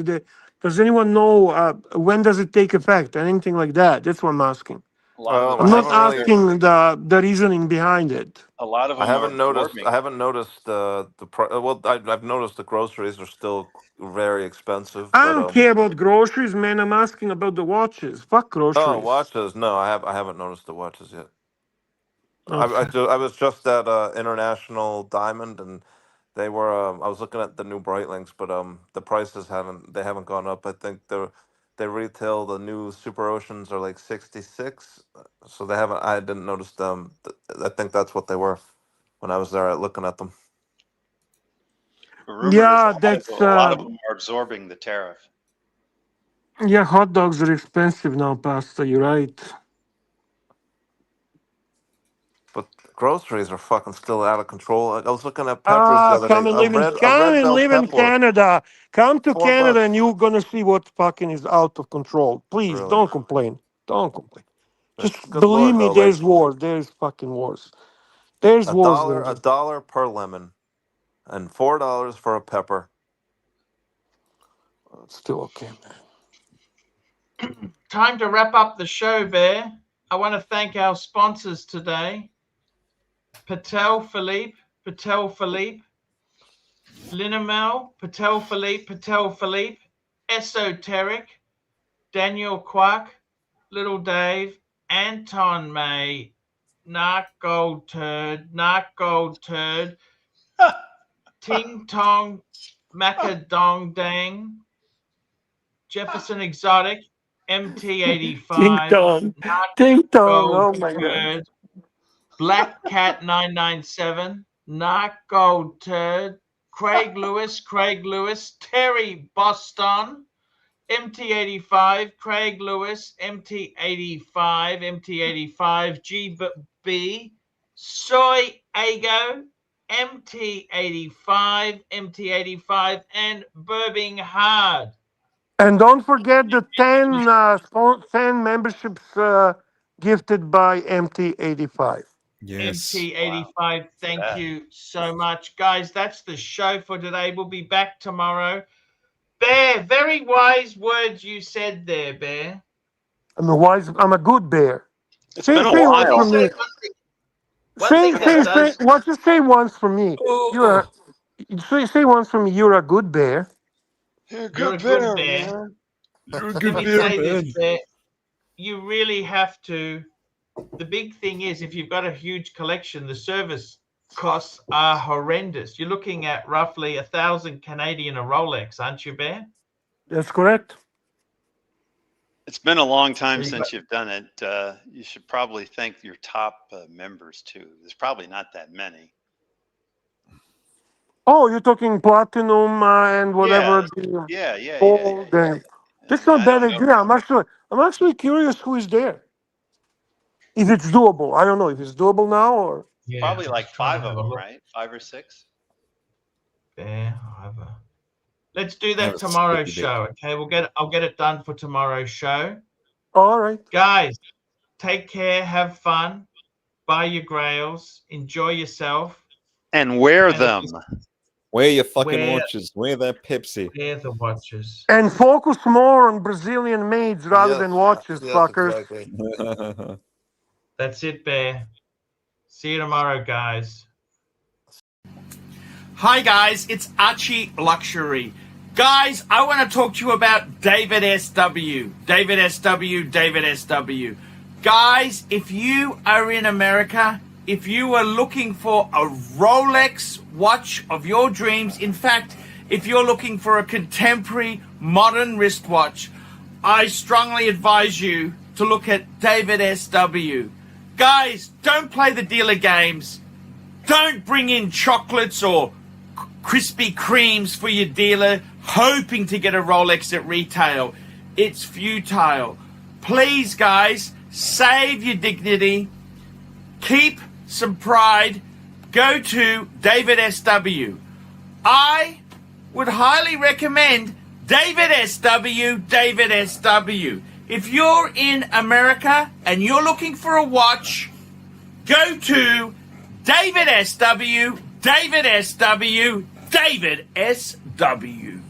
Does anyone know when does it take effect? Anything like that? That's what I'm asking. a lot of the I I'm not haven't really. asking the reasoning behind it. a lot of I them are haven't noticed. absorbing. I haven't noticed well, I've noticed the groceries are still very expensive, I but don't care about groceries, man. I'm asking about the watches. Fuck oh, groceries. watches. No, I haven't noticed the watches yet. Okay. I was just at International Diamond, and they were. I was looking at the new Breitlings, but the prices haven't gone up. I think they retail the new Super Oceans are like 66, so they haven't. I didn't notice them. I think that's what they were when I was there looking at them. The rumor is Yeah, a lot of them are absorbing the tariff. yeah. Hot dogs are expensive now, Pasta. You're right. But groceries are fucking still out of control. I was looking at peppers the other day. Come A red bell and live in pepper, Canada. Come to Canada, $4. and you're gonna see what fucking is out of control. Please Really, don't complain. Don't complain. Just good believe lord me. though. Like There's wars. There's fucking wars. There's wars. a dollar per lemon, and $4 for a pepper. It's still okay, man. time to wrap up the show, Bear. I want to thank our sponsors today. Patel Philippe, Linamel, Patel Philippe, Esoteric, Daniel Quack, Little Dave, Anton May, Narc Gold Turd, Ting Tong, Macadong Dang, Jefferson Exotic, Ding MT85, dong. Narc Ding dong. Gold Oh my god. Turd, Black Cat 997, Narc Gold Turd, Craig Lewis, Terry Boston, MT85, Craig Lewis, MT85, GB, Soy Ago, MT85, and Burbing Hard. And don't forget the 10 memberships gifted by MT85. Yes. MT85, thank Yeah. you so much. Guys, that's the show for today. We'll be back tomorrow. Bear, very wise words you said there, Bear. I'm a good bear. It's Say been a once while. for me. One thing that does. What you say once for me? Say once for me. You're a good bear. You're a You're a good good bear, bear. man. You're a Let good me beer, say this, man. Bear. You really have to. The big thing is, if you've got a huge collection, the service costs are horrendous. You're looking at roughly 1,000 Canadian a Rolex, aren't you, Bear? That's correct. It's been a long time There you since you've done it. You should probably thank your top members too. There's probably not that many. Oh, you're talking platinum and whatever. Yeah. That's And not I bad don't know. idea. I'm actually curious who is there. If it's doable, I don't know if it's doable now or. Yeah, Probably I'm like just trying to 5 have of a them, look right? 5 or 6. there. I'll have a Let's do Have that a tomorrow's sticky dick. show. Okay, I'll get it done for tomorrow's show. All right. Guys, take care, have fun, buy your grails, enjoy yourself, And wear and them. Wear your fucking Wear- watches. Wear that Pepsi. wear the watches. And focus more on Brazilian maids rather than watches, yes, fuckers. Exactly. That's it, Bear. See you tomorrow, guys. Hi, guys. It's ArchieLuxury. Guys, I want to talk to you about David SW. David SW, David SW. Guys, if you are in America, if you are looking for a Rolex watch of your dreams, in fact, if you're looking for a contemporary modern wristwatch, I strongly advise you to look at David SW. Guys, don't play the dealer games. Don't bring in chocolates or Krispy Kremes for your dealer hoping to get a Rolex at retail. It's futile. Please, guys, save your dignity. Keep some pride. Go to David SW. I would highly recommend David SW, David SW. If you're in America and you're looking for a watch, go to David SW, David SW, David SW.